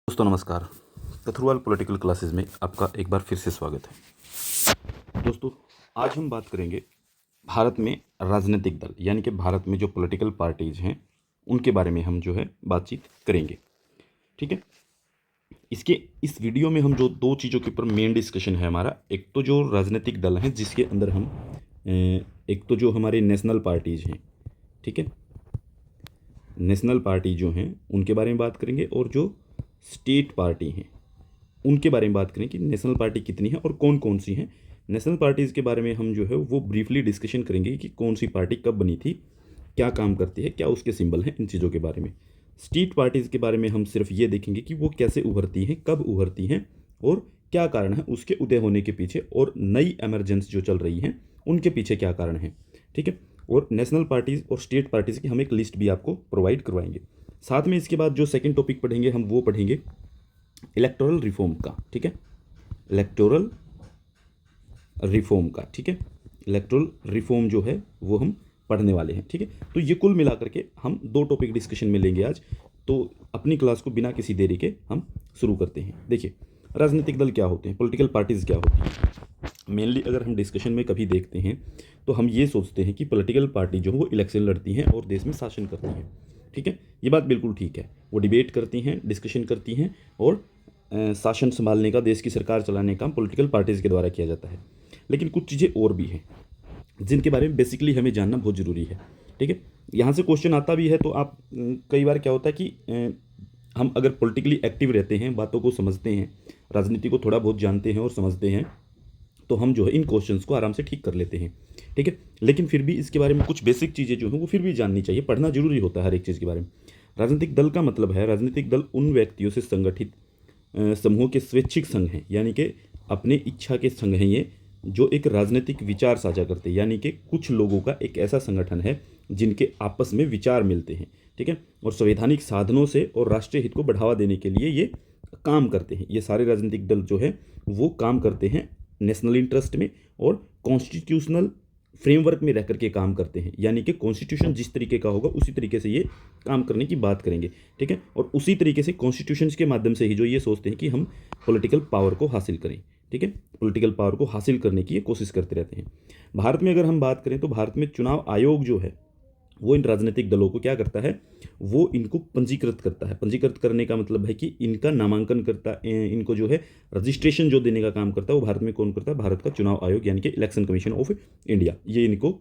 दोस्तों नमस्कार। कथरुआल political classes में आपका एक बार फिर से स्वागत है। दोस्तों आज हम बात करेंगे भारत में राजनीतिक दल यानी कि भारत में जो पॉलिटिकल पार्टीज़ हैं उनके बारे में हम जो है बातचीत करेंगे। ठीक है, इसके इस वीडियो में हम जो दो चीज़ों के ऊपर मेन डिस्कशन है हमारा, एक तो जो राजनीतिक दल हैं जिसके अंदर हम एक तो जो हमारे नेशनल पार्टीज़ हैं, ठीक है, नेशनल पार्टी जो हैं उनके बारे में बात करेंगे, और जो स्टेट पार्टी हैं उनके बारे में बात करें कि नेशनल पार्टी कितनी है और कौन कौन सी हैं। नेशनल पार्टीज़ के बारे में हम जो है वो ब्रीफली डिस्कशन करेंगे कि कौन सी पार्टी कब बनी थी, क्या काम करती है, क्या उसके सिंबल हैं, इन चीज़ों के बारे में। स्टेट पार्टीज़ के बारे में हम सिर्फ ये देखेंगे कि वो कैसे उभरती हैं, कब उभरती हैं और क्या कारण है उसके उदय होने के पीछे, और नई एमरजेंस जो चल रही हैं उनके पीछे क्या कारण है। ठीक है, और नेशनल पार्टीज़ और स्टेट पार्टीज़ की हम एक लिस्ट भी आपको प्रोवाइड करवाएंगे। साथ में इसके बाद जो सेकंड टॉपिक पढ़ेंगे हम वो पढ़ेंगे इलेक्टोरल रिफॉर्म का। ठीक है, इलेक्टोरल रिफॉर्म का, ठीक है, इलेक्टोरल रिफॉर्म जो है वो हम पढ़ने वाले हैं। ठीक है, तो ये कुल मिलाकर के हम दो टॉपिक डिस्कशन में लेंगे आज। तो अपनी क्लास को बिना किसी देरी के हम शुरू करते हैं। देखिए, राजनीतिक दल क्या होते हैं, पॉलिटिकल पार्टीज़ क्या होती हैं। मेनली अगर हम डिस्कशन में कभी देखते हैं तो हम ये सोचते हैं कि पॉलिटिकल पार्टी जो है वो इलेक्शन लड़ती हैं और देश में शासन करती हैं। ठीक है, ये बात बिल्कुल ठीक है, वो डिबेट करती हैं, डिस्कशन करती हैं, और शासन संभालने का, देश की सरकार चलाने का काम पॉलिटिकल पार्टीज़ के द्वारा किया जाता है। लेकिन कुछ चीज़ें और भी हैं जिनके बारे में बेसिकली हमें जानना बहुत ज़रूरी है। ठीक है, यहाँ से क्वेश्चन आता भी है, तो आप कई बार क्या होता है कि हम अगर पॉलिटिकली एक्टिव रहते हैं, बातों को समझते हैं, राजनीति को थोड़ा बहुत जानते हैं और समझते हैं, तो हम जो है इन क्वेश्चंस को आराम से ठीक कर लेते हैं। ठीक है, लेकिन फिर भी इसके बारे में कुछ बेसिक चीज़ें जो हैं वो फिर भी जाननी चाहिए, पढ़ना जरूरी होता है हर एक चीज़ के बारे में। राजनीतिक दल का मतलब है, राजनीतिक दल उन व्यक्तियों से संगठित समूह के स्वैच्छिक संघ हैं, यानी कि अपने इच्छा के संघ हैं ये, जो एक राजनीतिक विचार साझा करते हैं। यानी कि कुछ लोगों का एक ऐसा संगठन है जिनके आपस में विचार मिलते हैं। ठीक है, और संवैधानिक साधनों से और राष्ट्रीय हित को बढ़ावा देने के लिए ये काम करते हैं। ये सारे राजनीतिक दल जो है वो काम करते हैं नेशनल इंटरेस्ट में और कॉन्स्टिट्यूशनल फ्रेमवर्क में रह करके काम करते हैं। यानी कि कॉन्स्टिट्यूशन जिस तरीके का होगा उसी तरीके से ये काम करने की बात करेंगे। ठीक है, और उसी तरीके से कॉन्स्टिट्यूशन के माध्यम से ही जो ये सोचते हैं कि हम पॉलिटिकल पावर को हासिल करें। ठीक है, पॉलिटिकल पावर को हासिल करने की ये कोशिश करते रहते हैं। भारत में अगर हम बात करें तो भारत में चुनाव आयोग जो है वो इन राजनीतिक दलों को क्या करता है, वो इनको पंजीकृत करता है। पंजीकृत करने का मतलब है कि इनका नामांकन करता, इनको जो है रजिस्ट्रेशन जो देने का काम करता है वो भारत में कौन करता है, भारत का चुनाव आयोग यानी कि इलेक्शन कमीशन ऑफ इंडिया, ये इनको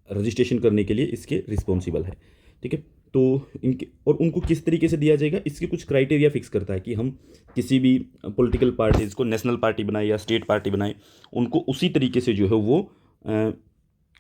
रजिस्ट्रेशन करने के लिए इसके रिस्पॉन्सिबल है। ठीक है, तो इनके और उनको किस तरीके से दिया जाएगा, इसके कुछ क्राइटेरिया फिक्स करता है कि हम किसी भी पॉलिटिकल पार्टीज़ को नेशनल पार्टी बनाए या स्टेट पार्टी बनाए, उनको उसी तरीके से जो है वो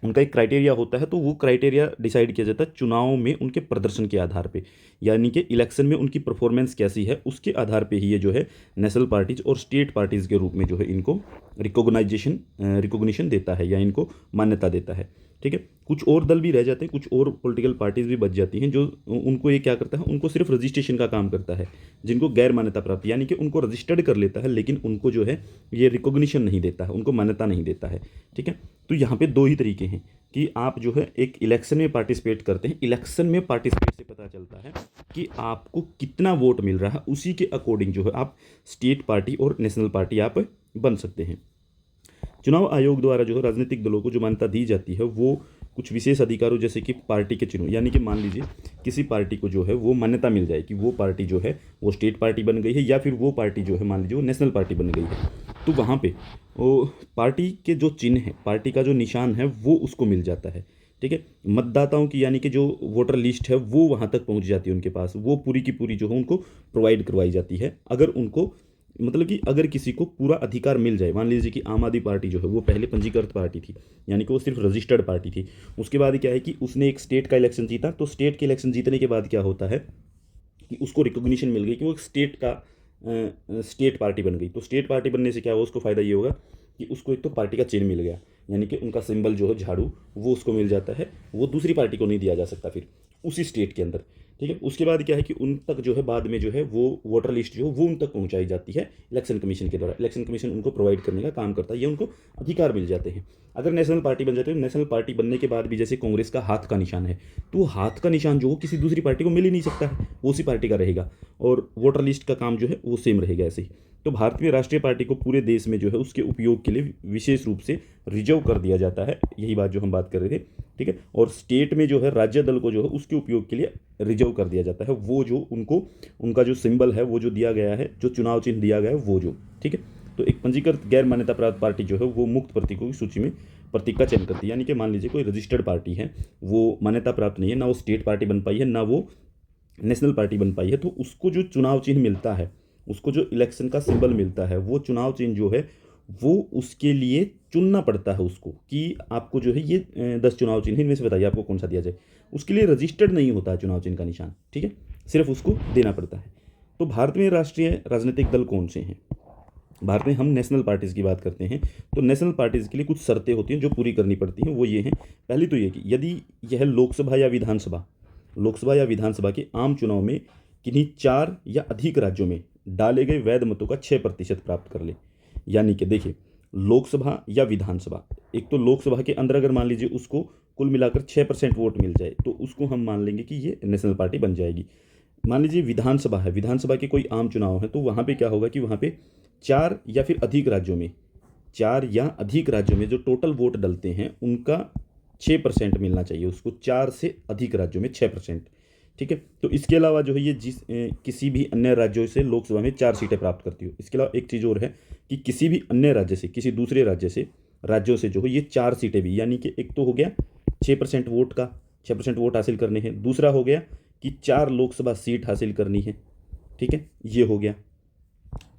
उनका एक क्राइटेरिया होता है। तो वो क्राइटेरिया डिसाइड किया जाता है चुनाव में उनके प्रदर्शन के आधार पे, यानी कि इलेक्शन में उनकी परफॉर्मेंस कैसी है उसके आधार पे ही ये जो है नेशनल पार्टीज़ और स्टेट पार्टीज़ के रूप में जो है इनको रिकॉग्निशन देता है या इनको मान्यता देता है। ठीक है, कुछ और दल भी रह जाते हैं, कुछ और पॉलिटिकल पार्टीज़ भी बच जाती हैं जो उनको ये क्या करता है, उनको सिर्फ रजिस्ट्रेशन का काम करता है, जिनको गैर मान्यता प्राप्त, यानी कि उनको रजिस्टर्ड कर लेता है लेकिन उनको जो है ये रिकॉग्निशन नहीं देता है, उनको मान्यता नहीं देता है। ठीक है, तो यहाँ पे दो ही तरीके हैं कि आप जो है एक इलेक्शन में पार्टिसिपेट करते हैं। इलेक्शन में पार्टिसिपेट से पता चलता है कि आपको कितना वोट मिल रहा है, उसी के अकॉर्डिंग जो है आप स्टेट पार्टी और नेशनल पार्टी आप बन सकते हैं। चुनाव आयोग द्वारा जो है राजनीतिक दलों को जो मान्यता दी जाती है वो कुछ विशेष अधिकारों, जैसे कि पार्टी के चिन्हों, यानी कि मान लीजिए किसी पार्टी को जो है वो मान्यता मिल जाए कि वो पार्टी जो है वो स्टेट पार्टी बन गई है, या फिर वो पार्टी जो है मान लीजिए वो नेशनल पार्टी बन गई है, तो वहाँ पे वो पार्टी के जो चिन्ह है, पार्टी का जो निशान है वो उसको मिल जाता है। ठीक है, मतदाताओं की यानी कि जो वोटर लिस्ट है वो वहाँ तक पहुँच जाती है उनके पास, वो पूरी की पूरी जो है उनको प्रोवाइड करवाई जाती है। अगर उनको मतलब कि अगर किसी को पूरा अधिकार मिल जाए, मान लीजिए कि आम आदमी पार्टी जो है वो पहले पंजीकृत पार्टी थी, यानी कि वो सिर्फ रजिस्टर्ड पार्टी थी। उसके बाद क्या है कि उसने एक स्टेट का इलेक्शन जीता, तो स्टेट के इलेक्शन जीतने के बाद क्या होता है कि उसको रिकॉग्निशन मिल गई कि वो स्टेट का स्टेट पार्टी बन गई। तो स्टेट पार्टी बनने से क्या होगा, उसको फ़ायदा ये होगा कि उसको एक तो पार्टी का चिन्ह मिल गया, यानी कि उनका सिंबल जो है झाड़ू वो उसको मिल जाता है, वो दूसरी पार्टी को नहीं दिया जा सकता फिर उसी स्टेट के अंदर। ठीक है। उसके बाद क्या है कि उन तक जो है बाद में जो है वो वोटर लिस्ट जो है वो उन तक पहुंचाई जाती है इलेक्शन कमीशन के द्वारा। इलेक्शन कमीशन उनको प्रोवाइड करने का काम करता है, ये उनको अधिकार मिल जाते हैं। अगर नेशनल पार्टी बन जाती है, नेशनल पार्टी बनने के बाद भी जैसे कांग्रेस का हाथ का निशान है, तो हाथ का निशान जो हो किसी दूसरी पार्टी को मिल ही नहीं सकता है, वो उसी पार्टी का रहेगा, और वोटर लिस्ट का काम जो है वो सेम रहेगा ऐसे ही। तो भारत में राष्ट्रीय पार्टी को पूरे देश में जो है उसके उपयोग के लिए विशेष रूप से रिजर्व कर दिया जाता है, यही बात जो हम बात कर रहे थे, ठीक है। और स्टेट में जो है राज्य दल को जो है उसके उपयोग के लिए रिजर्व कर दिया जाता है, वो जो उनको उनका जो सिंबल है वो जो दिया गया है, जो चुनाव चिन्ह दिया गया है वो जो, ठीक है। तो एक पंजीकृत गैर मान्यता प्राप्त पार्टी जो है वो मुक्त प्रतीकों की सूची में प्रतीक का चयन करती है, यानी कि मान लीजिए कोई रजिस्टर्ड पार्टी है, वो मान्यता प्राप्त नहीं है, ना वो स्टेट पार्टी बन पाई है, ना वो नेशनल पार्टी बन पाई है, तो उसको जो चुनाव चिन्ह मिलता है, उसको जो इलेक्शन का सिंबल मिलता है, वो चुनाव चिन्ह जो है वो उसके लिए चुनना पड़ता है उसको, कि आपको जो है ये 10 चुनाव चिन्ह इनमें से बताइए आपको कौन सा दिया जाए। उसके लिए रजिस्टर्ड नहीं होता है चुनाव चिन्ह का निशान, ठीक है, सिर्फ उसको देना पड़ता है। तो भारत में राष्ट्रीय राजनीतिक दल कौन से हैं? भारत में हम नेशनल पार्टीज़ की बात करते हैं, तो नेशनल पार्टीज़ के लिए कुछ शर्तें होती हैं जो पूरी करनी पड़ती हैं, वो ये हैं। पहली तो ये कि यदि यह लोकसभा या विधानसभा के आम चुनाव में किन्हीं 4 या अधिक राज्यों में डाले गए वैध मतों का 6% प्राप्त कर ले। यानी कि देखिए, लोकसभा या विधानसभा, एक तो लोकसभा के अंदर अगर मान लीजिए उसको कुल मिलाकर 6% वोट मिल जाए, तो उसको हम मान लेंगे कि ये नेशनल पार्टी बन जाएगी। मान लीजिए विधानसभा है, विधानसभा के कोई आम चुनाव है, तो वहाँ पे क्या होगा कि वहाँ पे 4 या फिर अधिक राज्यों में, 4 या अधिक राज्यों में जो टोटल वोट डलते हैं उनका 6% मिलना चाहिए उसको, 4 से अधिक राज्यों में 6%, ठीक है। तो इसके अलावा जो है ये किसी भी अन्य राज्यों से लोकसभा में 4 सीटें प्राप्त करती हो। इसके अलावा एक चीज़ और है कि किसी भी अन्य राज्य से, किसी दूसरे राज्यों से जो है ये 4 सीटें भी, यानी कि एक तो हो गया 6% वोट का, 6% वोट हासिल करने हैं, दूसरा हो गया कि 4 लोकसभा सीट हासिल करनी है, ठीक है, ये हो गया।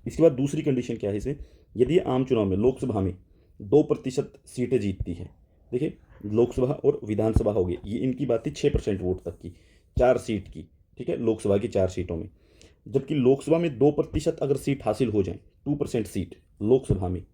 इसके बाद दूसरी कंडीशन क्या है इसमें, यदि आम चुनाव में लोकसभा में 2% सीटें जीतती है, देखिए लोकसभा और विधानसभा हो गई, ये इनकी बात थी 6% वोट तक की, 4 सीट की, ठीक है, लोकसभा की 4 सीटों में। जबकि लोकसभा में 2% अगर सीट हासिल हो जाए, 2% सीट लोकसभा में,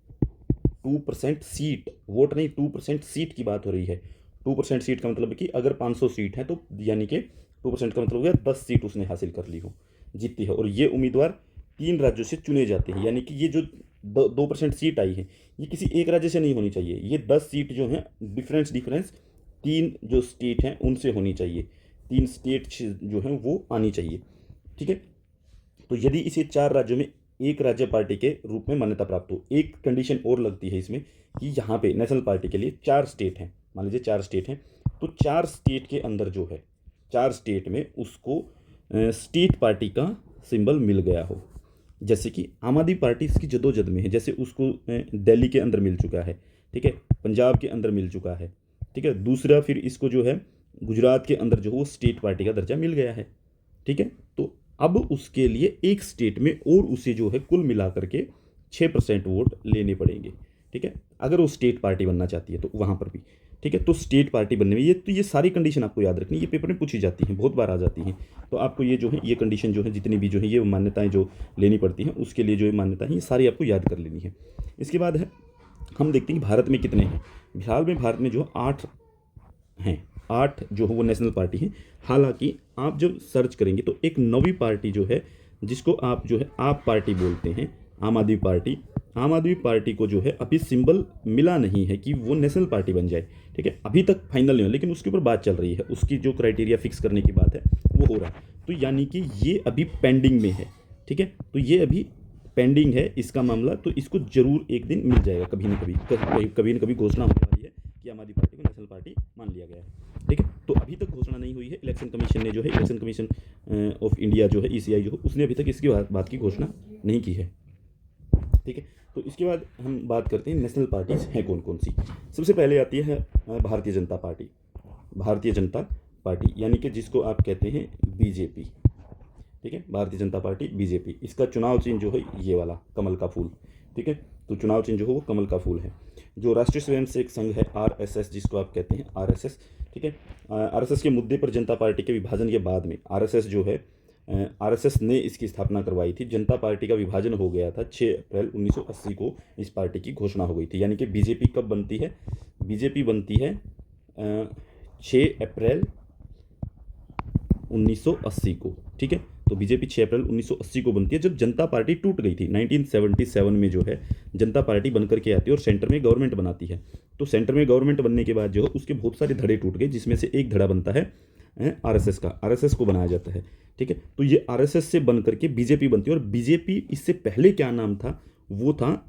2% सीट, वोट नहीं, 2% सीट की बात हो रही है। 2% सीट का मतलब है कि अगर 500 सीट है तो यानी कि 2% का मतलब हो गया 10 सीट उसने हासिल कर ली हो, जीती है, और ये उम्मीदवार 3 राज्यों से चुने जाते हैं। यानी कि ये जो 2% सीट आई है ये किसी एक राज्य से नहीं होनी चाहिए, ये 10 सीट जो हैं डिफरेंस 3 जो स्टेट हैं उनसे होनी चाहिए, 3 स्टेट जो हैं वो आनी चाहिए, ठीक है। तो यदि इसे 4 राज्यों में एक राज्य पार्टी के रूप में मान्यता प्राप्त हो, एक कंडीशन और लगती है इसमें कि यहाँ पे नेशनल पार्टी के लिए 4 स्टेट हैं, मान लीजिए 4 स्टेट हैं, तो 4 स्टेट के अंदर जो है 4 स्टेट में उसको स्टेट पार्टी का सिंबल मिल गया हो। जैसे कि आम आदमी पार्टी इसकी जदोजहद में है, जैसे उसको दिल्ली के अंदर मिल चुका है, ठीक है, पंजाब के अंदर मिल चुका है, ठीक है। दूसरा फिर इसको जो है गुजरात के अंदर जो वो स्टेट पार्टी का दर्जा मिल गया है, ठीक है। तो अब उसके लिए एक स्टेट में और उसे जो है कुल मिला करके 6% वोट लेने पड़ेंगे, ठीक है, अगर वो स्टेट पार्टी बनना चाहती है तो वहाँ पर भी, ठीक है। तो स्टेट पार्टी बनने में ये सारी कंडीशन आपको याद रखनी, ये पेपर में पूछी जाती हैं, बहुत बार आ जाती हैं। तो आपको ये जो है ये कंडीशन जो है जितनी भी जो है ये मान्यताएं जो लेनी पड़ती हैं उसके लिए जो है मान्यता है ये सारी आपको याद कर लेनी है। इसके बाद है हम देखते हैं कि भारत में कितने हैं। फिलहाल में भारत में जो 8 हैं, 8 जो है वो नेशनल पार्टी हैं। हालांकि आप जब सर्च करेंगे तो एक नवी पार्टी जो है जिसको आप जो है आप पार्टी बोलते हैं, आम आदमी पार्टी को जो है अभी सिंबल मिला नहीं है कि वो नेशनल पार्टी बन जाए, ठीक है, अभी तक फाइनल नहीं हो, लेकिन उसके ऊपर बात चल रही है, उसकी जो क्राइटेरिया फिक्स करने की बात है वो हो रहा है। तो यानी कि ये अभी पेंडिंग में है, ठीक है, तो ये अभी पेंडिंग है इसका मामला, तो इसको जरूर एक दिन मिल जाएगा, कभी ना कभी घोषणा होने वाली है कि आम आदमी पार्टी को नेशनल पार्टी मान लिया गया है, ठीक है। तो अभी तक घोषणा नहीं हुई है, इलेक्शन कमीशन ने जो है इलेक्शन कमीशन ऑफ इंडिया जो है ECI जो है उसने अभी तक इसकी बात की घोषणा नहीं की है, ठीक है। तो इसके बाद हम बात करते हैं नेशनल पार्टीज हैं कौन कौन सी। सबसे पहले आती है भारतीय जनता पार्टी, यानी कि जिसको आप कहते हैं BJP, ठीक है, भारतीय जनता पार्टी BJP। इसका चुनाव चिन्ह जो है ये वाला कमल का फूल, ठीक है, तो चुनाव चिन्ह जो है वो कमल का फूल है। जो राष्ट्रीय स्वयंसेवक संघ है RSS जिसको आप कहते हैं RSS, ठीक है, RSS के मुद्दे पर जनता पार्टी के विभाजन के बाद में RSS ने इसकी स्थापना करवाई थी। जनता पार्टी का विभाजन हो गया था 6 अप्रैल 1980 को इस पार्टी की घोषणा हो गई थी। यानी कि BJP कब बनती है, BJP बनती है 6 अप्रैल 1980 को, ठीक है। तो बीजेपी 6 अप्रैल 1980 को बनती है, जब जनता पार्टी टूट गई थी। 1977 में जो है जनता पार्टी बनकर के आती है और सेंटर में गवर्नमेंट बनाती है। तो सेंटर में गवर्नमेंट बनने के बाद जो है उसके बहुत सारे धड़े टूट गए, जिसमें से एक धड़ा बनता है आरएसएस का, आरएसएस को बनाया जाता है, ठीक है। तो ये आरएसएस से बन करके बीजेपी बनती है, और बीजेपी इससे पहले क्या नाम था, वो था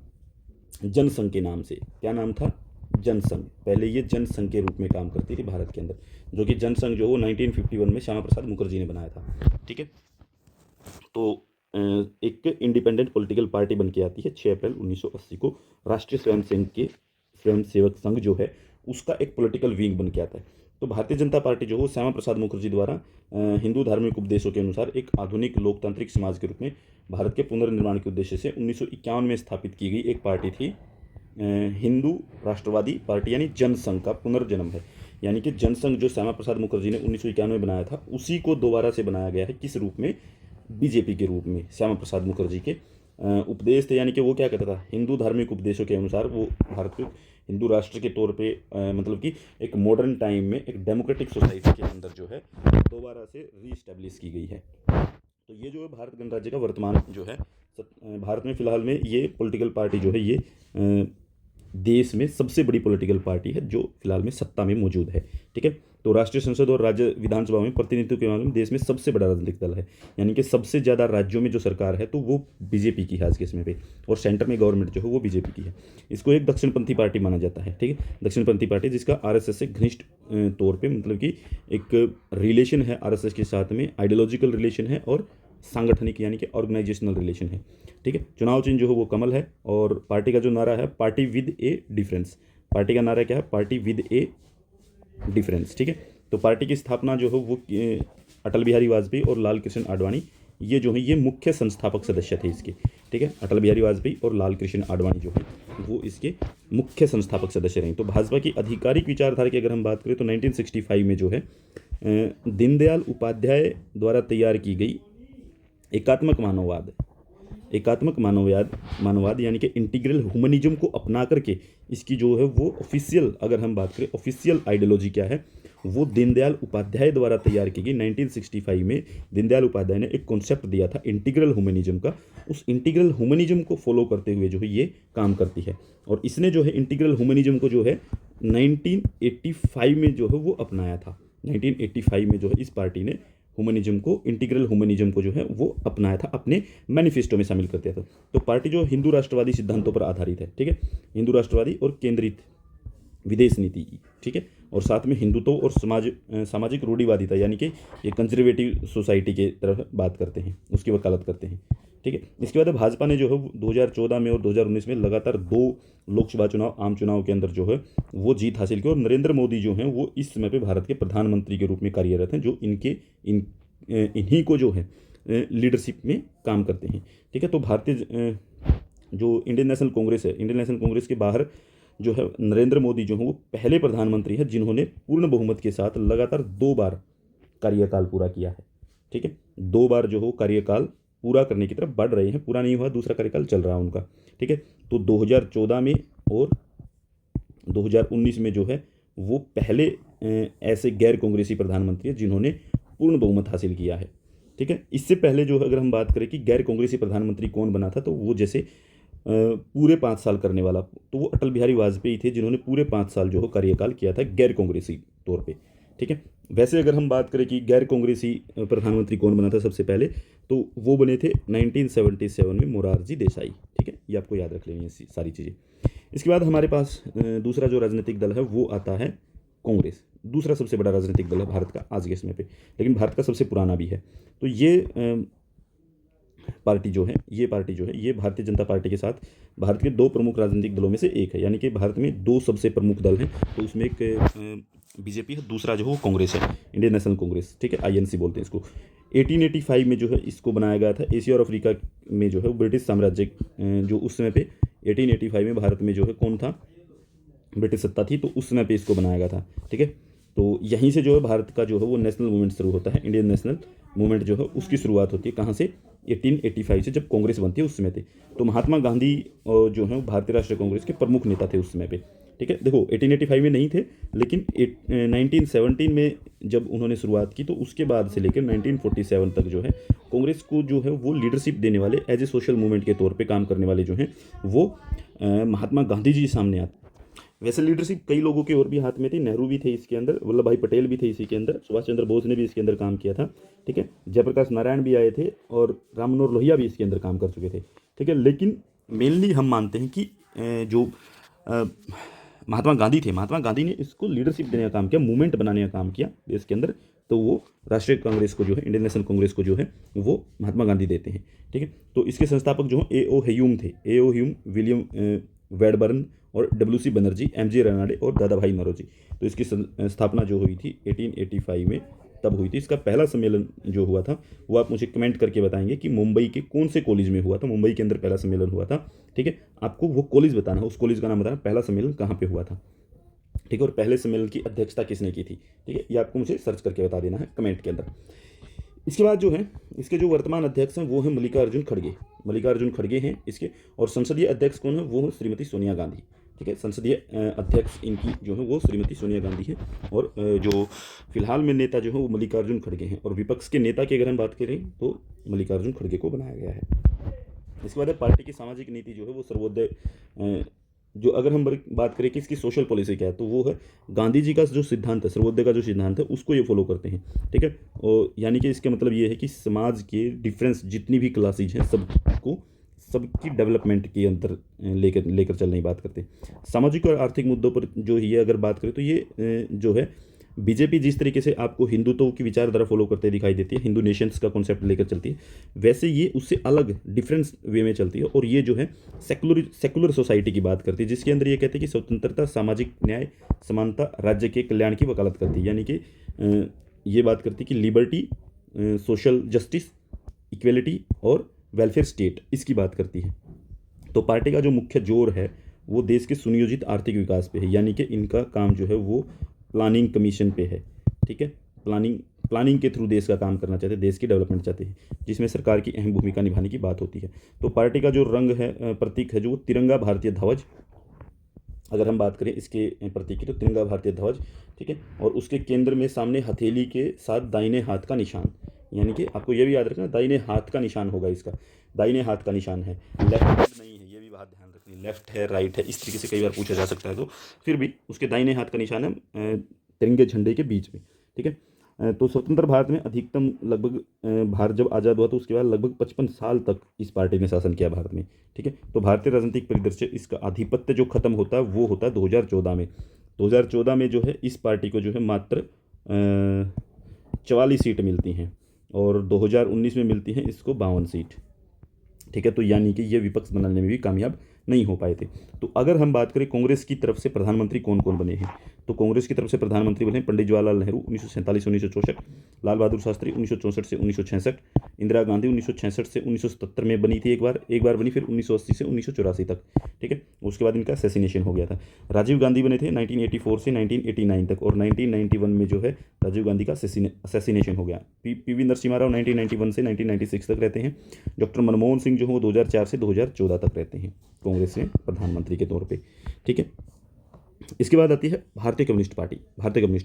जनसंघ के नाम से। क्या नाम था? जनसंघ। पहले ये जनसंघ के रूप में काम करती थी भारत के अंदर, जो कि जनसंघ जो वो 1951 में श्यामा प्रसाद मुखर्जी ने बनाया था, ठीक है। तो एक इंडिपेंडेंट पॉलिटिकल पार्टी बन के आती है 6 अप्रैल 1980 को। राष्ट्रीय स्वयंसेवक संघ जो है उसका एक पॉलिटिकल विंग बन के आता है। तो भारतीय जनता पार्टी जो है श्यामा प्रसाद मुखर्जी द्वारा हिंदू धार्मिक उपदेशों के अनुसार एक आधुनिक लोकतांत्रिक समाज के रूप में भारत के पुनर्निर्माण के उद्देश्य से 1951 में स्थापित की गई एक पार्टी थी। हिंदू राष्ट्रवादी पार्टी यानी जनसंघ का पुनर्जन्म है। यानी कि जनसंघ जो श्यामा प्रसाद मुखर्जी ने 1951 में बनाया था, उसी को दोबारा से बनाया गया है। किस रूप में? बीजेपी के रूप में। श्यामा प्रसाद मुखर्जी के उपदेश थे, यानी कि वो क्या कहता था, हिंदू धार्मिक उपदेशों के अनुसार वो भारत को हिंदू राष्ट्र के तौर पे मतलब कि एक मॉडर्न टाइम में एक डेमोक्रेटिक सोसाइटी के अंदर जो है दोबारा से रीस्टैब्लिश की गई है। तो ये जो है भारत गणराज्य का वर्तमान जो है भारत में फ़िलहाल में ये पॉलिटिकल पार्टी जो है ये देश में सबसे बड़ी पॉलिटिकल पार्टी है जो फिलहाल में सत्ता में मौजूद है, ठीक है। तो राष्ट्रीय संसद और राज्य विधानसभा में प्रतिनिधित्व के मामले में देश में सबसे बड़ा राजनीतिक दल है, यानी कि सबसे ज़्यादा राज्यों में जो सरकार है तो वो बीजेपी की है आज के समय पे, और सेंटर में गवर्नमेंट जो है वो बीजेपी की है। इसको एक दक्षिणपंथी पार्टी माना जाता है, ठीक है। दक्षिणपंथी पार्टी जिसका आरएसएस से घनिष्ठ तौर पर मतलब कि एक रिलेशन है, आरएसएस के साथ में आइडियोलॉजिकल रिलेशन है और सांगठनिक यानी कि ऑर्गेनाइजेशनल रिलेशन है, ठीक है। चुनाव चिन्ह जो है वो कमल है, और पार्टी का जो नारा है party with A difference. Party का नारा क्या है? पार्टी विद ए डिफरेंस, ठीक है। तो पार्टी की स्थापना जो है वो अटल बिहारी वाजपेयी और लाल कृष्ण आडवाणी ये जो है ये मुख्य संस्थापक सदस्य थे इसके, ठीक है। अटल बिहारी वाजपेयी और लाल कृष्ण आडवाणी जो है वो इसके मुख्य संस्थापक सदस्य रहे। तो भाजपा की आधिकारिक विचारधारा की अगर हम बात करें तो 1965 में जो है दीनदयाल उपाध्याय द्वारा तैयार की गई एकात्मक मानववाद यानी कि इंटीग्रल ह्यूमनिज्म को अपना करके इसकी जो है वो ऑफिशियल, अगर हम बात करें ऑफिशियल आइडियोलॉजी क्या है, वो दीनदयाल उपाध्याय द्वारा तैयार की गई। 1965 में दीनदयाल उपाध्याय ने एक कॉन्सेप्ट दिया था इंटीग्रल ह्यूमनिज्म का। उस इंटीग्रल ह्यूमनिज्म को फॉलो करते हुए जो है ये काम करती है, और इसने जो है इंटीग्रल ह्यूमनिज्म को जो है 1985 में जो है वो अपनाया था। 1985 में जो है इस पार्टी ने ह्यूमनिज्म को, इंटीग्रल ह्यूमनिज्म को जो है वो अपनाया था, अपने मैनिफेस्टो में शामिल कर दिया था। तो पार्टी जो हिंदू राष्ट्रवादी सिद्धांतों पर आधारित है, ठीक है, हिंदू राष्ट्रवादी और केंद्रित विदेश नीति की, ठीक है, और साथ में हिंदुत्व और सामाजिक रूढ़िवादिता यानी कि ये कंजर्वेटिव सोसाइटी के तरफ बात करते हैं, उसकी वकालत करते हैं, ठीक है। इसके बाद भाजपा ने जो है 2014 में और 2019 में लगातार 2 लोकसभा चुनाव, आम चुनाव के अंदर जो है वो जीत हासिल की, और नरेंद्र मोदी जो हैं वो इस समय पे भारत के प्रधानमंत्री के रूप में कार्यरत हैं, जो इन्हीं को जो है लीडरशिप में काम करते हैं, ठीक है। तो भारतीय जो इंडियन नेशनल कांग्रेस है, इंडियन नेशनल कांग्रेस के बाहर जो है नरेंद्र मोदी जो हैं वो पहले प्रधानमंत्री हैं जिन्होंने पूर्ण बहुमत के साथ लगातार 2 बार कार्यकाल पूरा किया है, ठीक है। 2 बार जो हो कार्यकाल पूरा करने की तरफ बढ़ रहे हैं, पूरा नहीं हुआ, दूसरा कार्यकाल चल रहा है उनका, ठीक है। तो 2014 में और 2019 में जो है वो पहले ऐसे गैर कांग्रेसी प्रधानमंत्री हैं जिन्होंने पूर्ण बहुमत हासिल किया है, ठीक है। इससे पहले जो अगर हम बात करें कि गैर कांग्रेसी प्रधानमंत्री कौन बना था, तो वो जैसे पूरे 5 साल करने वाला, तो वो अटल बिहारी वाजपेयी थे जिन्होंने पूरे 5 साल जो हो कार्यकाल किया था गैर कांग्रेसी तौर पे, ठीक है। वैसे अगर हम बात करें कि गैर कांग्रेसी प्रधानमंत्री कौन बना था सबसे पहले, तो वो बने थे 1977 में मोरारजी देसाई, ठीक है। ये आपको याद रख लेनी है सारी चीज़ें। इसके बाद हमारे पास दूसरा जो राजनीतिक दल है वो आता है कांग्रेस। दूसरा सबसे बड़ा राजनीतिक दल है भारत का आज के समय पे, लेकिन भारत का सबसे पुराना भी है। तो ये पार्टी जो है ये भारतीय जनता पार्टी के साथ भारत के 2 प्रमुख राजनीतिक दलों में से एक है, यानी कि भारत में 2 सबसे प्रमुख दल हैं। तो उसमें एक बीजेपी है, दूसरा जो है वो कांग्रेस है, इंडियन नेशनल कांग्रेस, ठीक है, आईएनसी बोलते हैं इसको। 1885 में जो है इसको बनाया गया था। एशिया और अफ्रीका में जो है वो ब्रिटिश साम्राज्य जो उस समय पे 1885 में भारत में जो है कौन था, ब्रिटिश सत्ता थी, तो उस समय पे इसको बनाया गया था, ठीक है। तो यहीं से जो है भारत का जो है वो नेशनल मूवमेंट शुरू होता है, इंडियन नेशनल मूवमेंट जो है उसकी शुरुआत होती है कहाँ से, 1885 से, जब कांग्रेस बनती है उस समय थे। तो महात्मा गांधी जो है भारतीय राष्ट्रीय कांग्रेस के प्रमुख नेता थे उस समय पे, ठीक है। देखो 1885 में नहीं थे, लेकिन 1917 में जब उन्होंने शुरुआत की तो उसके बाद से लेकर 1947 तक जो है कांग्रेस को जो है वो लीडरशिप देने वाले, एज ए सोशल मूवमेंट के तौर पे काम करने वाले जो हैं वो महात्मा गांधी जी सामने आते। वैसे लीडरशिप कई लोगों के और भी हाथ में थी, नेहरू भी थे इसके अंदर, वल्लभ भाई पटेल भी थे इसी के अंदर, सुभाष चंद्र बोस ने भी इसके अंदर काम किया था, ठीक है। जयप्रकाश नारायण भी आए थे और राम मनोहर लोहिया भी इसके अंदर काम कर चुके थे, ठीक है। लेकिन मेनली हम मानते हैं कि जो महात्मा गांधी थे, महात्मा गांधी ने इसको लीडरशिप देने का काम किया, मूवमेंट बनाने का काम किया देश के अंदर, तो वो राष्ट्रीय कांग्रेस को जो है, इंडियन नेशनल कांग्रेस को जो है वो महात्मा गांधी देते हैं, ठीक है। तो इसके संस्थापक जो हैं ए ओ ह्यूम थे, ए ओ ह्यूम, विलियम वैडबर्न और W C Banerjee, M G Ranade और दादा भाई नौरोजी। तो इसकी स्थापना जो हुई थी 1885 में तब हुई थी। इसका पहला सम्मेलन जो हुआ था वो आप मुझे कमेंट करके बताएंगे कि मुंबई के कौन से कॉलेज में हुआ था, मुंबई के अंदर पहला सम्मेलन हुआ था, ठीक है। आपको वो कॉलेज बताना है, उस कॉलेज का नाम बताना, पहला सम्मेलन कहाँ पे हुआ था, ठीक है। और पहले सम्मेलन की अध्यक्षता किसने की थी, ठीक है। ये आपको मुझे सर्च करके बता देना है कमेंट के अंदर। इसके बाद जो है इसके जो वर्तमान अध्यक्ष हैं वो हैं मल्लिकार्जुन खड़गे, मल्लिकार्जुन खड़गे हैं इसके। और संसदीय अध्यक्ष कौन है, वो है श्रीमती सोनिया गांधी, ठीक है। संसदीय अध्यक्ष इनकी जो है वो श्रीमती सोनिया गांधी है। और जो फिलहाल में नेता जो है वो मल्लिकार्जुन खड़गे हैं। और विपक्ष के नेता की अगर हम बात करें तो मल्लिकार्जुन खड़गे को बनाया गया है। इसके बाद पार्टी की सामाजिक नीति जो है वो सर्वोदय, जो अगर हम बात करें कि इसकी सोशल पॉलिसी क्या है, तो वो है गांधी जी का जो सिद्धांत है, सर्वोदय का जो सिद्धांत है उसको ये फॉलो करते हैं, ठीक है। और यानी कि इसका मतलब ये है कि समाज के डिफरेंस जितनी भी क्लासेज हैं सबको, सबकी डेवलपमेंट के अंदर लेकर लेकर चलने की बात करते हैं। सामाजिक और आर्थिक मुद्दों पर जो ये अगर बात करें तो ये जो है बीजेपी जिस तरीके से आपको हिंदुत्व की विचारधारा फॉलो करते दिखाई देती है, हिंदू नेशंस का कॉन्सेप्ट लेकर चलती है, वैसे ये उससे अलग डिफरेंस वे में चलती है। और ये जो है सेकुलर सोसाइटी की बात करती है, जिसके अंदर ये कहते हैं कि स्वतंत्रता, सामाजिक न्याय, समानता, राज्य के कल्याण की वकालत करती है। यानी कि ये बात करती है कि लिबर्टी, सोशल जस्टिस, इक्वेलिटी और वेलफेयर स्टेट, इसकी बात करती है। तो पार्टी का जो मुख्य जोर है वो देश के सुनियोजित आर्थिक विकास पे है, यानी कि इनका काम जो है वो प्लानिंग कमीशन पे है, ठीक है। प्लानिंग के थ्रू देश का काम करना चाहते हैं, देश की डेवलपमेंट चाहते हैं, जिसमें सरकार की अहम भूमिका निभाने की बात होती है। तो पार्टी का जो रंग है, प्रतीक है, जो तिरंगा भारतीय ध्वज, अगर हम बात करें इसके प्रतीक की तो तिरंगा भारतीय ध्वज, ठीक है। और उसके केंद्र में सामने हथेली के साथ दाहिने हाथ का निशान, यानी कि आपको ये भी याद रखना दाहिने हाथ का निशान होगा, इसका दाहिने हाथ का निशान है, लेफ्ट हैंड नहीं है, ये भी बात ध्यान रखनी, लेफ्ट है राइट है इस तरीके से कई बार पूछा जा सकता है, तो फिर भी उसके दाहिने हाथ का निशान है तिरंगे झंडे के बीच में, ठीक है। तो स्वतंत्र भारत में अधिकतम लगभग भारत जब आज़ाद हुआ तो उसके बाद लगभग 55 साल तक इस पार्टी ने शासन किया भारत में, ठीक है। तो भारतीय राजनीतिक परिदृश्य, इसका आधिपत्य जो खत्म होता है वो होता है 2014 में। 2014 में जो है इस पार्टी को जो है मात्र 44 सीट मिलती हैं और 2019 में मिलती हैं इसको 52 सीट, ठीक है। तो यानी कि ये विपक्ष बनाने में भी कामयाब नहीं हो पाए थे। तो अगर हम बात करें कांग्रेस की तरफ से प्रधानमंत्री कौन कौन बने हैं, तो कांग्रेस की तरफ से प्रधानमंत्री बने पंडित जवाहरलाल नेहरू 1947 से 1964, लाल बहादुर शास्त्री 1964 से 1966, इंदिरा गांधी 1966 से 1977 में बनी थी, एक बार बनी, फिर 1980 से 1984 तक, ठीक है। उसके बाद इनका असैसिनेशन हो गया था। राजीव गांधी बने थे 1984 से 1989 तक, और 1991 में जो है राजीव गांधी का असैसिनेशन हो गया। पीवी नरसिम्हा राव 1991 से 1996 तक रहते हैं। डॉक्टर मनमोहन सिंह जो है वो 2004 से 2014 तक रहते हैं कांग्रेस में प्रधानमंत्री के तौर पे, ठीक है। इसके बाद आती है भारतीय कम्युनिस्ट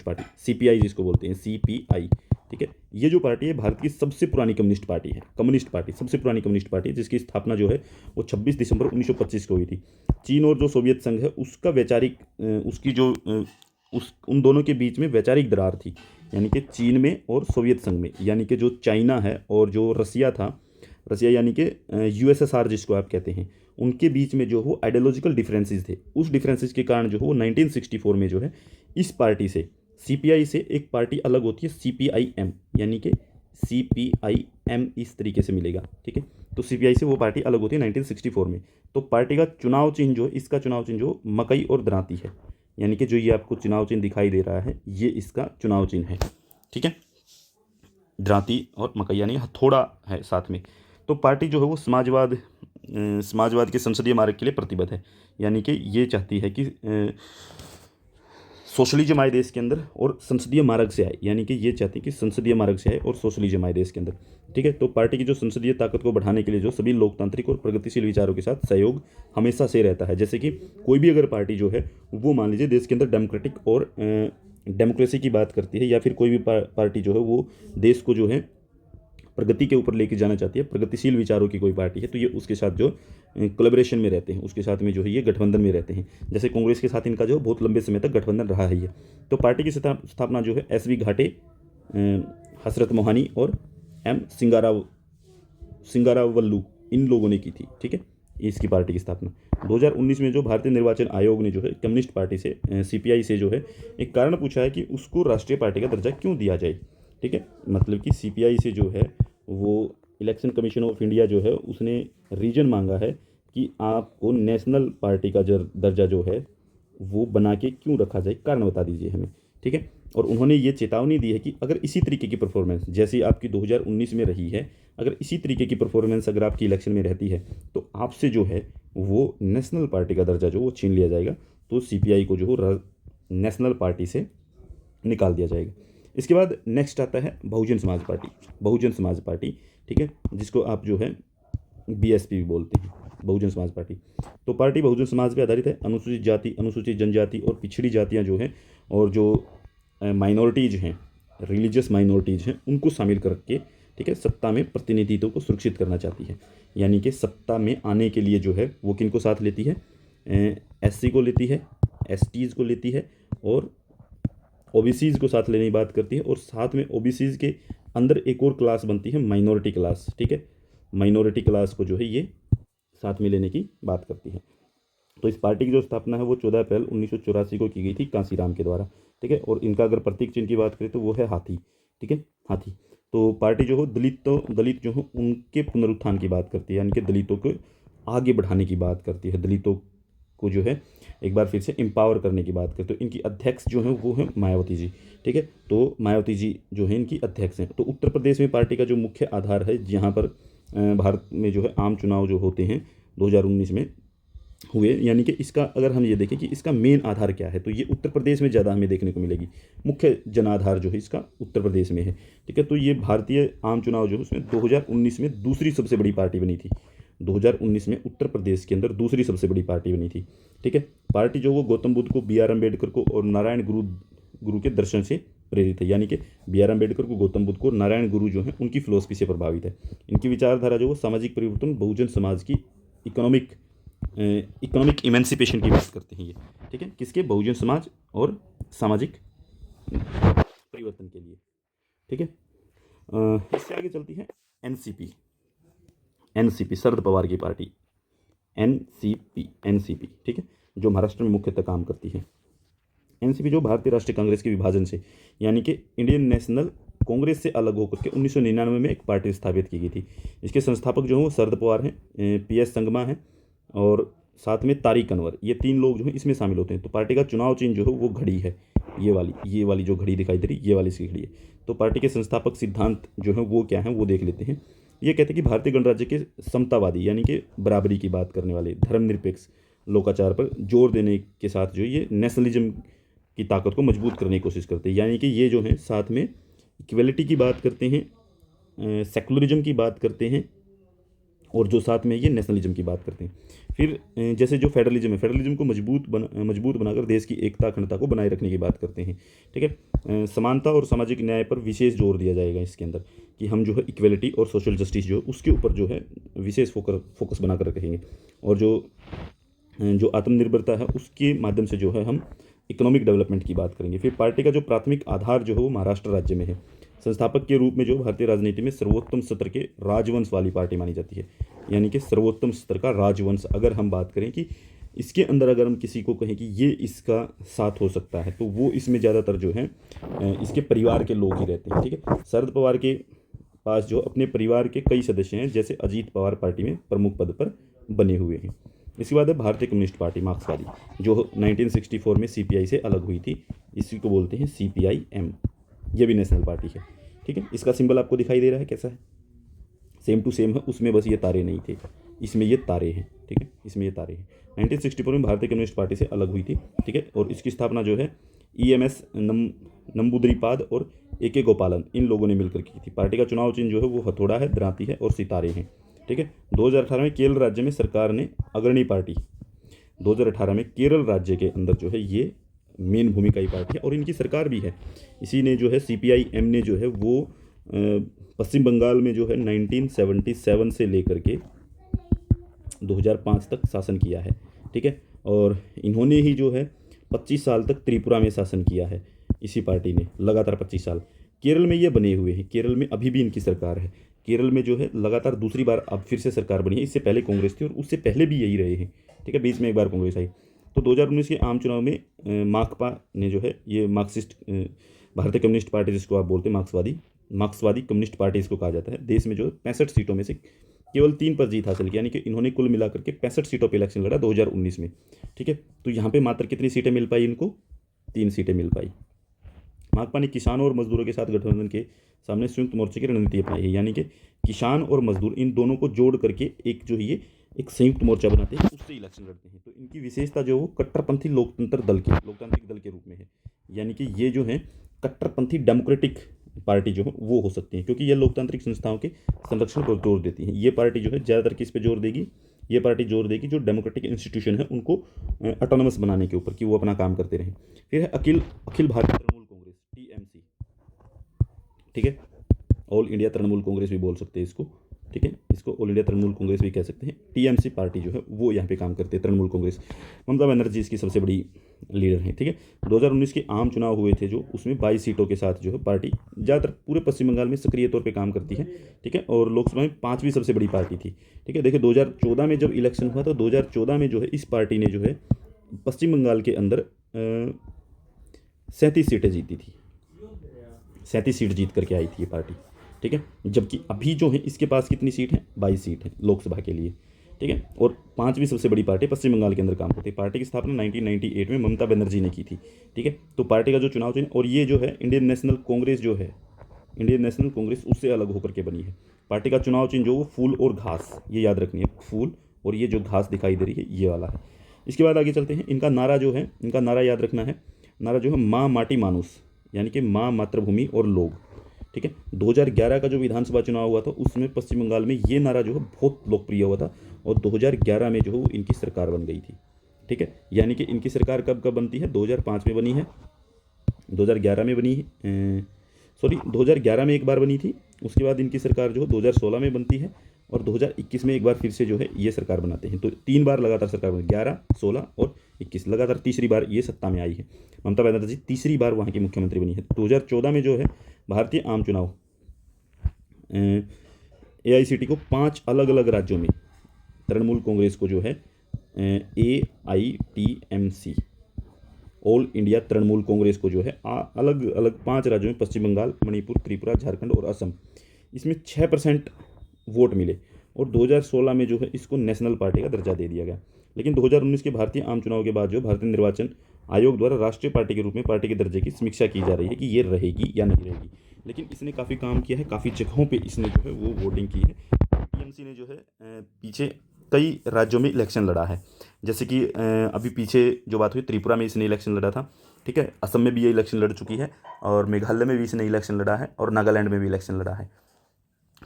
पार्टी सीपीआई जिसको बोलते हैं, सीपीआई, ठीक है। ये जो पार्टी है भारत की सबसे पुरानी कम्युनिस्ट पार्टी है, सबसे पुरानी कम्युनिस्ट पार्टी है, जिसकी स्थापना जो है वो 26 दिसंबर 1925 को हुई थी। चीन और जो सोवियत संघ है उसका वैचारिक उसकी जो उन दोनों के बीच में वैचारिक दरार थी, यानी कि चीन में और सोवियत संघ में, यानी कि जो चाइना है और जो रसिया था, रसिया यानी कि यूएसएसआर जिसको आप कहते हैं, उनके बीच में जो वो आइडियोलॉजिकल डिफरेंसेस थे, उस डिफरेंसेस के कारण जो है वो 1964 में जो है इस पार्टी से, सीपीआई से एक पार्टी अलग होती है, सीपीआईएम, यानी कि सीपीआईएम इस तरीके से मिलेगा, ठीक है। तो सीपीआई से वो पार्टी अलग होती है 1964 में। तो पार्टी का चुनाव चिन्ह जो है, इसका चुनाव चिन्ह जो मकई और दरांती है, यानी कि जो ये आपको चुनाव चिन्ह दिखाई दे रहा है ये इसका चुनाव चिन्ह है, ठीक है। दरांती और मकई यानी हथौड़ा है साथ में। तो पार्टी जो है वो समाजवाद के संसदीय मार्ग के लिए प्रतिबद्ध है, यानी कि ये चाहती है कि सोशलिज्म आए देश के अंदर और संसदीय मार्ग से आए, यानी कि ये चाहते हैं कि संसदीय मार्ग से आए और सोशलिज्म आए देश के अंदर। ठीक है, तो पार्टी की जो संसदीय ताकत को बढ़ाने के लिए जो सभी लोकतांत्रिक और प्रगतिशील विचारों के साथ सहयोग हमेशा से रहता है। जैसे कि कोई भी अगर पार्टी जो है वो मान लीजिए देश के अंदर डेमोक्रेटिक और डेमोक्रेसी की बात करती है, या फिर कोई भी पार्टी जो है वो देश को जो है प्रगति के ऊपर लेके जाना चाहती है, प्रगतिशील विचारों की कोई पार्टी है, तो ये उसके साथ जो कोलैबोरेशन में रहते हैं, उसके साथ में जो है ये गठबंधन में रहते हैं। जैसे कांग्रेस के साथ इनका जो बहुत लंबे समय तक गठबंधन रहा है ये। तो पार्टी की स्थापना जो है एस.वी. घाटे, हसरत मोहानी और एम सिंगारावल्लू इन लोगों ने की थी। ठीक है, इसकी पार्टी की स्थापना 2019 में जो भारतीय निर्वाचन आयोग ने जो है कम्युनिस्ट पार्टी से सीपीआई से जो है एक कारण पूछा है कि उसको राष्ट्रीय पार्टी का दर्जा क्यों दिया जाए। ठीक है, मतलब कि सीपीआई से जो है वो इलेक्शन कमीशन ऑफ इंडिया जो है उसने रीजन मांगा है कि आपको नेशनल पार्टी का जो दर्जा जो है वो बना के क्यों रखा जाए, कारण बता दीजिए हमें। ठीक है, और उन्होंने ये चेतावनी दी है कि अगर इसी तरीके की परफॉर्मेंस जैसी आपकी 2019 में रही है, अगर इसी तरीके की परफॉर्मेंस अगर आपकी इलेक्शन में रहती है तो आपसे जो है वो नेशनल पार्टी का दर्जा जो वो छीन लिया जाएगा। तो सीपीआई को जो हो नेशनल पार्टी से निकाल दिया जाएगा। इसके बाद नेक्स्ट आता है बहुजन समाज पार्टी। बहुजन समाज पार्टी, ठीक है, जिसको आप जो है बीएसपी भी बोलते हैं, बहुजन समाज पार्टी। तो पार्टी बहुजन समाज पे आधारित है। अनुसूचित जाति, अनुसूचित जनजाति और पिछड़ी जातियां जो हैं और जो माइनॉरिटीज़ हैं, रिलीजियस माइनॉरिटीज़ हैं, उनको शामिल करके, ठीक है, सत्ता में प्रतिनिधित्व को सुरक्षित करना चाहती है। यानी कि सत्ता में आने के लिए जो है वो किन को साथ लेती है, एससी को लेती है, एसटीज़ को लेती है और ओबीसीज़ को साथ लेने की बात करती है। और साथ में ओबीसीज़ के अंदर एक और क्लास बनती है माइनॉरिटी क्लास। ठीक है, माइनॉरिटी क्लास को जो है ये साथ में लेने की बात करती है। तो इस पार्टी की जो स्थापना है वो 14 अप्रैल 1984 को की गई थी कांसीराम के द्वारा। ठीक है, और इनका अगर प्रतीक चिन्ह की बात करें तो वो है हाथी। ठीक है, हाथी। तो पार्टी जो हो दलित जो हो उनके पुनरुत्थान की बात करती है, यानी कि दलितों को आगे बढ़ाने की बात करती है, दलितों को जो है एक बार फिर से एम्पावर करने की बात करते हैं। तो इनकी अध्यक्ष जो है वो है मायावती जी। ठीक है, तो मायावती जी जो है इनकी अध्यक्ष हैं। तो उत्तर प्रदेश में पार्टी का जो मुख्य आधार है, जहाँ पर भारत में जो है आम चुनाव जो होते हैं 2019 में हुए, यानी कि इसका अगर हम ये देखें कि इसका मेन आधार क्या है, तो ये उत्तर प्रदेश में ज़्यादा हमें देखने को मिलेगी। मुख्य जनाधार जो है इसका उत्तर प्रदेश में है। ठीक है, तो ये भारतीय आम चुनाव जो है उसमें 2019 में दूसरी सबसे बड़ी पार्टी बनी थी। 2019 में उत्तर प्रदेश के अंदर दूसरी सबसे बड़ी पार्टी बनी थी। ठीक है, पार्टी जो वो गौतम बुद्ध को, बी आर अम्बेडकर को और नारायण गुरु के दर्शन से प्रेरित है। यानी कि बी आर अम्बेडकर को, गौतम बुद्ध को, नारायण गुरु जो है उनकी फिलोसफी से प्रभावित है। इनकी विचारधारा जो वो सामाजिक परिवर्तन, बहुजन समाज की इकोनॉमिक इमेंसिपेशन की बात करते हैं ये। ठीक है, किसके, बहुजन समाज और सामाजिक परिवर्तन के लिए। ठीक है, इससे आगे चलती है एनसीपी, शरद पवार की पार्टी, एनसीपी। ठीक है, जो महाराष्ट्र में मुख्यतः काम करती है। एनसीपी जो भारतीय राष्ट्रीय कांग्रेस के विभाजन से, यानी कि इंडियन नेशनल कांग्रेस से अलग होकर के 1999 में एक पार्टी स्थापित की गई थी। इसके संस्थापक जो हैं वो शरद पवार हैं, पीएस संगमा हैं और साथ में तारिक अनवर, ये 3 लोग जो हैं इसमें शामिल होते हैं। तो पार्टी का चुनाव चिन्ह जो है वो घड़ी है, ये वाली जो घड़ी दिखाई दे रही, ये वाली इसकी घड़ी है। तो पार्टी के संस्थापक सिद्धांत जो है वो क्या है वो देख लेते हैं। ये कहते हैं कि भारतीय गणराज्य के समतावादी, यानी कि बराबरी की बात करने वाले, धर्मनिरपेक्ष लोकाचार पर जोर देने के साथ जो ये नेशनलिज्म की ताकत को मजबूत करने की कोशिश करते हैं। यानी कि ये जो है साथ में इक्वलिटी की बात करते हैं, सेकुलरिज्म की बात करते हैं और जो साथ में ये नेशनलिज्म की बात करते हैं। फिर जैसे जो फेडरलिज्म है, फेडरलिज्म को मजबूत बनाकर देश की एकता अखंडता को बनाए रखने की बात करते हैं। ठीक है, समानता और सामाजिक न्याय पर विशेष जोर दिया जाएगा इसके अंदर, कि हम जो है इक्वलिटी और सोशल जस्टिस जो है उसके ऊपर जो है विशेष फोकस बनाकर रखेंगे। और जो आत्मनिर्भरता है उसके माध्यम से जो है हम इकोनॉमिक डेवलपमेंट की बात करेंगे। फिर पार्टी का जो प्राथमिक आधार जो है वो महाराष्ट्र राज्य में है। संस्थापक के रूप में जो भारतीय राजनीति में सर्वोत्तम स्तर के राजवंश वाली पार्टी मानी जाती है। यानी कि सर्वोत्तम स्तर का राजवंश, अगर हम बात करें कि इसके अंदर अगर हम किसी को कहें कि ये इसका साथ हो सकता है, तो वो इसमें ज़्यादातर जो है इसके परिवार के लोग ही रहते हैं। ठीक है, शरद पवार के पास जो अपने परिवार के कई सदस्य हैं, जैसे अजीत पवार पार्टी में प्रमुख पद पर बने हुए हैं। इसके बाद है भारतीय कम्युनिस्ट पार्टी, मार्क्सवादी, जो 1964 में सीपीआई से अलग हुई थी। इसी को बोलते हैं सीपीआईएम। ये भी नेशनल पार्टी है। ठीक है, इसका सिंबल आपको दिखाई दे रहा है, कैसा है, सेम टू सेम है, उसमें बस ये तारे नहीं थे, इसमें ये तारे हैं। ठीक है, इसमें ये तारे हैं। 1964 में भारतीय कम्युनिस्ट पार्टी से अलग हुई थी। ठीक है, और इसकी स्थापना जो है EMS नंबूद्रीपाद और AK गोपालन, इन लोगों ने मिलकर की थी। पार्टी का चुनाव चिन्ह जो है वो हथौड़ा है, दरांती है और सितारे हैं। ठीक है। 2018 में केरल राज्य में सरकार ने अग्रणी पार्टी, 2018 में केरल राज्य के अंदर जो है ये मेन भूमिका ही पार्टी है और इनकी सरकार भी है। इसी ने जो है CPIM ने जो है वो पश्चिम बंगाल में जो है 1977 से लेकर के 2005 तक शासन किया है। ठीक है। और इन्होंने ही जो है 25 साल तक त्रिपुरा में शासन किया है, इसी पार्टी ने लगातार 25 साल। केरल में ये बने हुए हैं, केरल में अभी भी इनकी सरकार है। केरल में जो है लगातार दूसरी बार अब फिर से सरकार बनी है। इससे पहले कांग्रेस थी और उससे पहले भी यही रहे हैं। ठीक है। बीच में एक बार कांग्रेस आई। तो 2019 के आम चुनाव में माकपा ने जो है, ये मार्क्सिस्ट भारतीय कम्युनिस्ट पार्टी जिसको आप बोलते हैं, मार्क्सवादी कम्युनिस्ट पार्टी इसको कहा जाता है, देश में जो 65 सीटों में से केवल 3 पर जीत हासिल की, यानी कि इन्होंने कुल मिलाकर के 65 सीटों पर इलेक्शन लड़ा 2019 में। ठीक है। तो यहाँ पे मात्र कितनी सीटें मिल पाई इनको? 3 सीटें मिल पाई। माकपा ने किसानों और मजदूरों के साथ गठबंधन के सामने संयुक्त मोर्चे की रणनीति अपनाई है, यानी कि किसान और मजदूर इन दोनों को जोड़ करके एक जो ये एक संयुक्त मोर्चा बनाते हैं, उससे इलेक्शन लड़ते हैं। तो इनकी विशेषता जो वो कट्टरपंथी लोकतांत्रिक दल के रूप में है, यानी कि ये जो है कट्टरपंथी डेमोक्रेटिक पार्टी जो है वो हो सकती है, क्योंकि ये लोकतांत्रिक संस्थाओं के संरक्षण पर जोर देती है। ये पार्टी जो है ज़्यादातर किस पे जोर देगी? ये पार्टी जोर देगी जो डेमोक्रेटिक इंस्टीट्यूशन है उनको ऑटोनमस बनाने के ऊपर, कि वो अपना काम करते रहें। फिर है अखिल भारतीय तृणमूल कांग्रेस, TMC। ठीक है। ऑल इंडिया तृणमूल कांग्रेस भी बोल सकते हैं इसको। ठीक है। इसको ऑल इंडिया तृणमूल कांग्रेस भी कह सकते हैं। TMC पार्टी जो है वो यहाँ पे काम करती है, तृणमूल कांग्रेस। ममता बनर्जी इसकी सबसे बड़ी लीडर हैं। ठीक है। 2019 के आम चुनाव हुए थे जो, उसमें 22 सीटों के साथ जो है पार्टी ज़्यादातर पूरे पश्चिम बंगाल में सक्रिय तौर पे काम करती है। ठीक है। और लोकसभा में 5वीं सबसे बड़ी पार्टी थी। ठीक है। देखिए 2014 में जब इलेक्शन हुआ तो 2014 में जो है इस पार्टी ने जो है पश्चिम बंगाल के अंदर 37 सीटें जीती थी, 37 सीट जीत करके आई थी ये पार्टी। ठीक है। जबकि अभी जो है इसके पास कितनी सीट है? 22 सीट है लोकसभा के लिए। ठीक है। और 5वीं सबसे बड़ी पार्टी पश्चिम बंगाल के अंदर काम करती है। पार्टी की स्थापना 1998 में ममता बनर्जी ने की थी। ठीक है। तो पार्टी का जो चुनाव चिन्ह, और ये जो है इंडियन नेशनल कांग्रेस जो है, इंडियन नेशनल कांग्रेस उससे अलग होकर के बनी है। पार्टी का चुनाव चिन्ह जो वो फूल और घास, ये याद रखनी है, फूल और ये जो घास दिखाई दे रही है ये वाला है। इसके बाद आगे चलते हैं। इनका नारा जो है, इनका नारा याद रखना है, नारा जो है माँ माटी मानुस, यानी कि माँ मातृभूमि और लोग। ठीक है। 2011 का जो विधानसभा चुनाव हुआ था उसमें पश्चिम बंगाल में ये नारा जो है बहुत लोकप्रिय हुआ था और 2011 में जो है इनकी सरकार बन गई थी। ठीक है। यानी कि इनकी सरकार कब कब बनती है? 2005 में बनी है, 2011 में बनी है, 2011 में एक बार बनी थी। उसके बाद इनकी सरकार जो है 2016 में बनती है और 2021 में एक बार फिर से जो है ये सरकार बनाते हैं। तो 3 बार लगातार सरकार बनी, 11, 16 और 21, लगातार तीसरी बार ये सत्ता में आई है। ममता बनर्जी तीसरी बार वहाँ की मुख्यमंत्री बनी है। 2014 में जो है भारतीय आम चुनाव AICT को 5 अलग अलग राज्यों में, तृणमूल कांग्रेस को जो है AITMC, all India Trinamool Congress को जो है अलग अलग 5 राज्यों में, पश्चिम बंगाल, मणिपुर, त्रिपुरा, झारखंड और असम, इसमें 6% वोट मिले और 2016 में जो है इसको नेशनल पार्टी का दर्जा दे दिया गया। लेकिन 2019 के भारतीय आम चुनाव के बाद जो भारतीय निर्वाचन आयोग द्वारा राष्ट्रीय पार्टी के रूप में पार्टी के दर्जे की समीक्षा की जा रही है कि ये रहेगी या नहीं रहेगी। लेकिन इसने काफ़ी काम किया है, काफ़ी जगहों पे इसने जो है वो वोटिंग की है। TMC ने जो है पीछे कई राज्यों में इलेक्शन लड़ा है, जैसे कि अभी पीछे जो बात हुई त्रिपुरा में इसने इलेक्शन लड़ा था। ठीक है। असम में भी ये इलेक्शन लड़ चुकी है और मेघालय में भी इसने इलेक्शन लड़ा है और नागालैंड में भी इलेक्शन लड़ा है।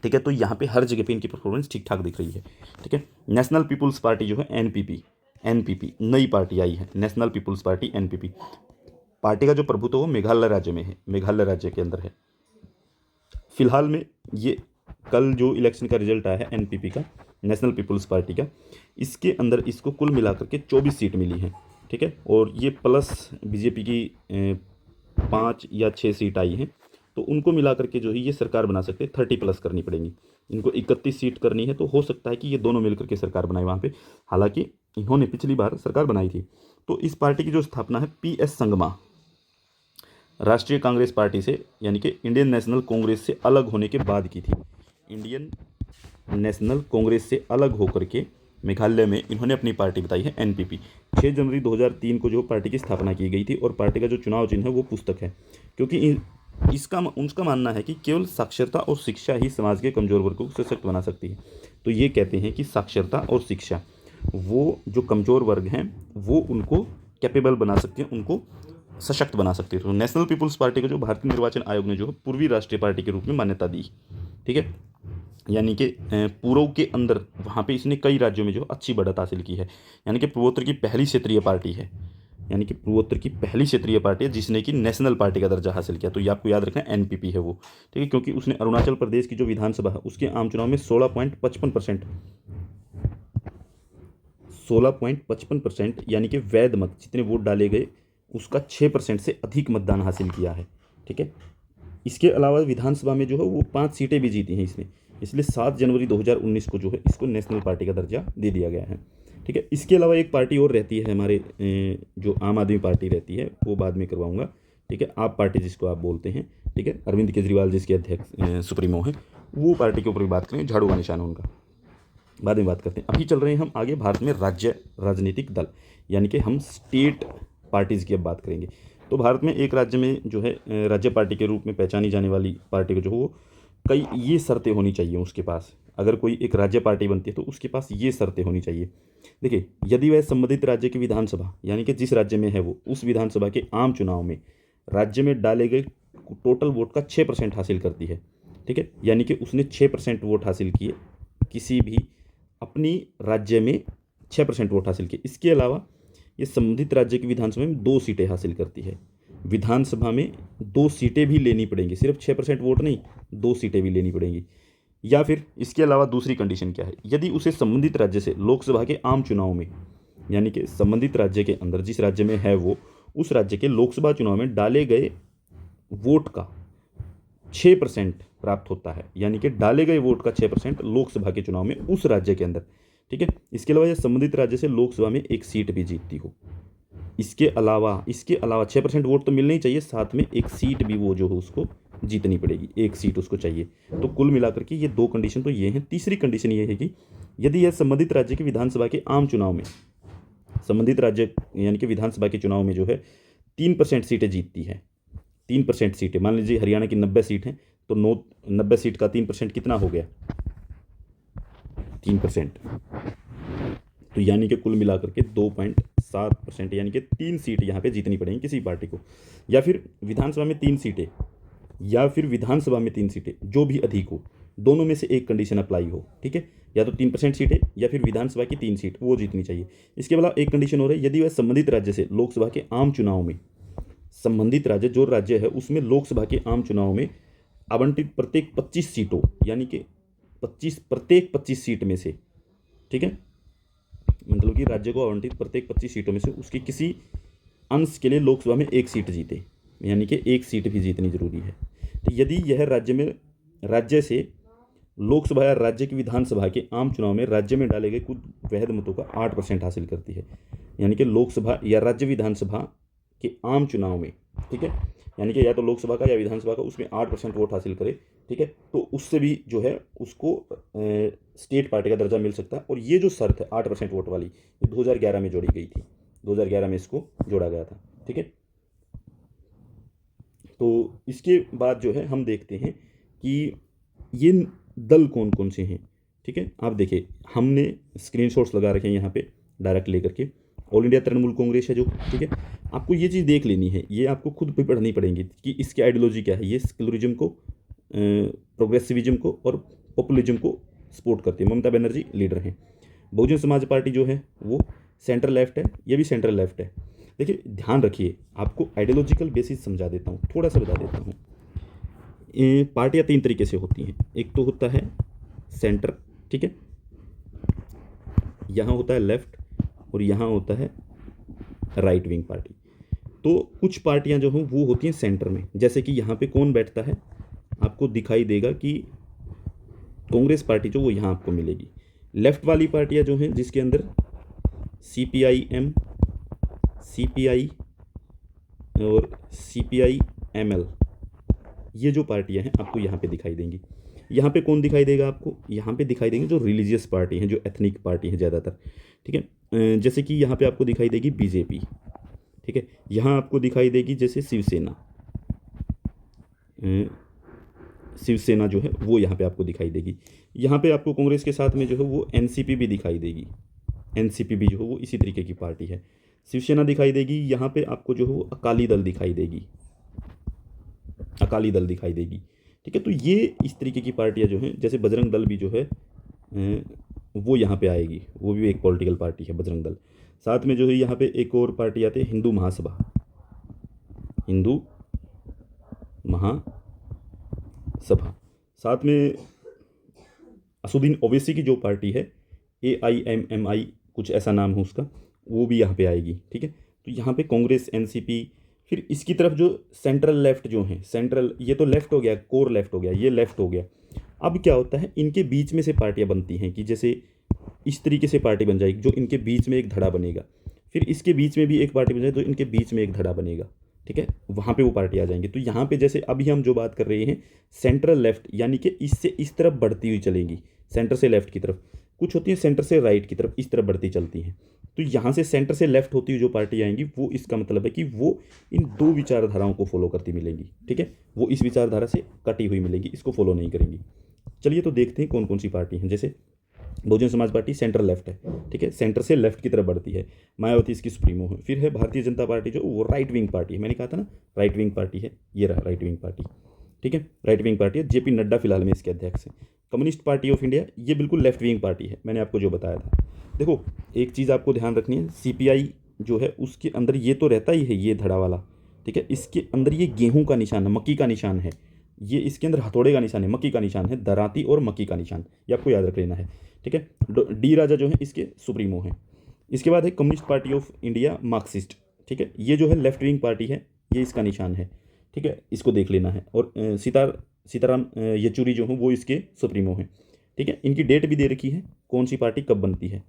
ठीक है। तो यहाँ पे हर जगह पे इनकी परफॉर्मेंस ठीक ठाक दिख रही है। ठीक है। नेशनल पीपुल्स पार्टी जो है NPP नई पार्टी आई है, National People's Party NPP। Party का जो प्रभुत्व वो मेघालय राज्य में है, मेघालय राज्य के अंदर है। फिलहाल में ये कल जो इलेक्शन का रिजल्ट आया है NPP का, नेशनल पीपुल्स पार्टी का, इसके अंदर इसको कुल मिलाकर के 24 सीट मिली है। ठीक है। और ये प्लस बीजेपी की 5 या 6 सीट आई हैं, तो उनको मिलाकर के जो है ये सरकार बना सकते हैं। 30+ करनी पड़ेंगी इनको, 31 सीट करनी है। तो हो सकता है कि ये दोनों मिलकर के सरकार बनाए वहाँ पे, हालांकि इन्होंने पिछली बार सरकार बनाई थी। तो इस पार्टी की जो स्थापना है PS संगमा राष्ट्रीय कांग्रेस पार्टी से, यानी कि इंडियन नेशनल कांग्रेस से अलग होने के बाद की थी। इंडियन नेशनल कांग्रेस से अलग होकर के मेघालय में इन्होंने अपनी पार्टी बताई है NPP। 6 जनवरी 2003 को जो पार्टी की स्थापना की गई थी और पार्टी का जो चुनाव चिन्ह है वो पुस्तक है, क्योंकि उनका मानना है कि केवल साक्षरता और शिक्षा ही समाज के कमजोर वर्गों को सशक्त बना सकती है। तो ये कहते हैं कि साक्षरता और शिक्षा, वो जो कमजोर वर्ग हैं वो उनको कैपेबल बना सकती हैं, उनको सशक्त बना सकती है। तो नेशनल पीपुल्स पार्टी को जो भारतीय निर्वाचन आयोग ने जो है पूर्वी राष्ट्रीय पार्टी के रूप में मान्यता दी, ठीक है। यानी कि पूर्व के अंदर वहाँ पे इसने कई राज्यों में जो अच्छी बढ़त हासिल की है, यानी कि पूर्वोत्तर की पहली क्षेत्रीय पार्टी है, यानी कि पूर्वोत्तर की पहली क्षेत्रीय पार्टी है जिसने कि नेशनल पार्टी का दर्जा हासिल किया। तो ये आपको याद रखना है, एनपीपी है वो, ठीक है, क्योंकि उसने अरुणाचल प्रदेश की जो विधानसभा है उसके आम चुनाव में 16.55% यानी कि वैध मत जितने वोट डाले गए उसका 6% से अधिक मतदान हासिल किया है, ठीक है। इसके अलावा विधानसभा में जो है वो 5 सीटें भी जीती हैं इसने, इसलिए 7 जनवरी 2019 को जो है इसको नेशनल पार्टी का दर्जा दे दिया गया है, ठीक है। इसके अलावा एक पार्टी और रहती है हमारे, जो आम आदमी पार्टी रहती है, वो बाद में करवाऊंगा, ठीक है। आप पार्टी जिसको आप बोलते हैं, ठीक है, अरविंद केजरीवाल जिसके अध्यक्ष सुप्रीमो हैं, वो पार्टी के ऊपर भी बात करें, झाड़ू का निशान है उनका, बाद में बात करते हैं। अभी चल रहे हैं हम आगे भारत में राज्य राजनीतिक दल, यानी कि हम स्टेट पार्टीज़ की अब बात करेंगे। तो भारत में एक राज्य में जो है राज्य पार्टी के रूप में पहचानी जाने वाली पार्टी को जो हो कई ये शर्तें होनी चाहिए उसके पास। अगर कोई एक राज्य पार्टी बनती है तो उसके पास ये शर्तें होनी चाहिए। देखिए, यदि वह संबंधित राज्य की विधानसभा यानी कि जिस राज्य में है वो उस विधानसभा के आम चुनाव में राज्य में डाले गए टोटल वोट का 6% हासिल करती है, ठीक है, यानी कि उसने 6% वोट हासिल किए किसी भी अपनी राज्य में 6% वोट हासिल किए। इसके अलावा ये संबंधित राज्य की विधानसभा में 2 सीटें हासिल करती है। विधानसभा में 2 सीटें भी लेनी पड़ेंगी, सिर्फ 6% वोट नहीं, 2 सीटें भी लेनी पड़ेंगी। या फिर इसके अलावा दूसरी कंडीशन क्या है, यदि उसे संबंधित राज्य से लोकसभा के आम चुनाव में, यानी कि संबंधित राज्य के अंदर जिस राज्य में है वो उस राज्य के लोकसभा चुनाव में डाले गए वोट का 6% प्राप्त होता है, यानी कि डाले गए वोट का 6% लोकसभा के चुनाव में उस राज्य के अंदर, ठीक है। इसके अलावा यह संबंधित राज्य से लोकसभा में 1 सीट भी जीतती हो। इसके अलावा 6% वोट तो मिलना ही चाहिए, साथ में 1 सीट भी वो जो है उसको जीतनी पड़ेगी, 1 सीट उसको चाहिए। तो कुल मिलाकर के ये 2 कंडीशन तो ये हैं। तीसरी कंडीशन ये है कि यदि यह संबंधित राज्य की विधानसभा के आम चुनाव में, संबंधित राज्य यानी कि विधानसभा के चुनाव में जो है 3% सीटें जीतती है, 3% सीटें, मान लीजिए हरियाणा की 90 सीट हैं तो 90 सीट का 3% कितना हो गया, 3%, तो यानी कि कुल मिलाकर के 2.7%, यानी कि 3 सीट यहाँ पे जीतनी पड़ेंगी किसी पार्टी को। या फिर विधानसभा में 3 सीटें या फिर विधानसभा में 3 सीटें, जो भी अधिक हो, दोनों में से एक कंडीशन अप्लाई हो, ठीक है, या तो 3% सीटें या फिर विधानसभा की 3 सीट वो जीतनी चाहिए। इसके अलावा एक कंडीशन हो रही है, यदि वह संबंधित राज्य से लोकसभा के आम चुनाव में, संबंधित राज्य जो राज्य है उसमें लोकसभा के आम चुनाव में आवंटित प्रत्येक 25 सीटों, यानी कि प्रत्येक 25 सीट में से, ठीक है, मतलब कि राज्य को आवंटित प्रत्येक 25 सीटों में से उसकी किसी अंश के लिए लोकसभा में 1 सीट जीते, यानी कि 1 सीट भी जीतनी जरूरी है। तो यदि यह राज्य से लोकसभा या राज्य की विधानसभा के आम चुनाव में राज्य में डाले गए कुल वैध मतों का 8% हासिल करती है, यानी कि लोकसभा या राज्य विधानसभा के आम चुनाव में, ठीक है, यानी कि या तो लोकसभा का या विधानसभा का उसमें 8% वोट हासिल करे, ठीक है, तो उससे भी जो है उसको स्टेट पार्टी का दर्जा मिल सकता है। और ये जो शर्त है 8% वोट वाली, ये 2011 में जोड़ी गई थी, 2011 में इसको जोड़ा गया था, ठीक है। तो इसके बाद जो है हम देखते हैं कि ये दल कौन कौन से हैं, ठीक है। आप देखिए, हमने स्क्रीनशॉट्स लगा रखे हैं यहाँ पे डायरेक्ट लेकर के। ऑल इंडिया तृणमूल कांग्रेस है जो, ठीक है, आपको ये चीज़ देख लेनी है, ये आपको खुद भी पढ़नी पड़ेगी कि इसकी आइडियोलॉजी क्या है। ये सेक्युलरिज्म को, प्रोग्रेसिविज्म को और पॉपुलिज्म को सपोर्ट करती है। ममता बनर्जी लीडर हैं। बहुजन समाज पार्टी जो है वो सेंटर लेफ्ट है, ये भी सेंटर लेफ्ट है। देखिए, ध्यान रखिए, आपको आइडियोलॉजिकल बेसिस समझा देता हूँ, थोड़ा सा बता देता हूँ। पार्टियाँ 3 तरीके से होती हैं। एक तो होता है सेंटर, ठीक है, यहाँ होता है लेफ्ट और यहाँ होता है राइट विंग पार्टी। तो कुछ पार्टियाँ जो हैं वो होती हैं सेंटर में, जैसे कि यहाँ पे कौन बैठता है, आपको दिखाई देगा कि कांग्रेस पार्टी जो वो यहाँ आपको मिलेगी। लेफ्ट वाली पार्टियाँ जो हैं जिसके अंदर CPIM, CPI और CPI-ML, ये जो पार्टियां हैं आपको यहाँ पे दिखाई देंगी। यहाँ पे कौन दिखाई देगा आपको, यहाँ पे दिखाई देंगे जो रिलीजियस पार्टी हैं, जो एथनिक पार्टी हैं ज़्यादातर, ठीक है। जैसे कि यहाँ पे आपको दिखाई देगी BJP, ठीक है, यहाँ आपको दिखाई देगी जैसे शिवसेना जो है वो यहाँ पे आपको दिखाई देगी। यहाँ पे आपको कांग्रेस के साथ में जो है वो NCP भी दिखाई देगी। NCP भी जो है वो इसी तरीके की पार्टी है। शिवसेना दिखाई देगी, यहाँ पे आपको जो है वो अकाली दल दिखाई देगी, अकाली दल दिखाई देगी। ठीक है, तो ये इस तरीके की पार्टियां जो हैं, जैसे बजरंग दल भी जो है वो यहाँ पे आएगी, वो भी एक पॉलिटिकल पार्टी है बजरंग दल। साथ में जो है यहाँ पे एक और पार्टी आती है हिंदू महासभा, हिंदू महासभा। साथ में असुद्दीन ओवैसी की जो पार्टी है AIMMI कुछ ऐसा नाम है उसका, वो भी यहाँ पे आएगी। ठीक है, तो यहाँ पे कांग्रेस, NCP, फिर इसकी तरफ जो सेंट्रल लेफ्ट जो है, सेंट्रल, ये तो लेफ्ट हो गया, कोर लेफ्ट हो गया, ये लेफ्ट हो गया। अब क्या होता है, इनके बीच में से पार्टियां बनती हैं कि जैसे इस तरीके से पार्टी बन जाएगी जो इनके बीच में एक धड़ा बनेगा, फिर इसके बीच में भी एक पार्टी बन जाएगी तो इनके बीच में एक धड़ा बनेगा। ठीक है, वहाँ पे वो पार्टी आ जाएंगी। तो यहाँ पे जैसे अभी हम जो बात कर रहे हैं सेंट्रल लेफ्ट, यानी कि इससे इस तरफ बढ़ती हुई चलेंगी, सेंटर से लेफ्ट की तरफ। कुछ होती है सेंटर से राइट की तरफ, इस तरफ बढ़ती चलती हैं। तो यहाँ से सेंटर से लेफ्ट होती हुई जो पार्टी आएंगी, वो इसका मतलब है कि वो इन दो विचारधाराओं को फॉलो करती मिलेंगी। ठीक है, वो इस विचारधारा से कटी हुई मिलेंगी, इसको फॉलो नहीं करेंगी। चलिए तो देखते हैं कौन कौन सी पार्टी हैं। जैसे Bahujan Samaj party central left है, ठीक है, सेंटर से लेफ्ट की तरफ बढ़ती है, मायावती इसकी सुप्रीमो है। फिर है भारतीय जनता पार्टी, जो वो राइट विंग पार्टी है, मैंने कहा था ना राइट विंग पार्टी है, ये रहा राइट विंग पार्टी। ठीक है, राइट विंग पार्टी है, JP नड्डा फिलहाल में इसके अध्यक्ष हैं। कम्युनिस्ट पार्टी ऑफ इंडिया, ये बिल्कुल लेफ्ट विंग पार्टी है, मैंने आपको जो बताया था। देखो एक चीज़ आपको ध्यान रखनी है, CPI जो है उसके अंदर ये तो रहता ही है, ये धड़ा वाला। ठीक है, इसके अंदर ये गेहूं का निशान है, मक्की का निशान है, ये इसके अंदर हथौड़े का निशान है, मक्की का निशान है, दराती और मक्की का निशान, ये आपको याद रख लेना है। ठीक है, D राजा जो है इसके सुप्रीमो हैं। इसके बाद है communist Party of India Marxist. ठीक है, ये जो है लेफ्ट विंग पार्टी है, ये इसका निशान है। ठीक है, इसको देख लेना है। और सीताराम येचुरी जो हैं वो इसके सुप्रीमो हैं। ठीक है, इनकी डेट भी दे रखी है, कौन सी पार्टी कब बनती है।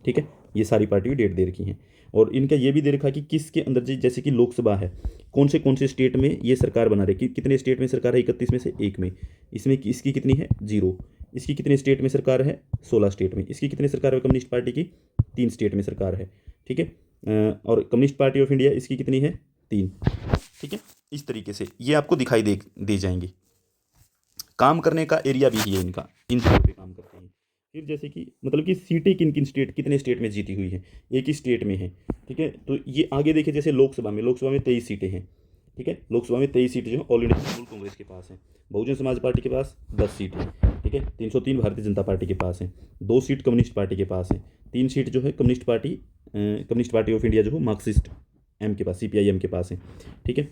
ठीक है, ये सारी पार्टी की डेट दे रखी हैं। और इनका ये भी दे रखा है कि किसके अंदर, जैसे कि लोकसभा है, कौन से स्टेट में ये सरकार बना रही है, कितने स्टेट में सरकार है, 31 में से 1 में, इसमें इसकी कितनी है 0, इसकी कितने स्टेट में सरकार है 16 स्टेट में, इसकी कितने सरकार है कम्युनिस्ट पार्टी की 3 स्टेट में सरकार है। ठीक है, और कम्युनिस्ट पार्टी ऑफ इंडिया इसकी कितनी है 3। ठीक है, इस तरीके से ये आपको दिखाई दे जाएंगे। काम करने का एरिया भी है इनका, इन जगहों पे काम करते हैं। फिर जैसे कि मतलब कि सीटें किन स्टेट, कितने स्टेट में जीती हुई है, एक ही स्टेट में है। ठीक है, तो ये आगे देखिए, जैसे लोकसभा में 23 सीटें हैं। ठीक है, लोकसभा में 23 सीटें जो ऑल इंडिया तृणमूल कांग्रेस के पास हैं। बहुजन समाज पार्टी के पास 10 सीट है। ठीक है, 303 भारतीय जनता पार्टी के पास है, 2 सीट कम्युनिस्ट पार्टी के पास है, 3 सीट जो है कम्युनिस्ट पार्टी ऑफ इंडिया जो है मार्क्सिस्ट M के पास, CPIM के पास है। ठीक है,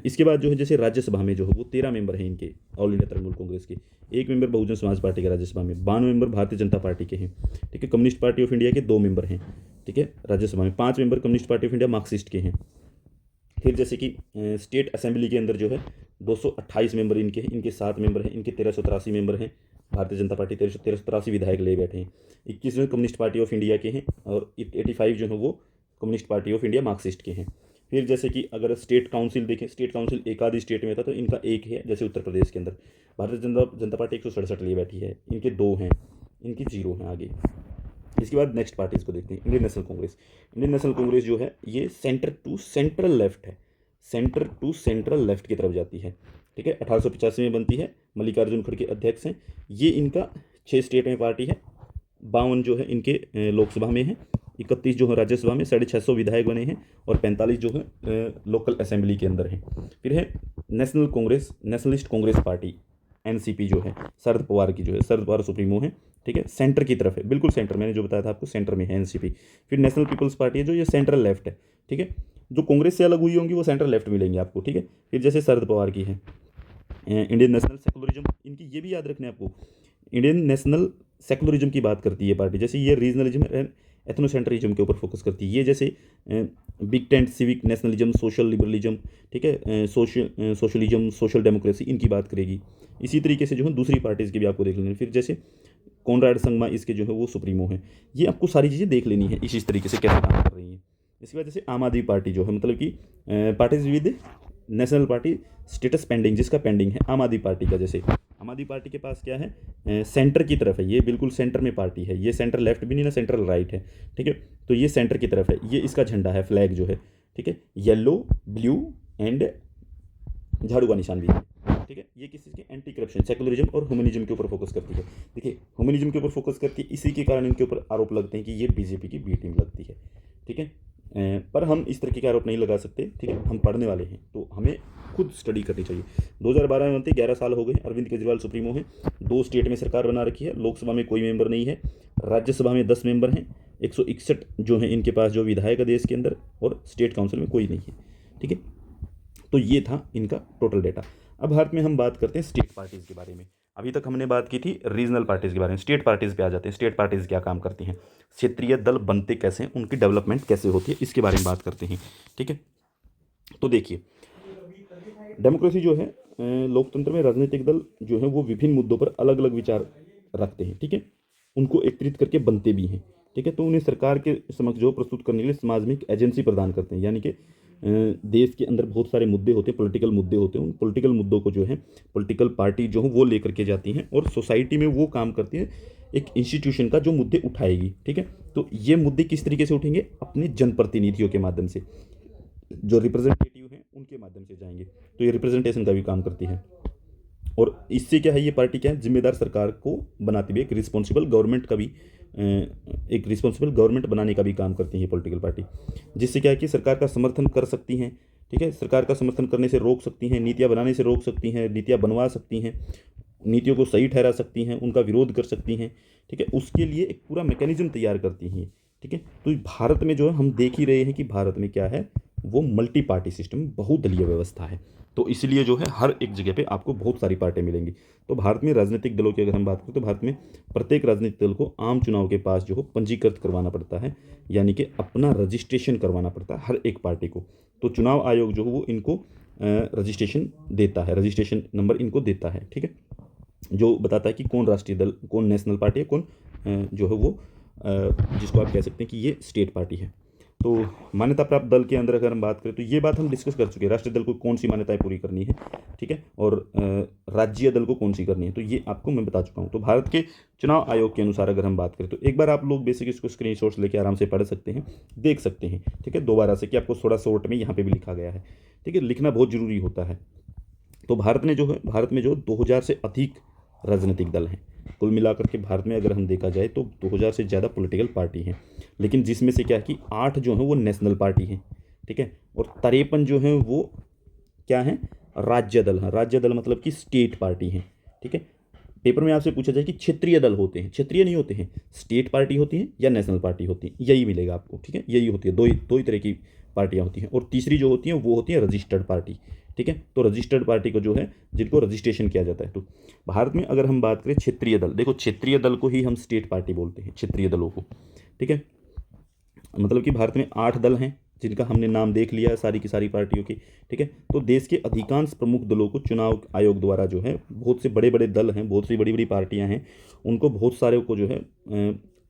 इसके बाद जो है जैसे राज्यसभा में जो है वो 13 मेंबर हैं इनके, ऑल इंडिया तृणमूल कांग्रेस के, 1 मेंबर बहुजन समाज पार्टी के राज्यसभा में, 92 मेंबर भारतीय जनता पार्टी के हैं। ठीक है, कम्युनिस्ट पार्टी ऑफ इंडिया के 2 मेंबर हैं। ठीक है, राज्यसभा में 5 member communist Party of India Marxist के हैं। फिर जैसे कि स्टेट असेंबली के अंदर जो है 228 मेंबर इनके हैं, इनके 7 मेंबर हैं, इनके 1383 मेंबर हैं। भारतीय जनता पार्टी 1383 विधायक ले बैठे हैं। 21 जो कम्युनिस्ट पार्टी ऑफ इंडिया के हैं, और 85 जो है वो communist Party of India Marxist के हैं। फिर जैसे कि अगर स्टेट काउंसिल देखें, स्टेट काउंसिल एक आधी स्टेट में था तो इनका 1 है, जैसे उत्तर प्रदेश के अंदर भारतीय जनता पार्टी 167 लिए बैठी है, इनके 2 हैं, इनकी 0 हैं आगे। इसके बाद नेक्स्ट पार्टी इसको देखते हैं, Indian national Congress. Indian national Congress जो है ये सेंटर टू सेंट्रल लेफ्ट है, सेंटर टू सेंट्रल लेफ्ट की तरफ जाती है। ठीक है, 1885 में बनती है, मल्लिकार्जुन खड़गे अध्यक्ष हैं। ये इनका 6 स्टेट में पार्टी है, 52 जो है इनके लोकसभा में है, 31 जो है राज्यसभा में, 650 विधायक बने हैं, और 45 जो है लोकल असेंबली के अंदर हैं। फिर है national Congress, nationalist Congress party NCP जो है शरद पवार की, जो है शरद पवार सुप्रीमो है। ठीक है, सेंटर की तरफ है, बिल्कुल सेंटर, मैंने जो बताया था आपको सेंटर में है NCP। फिर नेशनल पीपल्स पार्टी है जो ये सेंट्रल लेफ्ट है। ठीक है, जो कांग्रेस से अलग हुई होंगी वो सेंट्रल लेफ्ट मिलेंगे आपको। ठीक है, फिर जैसे शरद पवार की है इंडियन नेशनल सेकुलरिज्म, इनकी ये भी याद रखना है आपको, इंडियन नेशनल सेकुलरिज्म की बात करती है पार्टी। जैसे ये रीजनलिज्म एंड एथनोसेंट्रिज्म के ऊपर फोकस करती है, ये जैसे big tent civic nationalism, social liberalism, ठीक है, सोशलिज्म, सोशल डेमोक्रेसी, इनकी बात करेगी। इसी तरीके से जो है दूसरी पार्टीज़ की भी आपको देख लेनी है। फिर जैसे कॉनराड संगमा इसके जो है वो सुप्रीमो है। ये आपको सारी चीज़ें देख लेनी है इसी तरीके से कैसे काम कर रही हैं। इसके बाद जैसे आम आदमी पार्टी जो है, मतलब कि parties with national party status pending, जिसका पेंडिंग है आम आदमी पार्टी का। जैसे आम आदमी पार्टी के पास क्या है, सेंटर की तरफ है, ये बिल्कुल सेंटर में पार्टी है, ये सेंटर लेफ्ट भी नहीं ना सेंट्रल राइट है। ठीक है, तो ये सेंटर की तरफ है, ये इसका झंडा है, फ्लैग जो है। ठीक है, येलो, ब्लू एंड झाड़ू का निशान भी है। ठीक है, ये किसी के एंटी करप्शन, सेकुलरिज्म और ह्यूमनिज्म के ऊपर फोकस करती है। देखिए ह्यूमनिज्म के ऊपर फोकस करती है, इसी के कारण इनके ऊपर आरोप लगते हैं कि ये BJP की बी टीम लगती है। ठीक है। पर हम इस तरीके के आरोप नहीं लगा सकते, ठीक है। हम पढ़ने वाले हैं तो हमें खुद स्टडी करनी चाहिए। 2012 में बनते 11 साल हो गए, अरविंद केजरीवाल सुप्रीमो हैं, 2 स्टेट में सरकार बना रखी है, लोकसभा में कोई मेंबर नहीं है, राज्यसभा में 10 मेंबर हैं, 161 जो हैं इनके पास जो विधायक है देश के अंदर, और स्टेट काउंसिल में कोई नहीं है, ठीक है। तो ये था इनका टोटल डेटा। अब भारत में हम बात करते हैं स्टेट पार्टीज़ के बारे में। अभी तक हमने बात की थी रीजनल पार्टीज़ के बारे में, स्टेट पार्टीज़ पे आ जाते हैं। स्टेट पार्टीज़ क्या काम करती हैं, क्षेत्रीय दल बनते कैसे हैं, उनकी डेवलपमेंट कैसे होती है, इसके बारे में बात करते हैं, ठीक है। तो देखिए, डेमोक्रेसी जो है, लोकतंत्र में राजनीतिक दल जो है वो विभिन्न मुद्दों पर अलग अलग विचार रखते हैं, ठीक है। उनको एकत्रित करके बनते भी हैं, ठीक है। तो उन्हें सरकार के समक्ष जो प्रस्तुत करने के लिए समाज में एक एजेंसी प्रदान करते हैं, यानी कि देश के अंदर बहुत सारे मुद्दे होते हैं, पॉलिटिकल मुद्दे होते हैं, उन पॉलिटिकल मुद्दों को जो है पॉलिटिकल पार्टी जो है वो लेकर के जाती हैं और सोसाइटी में वो काम करती है एक इंस्टीट्यूशन का जो मुद्दे उठाएगी, ठीक है। तो ये मुद्दे किस तरीके से उठेंगे, अपने जनप्रतिनिधियों के माध्यम से, जो रिप्रेजेंटेटिव हैं उनके माध्यम से जाएंगे। तो ये रिप्रेजेंटेशन का भी काम करती है। और इससे क्या है, ये पार्टी क्या है, जिम्मेदार सरकार को बनाती भी, एक रिस्पॉन्सिबल गवर्नमेंट का भी, एक रिस्पॉन्सिबल गवर्नमेंट बनाने का भी काम करती है पॉलिटिकल पार्टी। जिससे क्या है कि सरकार का समर्थन कर सकती हैं, ठीक है। सरकार का समर्थन करने से रोक सकती हैं, नीतियाँ बनाने से रोक सकती हैं, नीतियाँ बनवा सकती हैं, नीतियों को सही ठहरा सकती हैं, उनका विरोध कर सकती हैं, ठीक है। उसके लिए एक पूरा मैकेनिज्म तैयार करती हैं, ठीक है। तो भारत में जो है हम देख ही रहे हैं कि भारत में क्या है, वो मल्टी पार्टी सिस्टम, बहुदलीय व्यवस्था है। तो इसलिए जो है हर एक जगह पे आपको बहुत सारी पार्टियां मिलेंगी। तो भारत में राजनीतिक दलों की अगर हम बात करें तो भारत में प्रत्येक राजनीतिक दल को आम चुनाव के पास जो हो पंजीकृत करवाना पड़ता है, यानी कि अपना रजिस्ट्रेशन करवाना पड़ता है हर एक पार्टी को। तो चुनाव आयोग जो हो वो इनको रजिस्ट्रेशन देता है, रजिस्ट्रेशन नंबर इनको देता है, ठीक है, जो बताता है कि कौन राष्ट्रीय दल, कौन नेशनल पार्टी है, कौन जो है वो जिसको आप कह सकते हैं कि ये स्टेट पार्टी है। तो मान्यता प्राप्त दल के अंदर अगर हम बात करें तो ये बात हम डिस्कस कर चुके हैं, राष्ट्रीय दल को कौन सी मान्यताएं पूरी करनी है, ठीक है, और राज्य दल को कौन सी करनी है, तो ये आपको मैं बता चुका हूँ। तो भारत के चुनाव आयोग के अनुसार अगर हम बात करें तो एक बार आप लोग बेसिक इसको स्क्रीनशॉट्स लेके आराम से पढ़ सकते हैं, देख सकते हैं, ठीक है, दोबारा से, कि आपको थोड़ा शॉर्ट में यहाँ पे भी लिखा गया है, ठीक है, लिखना बहुत जरूरी होता है। तो भारत में जो 2000 से अधिक राजनीतिक दल हैं, कुल मिलाकर के भारत में अगर हम देखा जाए तो 2000 से ज़्यादा पॉलिटिकल पार्टी हैं, लेकिन जिसमें से क्या है कि 8 जो हैं वो नेशनल पार्टी हैं, ठीक है, और 53 जो हैं वो क्या हैं, राज्य दल हैं। राज्य दल मतलब कि स्टेट पार्टी हैं, ठीक है। पेपर में आपसे पूछा जाए कि क्षेत्रीय दल होते हैं, क्षेत्रीय नहीं होते हैं, स्टेट पार्टी होती हैं या नेशनल पार्टी होती हैं, यही मिलेगा आपको, ठीक है, यही होती है, दो ही तरह की पार्टियां होती हैं। और तीसरी जो होती हैं वो होती है रजिस्टर्ड पार्टी, ठीक है। तो रजिस्टर्ड पार्टी को जो है जिनको रजिस्ट्रेशन किया जाता है। तो भारत में अगर हम बात करें क्षेत्रीय दल, देखो क्षेत्रीय दल को ही हम स्टेट पार्टी बोलते हैं, क्षेत्रीय दलों को, ठीक है। मतलब कि भारत में 8 दल हैं जिनका हमने नाम देख लिया है सारी की सारी पार्टियों की, ठीक है। तो देश के अधिकांश प्रमुख दलों को चुनाव आयोग द्वारा जो है, बहुत से बड़े बड़े दल हैं, बहुत सी बड़ी बड़ी पार्टियां हैं, उनको बहुत सारे को जो है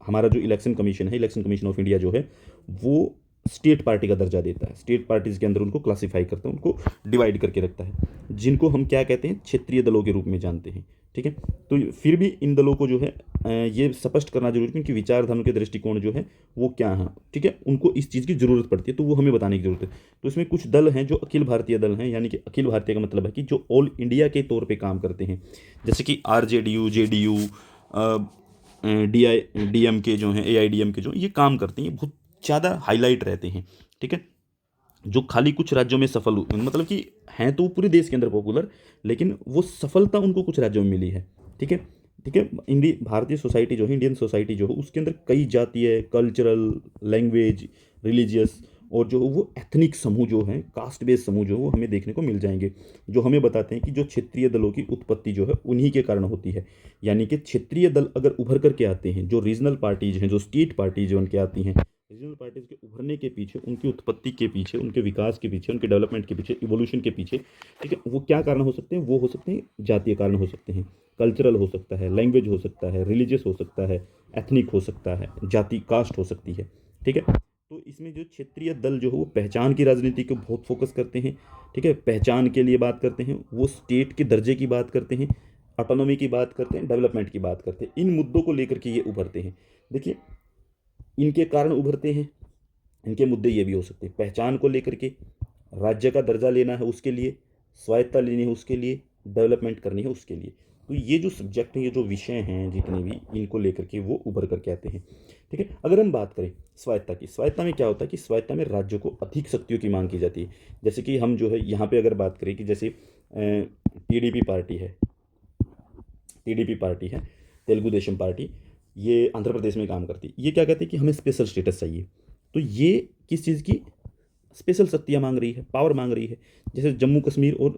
हमारा जो इलेक्शन कमीशन है, इलेक्शन कमीशन ऑफ इंडिया जो है वो स्टेट पार्टी का दर्जा देता है, स्टेट पार्टीज़ के अंदर उनको क्लासीफाई करता है, उनको डिवाइड करके रखता है, जिनको हम क्या कहते हैं, क्षेत्रीय दलों के रूप में जानते हैं, ठीक है। तो फिर भी इन दलों को जो है ये स्पष्ट करना जरूरी है, क्योंकि विचारधारा के दृष्टिकोण जो है वो क्या है, ठीक है, उनको इस चीज़ की ज़रूरत पड़ती है, तो वो हमें बताने की जरूरत है। तो इसमें कुछ दल हैं जो अखिल भारतीय दल हैं, यानी कि अखिल भारतीय का मतलब है कि जो ऑल इंडिया के तौर पर काम करते हैं, जैसे कि RJDU, JDU, DIMK जो हैं, AIDMK जो ये काम करते हैं, बहुत ज़्यादा हाईलाइट रहते हैं, ठीक है। जो खाली कुछ राज्यों में सफल मतलब कि हैं तो पूरे देश के अंदर पॉपुलर, लेकिन वो सफलता उनको कुछ राज्यों में मिली है, ठीक है, ठीक है। भारतीय सोसाइटी जो है, इंडियन सोसाइटी जो है, उसके अंदर कई जातीय, कल्चरल, लैंग्वेज, रिलीजियस और जो वो एथनिक समूह जो हैं, कास्ट बेस्ड समूह जो है वो हमें देखने को मिल जाएंगे, जो हमें बताते हैं कि जो क्षेत्रीय दलों की उत्पत्ति जो है उन्हीं के कारण होती है। यानी कि क्षेत्रीय दल अगर उभर करके आते हैं, जो रीजनल पार्टीज हैं, जो स्टेट पार्टीज जो उनके आती हैं, रीजनल पार्टीज के उभरने के पीछे, उनकी उत्पत्ति के पीछे, उनके विकास के पीछे, उनके डेवलपमेंट के पीछे, इवोल्यूशन के पीछे, ठीक है, वो क्या कारण हो सकते हैं, वो हो सकते हैं जातीय कारण हो सकते हैं, कल्चरल हो सकता है, लैंग्वेज हो सकता है, रिलीजियस हो सकता है, एथनिक हो सकता है, जाति कास्ट हो सकती है, ठीक है। तो इसमें जो क्षेत्रीय दल जो है वो पहचान की राजनीति को बहुत फोकस करते हैं, ठीक है, पहचान के लिए बात करते हैं, वो स्टेट के दर्जे की बात करते हैं, ऑटोनॉमी की बात करते हैं, डेवलपमेंट की बात करते हैं, इन मुद्दों को लेकर के ये उभरते हैं। देखिए, इनके कारण उभरते हैं, इनके मुद्दे ये भी हो सकते हैं, पहचान को लेकर के, राज्य का दर्जा लेना है उसके लिए, स्वायत्तता लेनी है उसके लिए, डेवलपमेंट करनी है उसके लिए। तो ये जो सब्जेक्ट हैं, ये जो विषय हैं जितने भी, इनको लेकर के वो उभर करके आते हैं। ठीक है, अगर हम बात करें स्वायत्ता की, स्वायत्ता में क्या होता है कि स्वायत्ता में राज्यों को अधिक शक्तियों की मांग की जाती है। जैसे कि हम जो है यहाँ पे अगर बात करें कि जैसे टीडीपी पार्टी है, टीडीपी पार्टी है, तेलुगु देशम पार्टी, ये आंध्र प्रदेश में काम करती है। ये क्या कहती है कि हमें स्पेशल स्टेटस चाहिए। तो ये किस चीज़ की स्पेशल शक्तियाँ मांग रही है, पावर मांग रही है। जैसे जम्मू कश्मीर और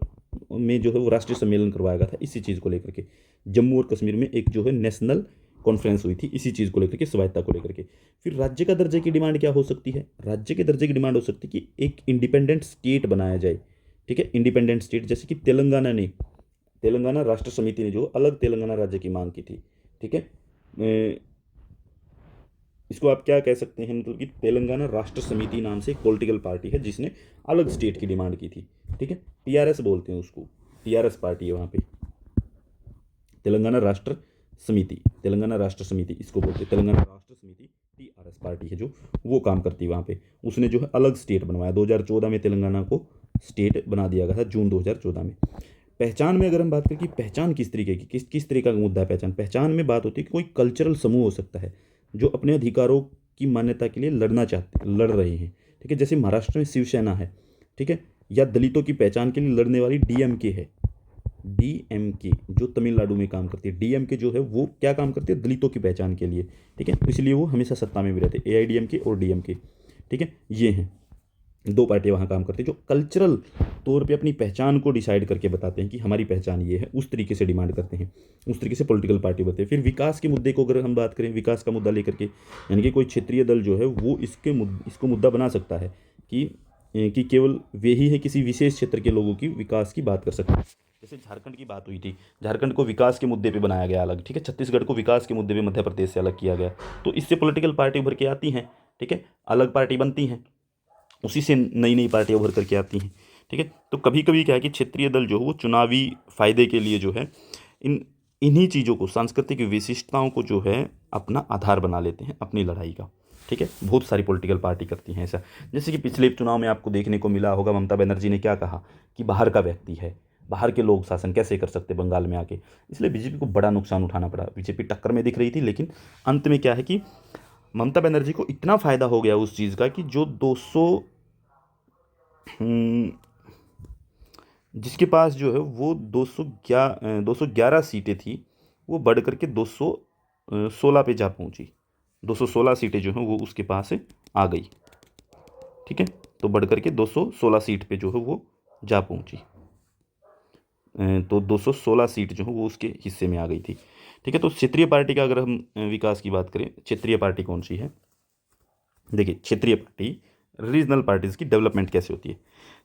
में जो है वो राष्ट्रीय सम्मेलन करवाया गया था इसी चीज़ को लेकर के। जम्मू और कश्मीर में एक जो है नेशनल कॉन्फ्रेंस हुई थी इसी चीज़ को लेकर के, स्वायत्ता को लेकर के। फिर राज्य का दर्जे की डिमांड क्या हो सकती है? राज्य के दर्जे की डिमांड हो सकती है कि एक इंडिपेंडेंट स्टेट बनाया जाए। ठीक है, इंडिपेंडेंट स्टेट, जैसे कि तेलंगाना राष्ट्र समिति ने जो अलग तेलंगाना राज्य की मांग की थी। ठीक है, इसको आप क्या कह सकते हैं, मतलब कि तेलंगाना राष्ट्र समिति नाम से एक पॉलिटिकल पार्टी है जिसने अलग स्टेट की डिमांड की थी। ठीक है, टीआरएस बोलते हैं उसको, टीआरएस पार्टी है वहाँ पे, तेलंगाना राष्ट्र समिति इसको बोलते हैं। तेलंगाना राष्ट्र समिति टीआरएस पार्टी है जो वो काम करती है वहाँ पे। उसने जो है अलग स्टेट बनवाया, 2014 में तेलंगाना को स्टेट बना दिया गया था, जून 2014 में। पहचान में अगर हम बात करें कि पहचान किस तरीके की, किस तरीके का मुद्दा है पहचान में बात होती है कि कोई कल्चरल समूह हो सकता है जो अपने अधिकारों की मान्यता के लिए लड़ रहे हैं। ठीक है, जैसे महाराष्ट्र में शिवसेना है। ठीक है, या दलितों की पहचान के लिए लड़ने वाली डीएमके है। डीएमके जो तमिलनाडु में काम करती है, डीएमके जो है वो क्या काम करती है? दलितों की पहचान के लिए। ठीक है, इसलिए वो हमेशा सत्ता में भी रहते हैं, एआईडीएमके और डीएमके। ठीक है, ये हैं दो पार्टियां वहाँ काम करती है जो कल्चरल तौर पे अपनी पहचान को डिसाइड करके बताते हैं कि हमारी पहचान ये है, उस तरीके से डिमांड करते हैं, उस तरीके से पॉलिटिकल पार्टी बनते हैं। फिर विकास के मुद्दे को अगर हम बात करें, विकास का मुद्दा लेकर के, यानी कि कोई क्षेत्रीय दल जो है वो इसको मुद्दा बना सकता है कि केवल वे ही है किसी विशेष क्षेत्र के लोगों की विकास की बात कर सकते हैं। जैसे झारखंड की बात हुई थी, झारखंड को विकास के मुद्दे पे बनाया गया अलग। ठीक है, छत्तीसगढ़ को विकास के मुद्दे पे मध्य प्रदेश से अलग किया गया। तो इससे पॉलिटिकल पार्टी उभर के आती हैं। ठीक है, अलग पार्टी बनती हैं, उसी से नई नई पार्टियाँ उभर करके आती हैं। ठीक है, तो कभी कभी क्या है कि क्षेत्रीय दल जो है वो चुनावी फायदे के लिए जो है इन्हीं चीज़ों को, सांस्कृतिक विशिष्टताओं को जो है अपना आधार बना लेते हैं अपनी लड़ाई का। ठीक है, बहुत सारी पॉलिटिकल पार्टी करती हैं ऐसा। जैसे कि पिछले चुनाव में आपको देखने को मिला होगा, ममता बनर्जी ने क्या कहा कि बाहर का व्यक्ति है, बाहर के लोग शासन कैसे कर सकते बंगाल में आके। इसलिए बीजेपी को बड़ा नुकसान उठाना पड़ा। बीजेपी टक्कर में दिख रही थी, लेकिन अंत में क्या है कि ममता बनर्जी को इतना फ़ायदा हो गया उस चीज़ का कि जो 200 जिसके पास जो है वो 211 सीटें थी, वो बढ़ करके 216 पे जा पहुंची। 216 सीटें जो हैं वो उसके पास आ गई। ठीक है, तो बढ़ करके 216 सीट पे जो है वो जा पहुंची। तो 216 सीट जो है वो उसके हिस्से में आ गई थी। ठीक है, तो क्षेत्रीय पार्टी का अगर हम विकास की बात करें, क्षेत्रीय पार्टी कौन सी है? देखिए, क्षेत्रीय पार्टी, रीजनल पार्टीज़ की डेवलपमेंट कैसे होती है।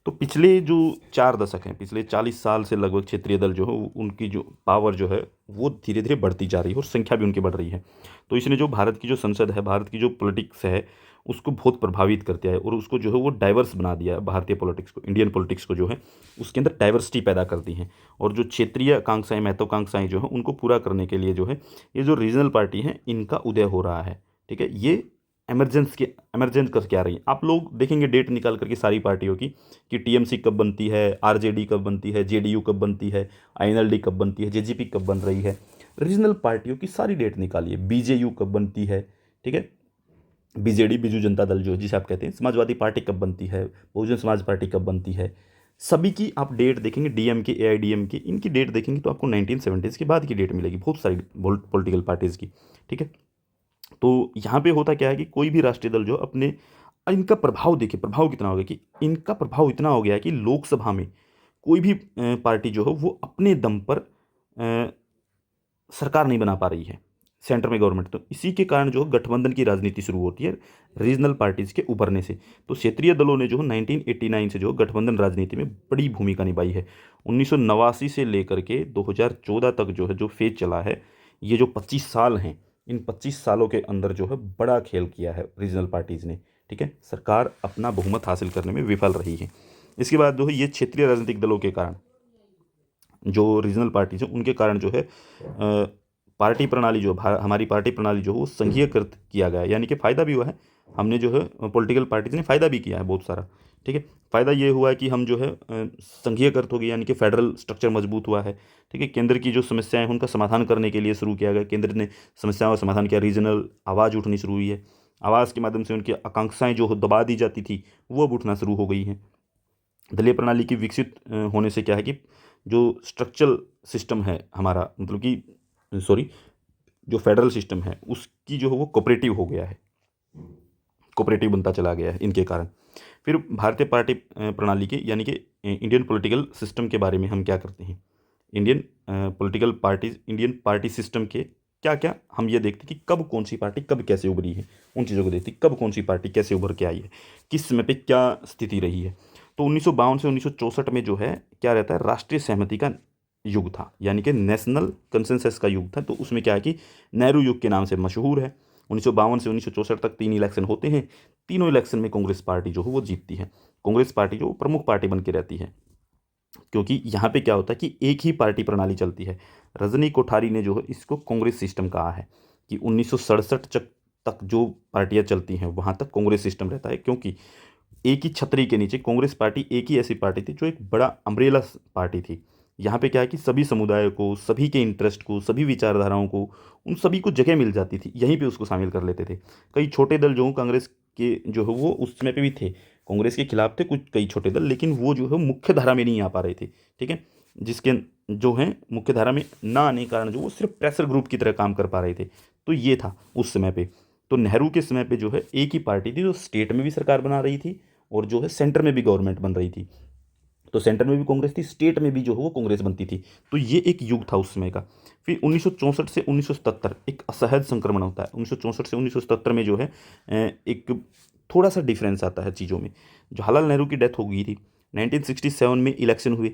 तो पिछले जो 4 दशक हैं, पिछले 40 साल से लगभग क्षेत्रीय दल जो है उनकी जो पावर जो है वो धीरे धीरे बढ़ती जा रही है और संख्या भी उनकी बढ़ रही है। तो इसने जो भारत की जो संसद है, भारत की जो पॉलिटिक्स है, उसको बहुत प्रभावित कर दिया है और उसको जो है वो डाइवर्स बना दिया है। भारतीय पॉलिटिक्स को, इंडियन पॉलिटिक्स को जो है उसके अंदर डाइवर्सिटी पैदा कर दी है। और जो क्षेत्रीय आकांक्षाएँ, महत्वाकांक्षाएँ जो हैं उनको पूरा करने के लिए जो है ये जो रीजनल पार्टी हैं इनका उदय हो रहा है। ठीक है, ये एमरजेंस करके आ रही है। आप लोग देखेंगे डेट निकाल करके सारी पार्टियों की कि टीएमसी कब बनती है, आरजेडी कब बनती है, जेडीयू कब बनती है, आईएनएलडी कब बनती है, जेजेपी कब बन रही है। रीजनल पार्टियों की सारी डेट निकालिए। बीजेयू कब बनती है, ठीक है, बीजेडी, बीजू जनता दल जो जिसे आप कहते हैं, समाजवादी पार्टी कब बनती है, बहुजन समाज पार्टी कब बनती है, सभी की आप डेट देखेंगे। डीएमके, एआईडीएमके, इनकी डेट देखेंगे तो आपको 1970s के बाद की डेट मिलेगी, बहुत सारी पॉलिटिकल पार्टीज़ की। ठीक है, तो यहाँ पे होता क्या है कि कोई भी राष्ट्रीय दल जो अपने, इनका प्रभाव देखिए, प्रभाव कितना हो गया कि इनका प्रभाव इतना हो गया है कि लोकसभा में कोई भी पार्टी जो है वो अपने दम पर सरकार नहीं बना पा रही है, सेंटर में गवर्नमेंट। तो इसी के कारण जो गठबंधन की राजनीति शुरू होती है रीजनल पार्टीज़ के उभरने से। तो क्षेत्रीय दलों ने जो 1989 से जो गठबंधन राजनीति में बड़ी भूमिका निभाई है। 1989 से लेकर के 2014 तक जो है जो फेज चला है, ये जो 25 साल हैं, इन 25 सालों के अंदर जो है बड़ा खेल किया है रीजनल पार्टीज़ ने। ठीक है, सरकार अपना बहुमत हासिल करने में विफल रही है। इसके बाद जो है ये क्षेत्रीय राजनीतिक दलों के कारण, जो रीजनल पार्टीज हैं उनके कारण जो है पार्टी प्रणाली जो हमारी पार्टी प्रणाली जो है वो संघीयकृत किया गया है, यानी कि फ़ायदा भी हुआ है हमने जो है पॉलिटिकल पार्टीज ने फ़ायदा भी किया है बहुत सारा, ठीक है। फ़ायदा ये हुआ है कि हम जो है संघीयकृत हो गए, यानी कि फेडरल स्ट्रक्चर मजबूत हुआ है, ठीक है। केंद्र की जो समस्याएं हैं उनका समाधान करने के लिए शुरू किया गया, केंद्र ने समस्याओं का समाधान किया, रीजनल आवाज़ उठनी शुरू हुई है, आवाज़ के माध्यम से उनकी आकांक्षाएं जो दबा दी जाती थी वो अब उठना शुरू हो गई हैं। दलीय प्रणाली की विकसित होने से क्या है कि जो स्ट्रक्चरल सिस्टम है हमारा, मतलब कि सॉरी, जो फेडरल सिस्टम है उसकी जो है वो कोऑपरेटिव हो गया है, कोऑपरेटिव बनता चला गया है इनके कारण। फिर भारतीय पार्टी प्रणाली के, यानी कि इंडियन पॉलिटिकल सिस्टम के बारे में हम क्या करते हैं, Indian political parties, Indian party system के क्या क्या हम ये देखते हैं कि कब कौन सी पार्टी कब कैसे उभरी है, उन चीज़ों को देखते हैं, कब कौन सी पार्टी कैसे उभर के आई है, किस समय पे क्या स्थिति रही है। तो 1952 से 1964 में जो है क्या रहता है, राष्ट्रीय सहमति का युग था, यानी कि नेशनल कंसेंसस का युग था। तो उसमें क्या है कि नेहरू युग के नाम से मशहूर है। 1952 से 1964 तक 3 इलेक्शन होते हैं, तीनों इलेक्शन में कांग्रेस पार्टी जो है वो जीतती है। कांग्रेस पार्टी जो प्रमुख पार्टी बन के रहती है, क्योंकि यहाँ पे क्या होता है कि एक ही पार्टी प्रणाली चलती है। रजनी कोठारी ने जो है इसको कांग्रेस सिस्टम कहा है कि 1967 तक जो पार्टियां चलती हैं वहाँ तक कांग्रेस सिस्टम रहता है, क्योंकि एक ही छतरी के नीचे कांग्रेस पार्टी एक ही ऐसी पार्टी थी जो एक बड़ा अम्ब्रेला पार्टी थी। यहाँ पे क्या है कि सभी समुदायों को, सभी के इंटरेस्ट को, सभी विचारधाराओं को, उन सभी को जगह मिल जाती थी, यहीं पे उसको शामिल कर लेते थे। कई छोटे दल जो कांग्रेस के जो है वो उस समय पे भी थे, कांग्रेस के खिलाफ थे कुछ कई छोटे दल, लेकिन वो जो है मुख्य धारा में नहीं आ पा रहे थे, ठीक है। जिसके जो है मुख्य धारा में ना आने के कारण जो वो सिर्फ प्रेशर ग्रुप की तरह काम कर पा रहे थे। तो ये था उस समय पे। तो नेहरू के समय पे जो है एक ही पार्टी थी जो स्टेट में भी सरकार बना रही थी और जो है सेंटर में भी गवर्नमेंट बन रही थी। तो सेंटर में भी कांग्रेस थी, स्टेट में भी जो है वो कांग्रेस बनती थी। तो ये एक युग था उस समय का। फिर 1964 से 1977 एक असहज संक्रमण होता है। 1964 से 1977 में जो है एक थोड़ा सा डिफरेंस आता है चीज़ों में। जवाहरलाल नेहरू की डेथ हो गई थी, 1967 में इलेक्शन हुए,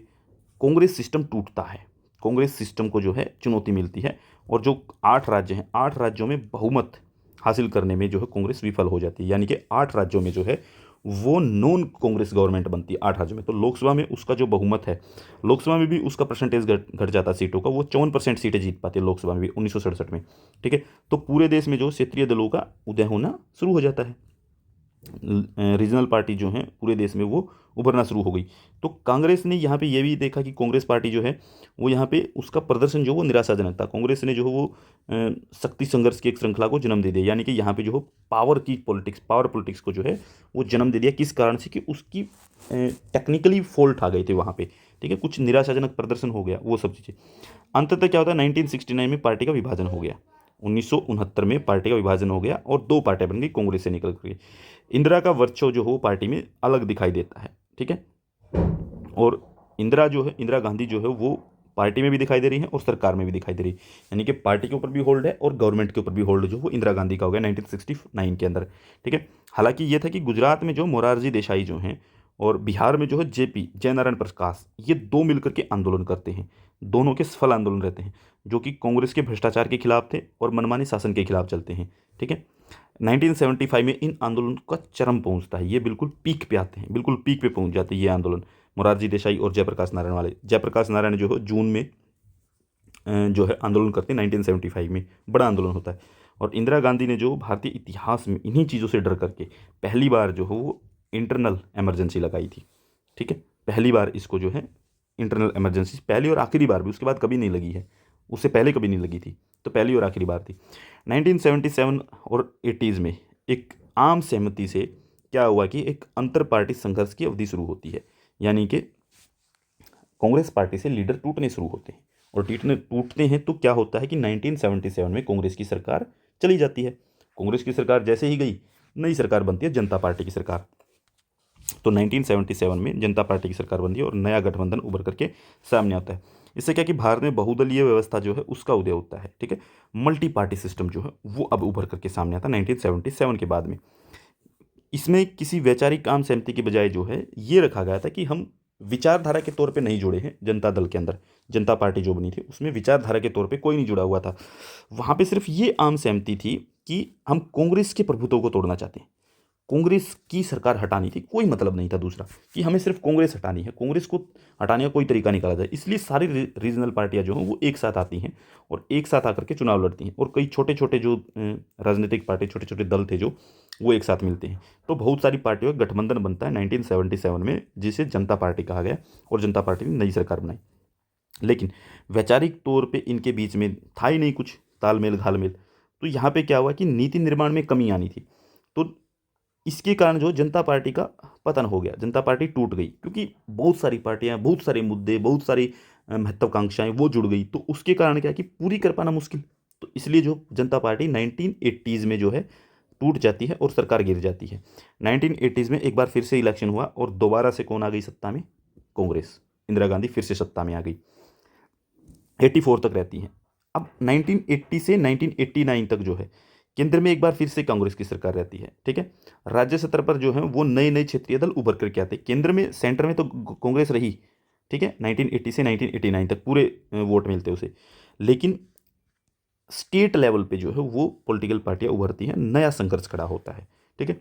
कांग्रेस सिस्टम टूटता है, कांग्रेस सिस्टम को जो है चुनौती मिलती है, और जो 8 राज्य हैं, 8 राज्यों में बहुमत हासिल करने में जो है कांग्रेस विफल हो जाती है। यानी कि 8 राज्यों में जो है वो नॉन कांग्रेस गवर्नमेंट बनती है 8 राज्यों में। तो लोकसभा में उसका जो बहुमत है, लोकसभा में भी उसका परसेंटेज घट जाता है सीटों का, वो 54% सीटें जीत पाती है लोकसभा में भी 1967 में, ठीक है। तो पूरे देश में जो क्षेत्रीय दलों का उदय होना शुरू हो जाता है, रीजनल पार्टी जो हैं पूरे देश में वो उभरना शुरू हो गई। तो कांग्रेस ने यहाँ पे ये भी देखा कि कांग्रेस पार्टी जो है वो यहाँ पे उसका प्रदर्शन जो वो निराशाजनक था। कांग्रेस ने जो है वो शक्ति संघर्ष की एक श्रृंखला को जन्म दे दिया, यानी कि यहाँ पे जो है पावर की पॉलिटिक्स, पावर पॉलिटिक्स को जो है वो जन्म दे दिया। किस कारण से कि उसकी टेक्निकली फॉल्ट आ गए थे वहाँ पे, ठीक है, कुछ निराशाजनक प्रदर्शन हो गया, वो सब चीज़ें। अंततः क्या होता है, 1969 में पार्टी का विभाजन हो गया, 1969 में पार्टी का विभाजन हो गया और 2 पार्टियां बन गई कांग्रेस से निकल गई। इंदिरा का वर्चस्व जो हो पार्टी में अलग दिखाई देता है, ठीक है। और इंदिरा जो है, इंदिरा गांधी जो है वो पार्टी में भी दिखाई दे रही है और सरकार में भी दिखाई दे रही है, यानी कि पार्टी के ऊपर भी होल्ड है और गवर्नमेंट के ऊपर भी होल्ड जो वो इंदिरा गांधी का हो गया 1969 के अंदर, ठीक है। हालांकि ये था कि गुजरात में जो मोरारजी देसाई जो हैं और बिहार में जो है जेपी, जयनारायण प्रकाश, ये 2 मिलकर के आंदोलन करते हैं, दोनों के सफल आंदोलन रहते हैं, जो कि कांग्रेस के भ्रष्टाचार के खिलाफ थे और मनमानी शासन के खिलाफ चलते हैं, ठीक है। 1975 में इन आंदोलन का चरम पहुंचता है, ये बिल्कुल पीक पे आते हैं, बिल्कुल पीक पे पहुंच जाते हैं ये आंदोलन, मोरारजी देसाई और जयप्रकाश नारायण वाले। जयप्रकाश नारायण जो है जून में जो है आंदोलन करते हैं 1975 में, बड़ा आंदोलन होता है। और इंदिरा गांधी ने जो भारतीय इतिहास में इन्हीं चीज़ों से डर करके पहली बार जो है वो इंटरनल एमरजेंसी लगाई थी, ठीक है। पहली बार इसको जो है इंटरनल एमरजेंसी, पहली और आखिरी बार भी, उसके बाद कभी नहीं लगी है, उससे पहले कभी नहीं लगी थी, तो पहली और आखिरी बार थी। 1977 और 80s में एक आम सहमति से क्या हुआ कि एक अंतर पार्टी संघर्ष की अवधि शुरू होती है, यानी कि कांग्रेस पार्टी से लीडर टूटने शुरू होते हैं। और टूटते हैं तो क्या होता है कि 1977 में कांग्रेस की सरकार चली जाती है। कांग्रेस की सरकार जैसे ही गई, नई सरकार बनती है जनता पार्टी की सरकार। तो 1977 में जनता पार्टी की सरकार बनती है और नया गठबंधन उभर करके सामने आता है। इससे क्या कि भारत में बहुदलीय व्यवस्था जो है उसका उदय होता है, ठीक है। मल्टी पार्टी सिस्टम जो है वो अब उभर करके सामने आता है 1977 के बाद में। इसमें किसी वैचारिक आम सहमति के बजाय जो है ये रखा गया था कि हम विचारधारा के तौर पे नहीं जुड़े हैं जनता दल के अंदर, जनता पार्टी जो बनी थी उसमें विचारधारा के तौर पे कोई नहीं जुड़ा हुआ था। वहाँ पे सिर्फ ये आम सहमति थी कि हम कांग्रेस के प्रभुत्व को तोड़ना चाहते हैं, कांग्रेस की सरकार हटानी थी, कोई मतलब नहीं था दूसरा कि हमें सिर्फ कांग्रेस हटानी है, कांग्रेस को हटाने का कोई तरीका निकाला जाए। इसलिए सारी रीजनल पार्टियां जो हैं वो एक साथ आती हैं और एक साथ आकर के चुनाव लड़ती हैं। और कई छोटे छोटे जो राजनीतिक पार्टी, छोटे छोटे दल थे जो वो एक साथ मिलते हैं। तो बहुत सारी पार्टियों का गठबंधन बनता है 1977 में, जिसे जनता पार्टी कहा गया, और जनता पार्टी ने नई सरकार बनाई। लेकिन वैचारिक तौर पे इनके बीच में था ही नहीं कुछ तालमेल घालमेल। तो यहाँ पे क्या हुआ कि नीति निर्माण में कमी आनी थी। तो इसके कारण जो जनता पार्टी का पतन हो गया, जनता पार्टी टूट गई, क्योंकि बहुत सारी पार्टियां, बहुत सारे मुद्दे, बहुत सारी महत्वाकांक्षाएं वो जुड़ गई। तो उसके कारण क्या कि पूरी कर पाना मुश्किल। तो इसलिए जो जनता पार्टी 1980s में जो है टूट जाती है और सरकार गिर जाती है। 1980s में एक बार फिर से इलेक्शन हुआ और दोबारा से कौन आ गई सत्ता में? कांग्रेस। इंदिरा गांधी फिर से सत्ता में आ गई, 84 तक रहती हैं। अब 1980 से 1989 तक जो है केंद्र में एक बार फिर से कांग्रेस की सरकार रहती है, ठीक है। राज्य स्तर पर जो है वो नए नए क्षेत्रीय दल उभर करके आते। केंद्र में, सेंटर में तो कांग्रेस रही, ठीक है, 1980 से 1989 तक पूरे वोट मिलते उसे। लेकिन स्टेट लेवल पे जो है वो पॉलिटिकल पार्टियां उभरती हैं, नया संघर्ष खड़ा होता है, ठीक है।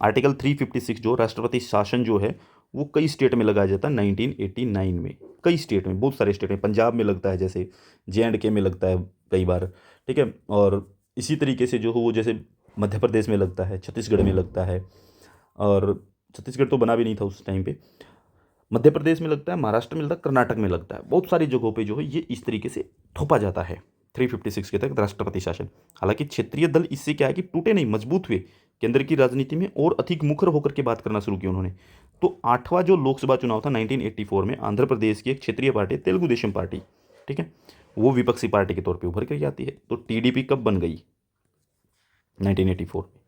आर्टिकल 356 जो राष्ट्रपति शासन जो है वो कई स्टेट में लगाया जाता है 1989 में। कई स्टेट में, बहुत सारे स्टेट में, पंजाब में लगता है, जैसे JNK में लगता है कई बार, ठीक है। और इसी तरीके से जो हो वो जैसे मध्य प्रदेश में लगता है, छत्तीसगढ़ में लगता है, और छत्तीसगढ़ तो बना भी नहीं था उस टाइम पे। मध्य प्रदेश में लगता है, महाराष्ट्र में लगता है, कर्नाटक में लगता है। बहुत सारी जगहों पे जो है ये इस तरीके से थोपा जाता है 356 के तहत राष्ट्रपति शासन। हालांकि क्षेत्रीय दल इससे क्या है कि टूटे नहीं, मजबूत हुए, केंद्र की राजनीति में और अधिक मुखर होकर के बात करना शुरू की उन्होंने। तो 8वां जो लोकसभा चुनाव था 1984 में, आंध्र प्रदेश की एक क्षेत्रीय पार्टी तेलुगु देशम पार्टी, ठीक है, वो विपक्षी पार्टी के तौर पर उभर कर आती है। तो TDP कब बन गई? 1984 में,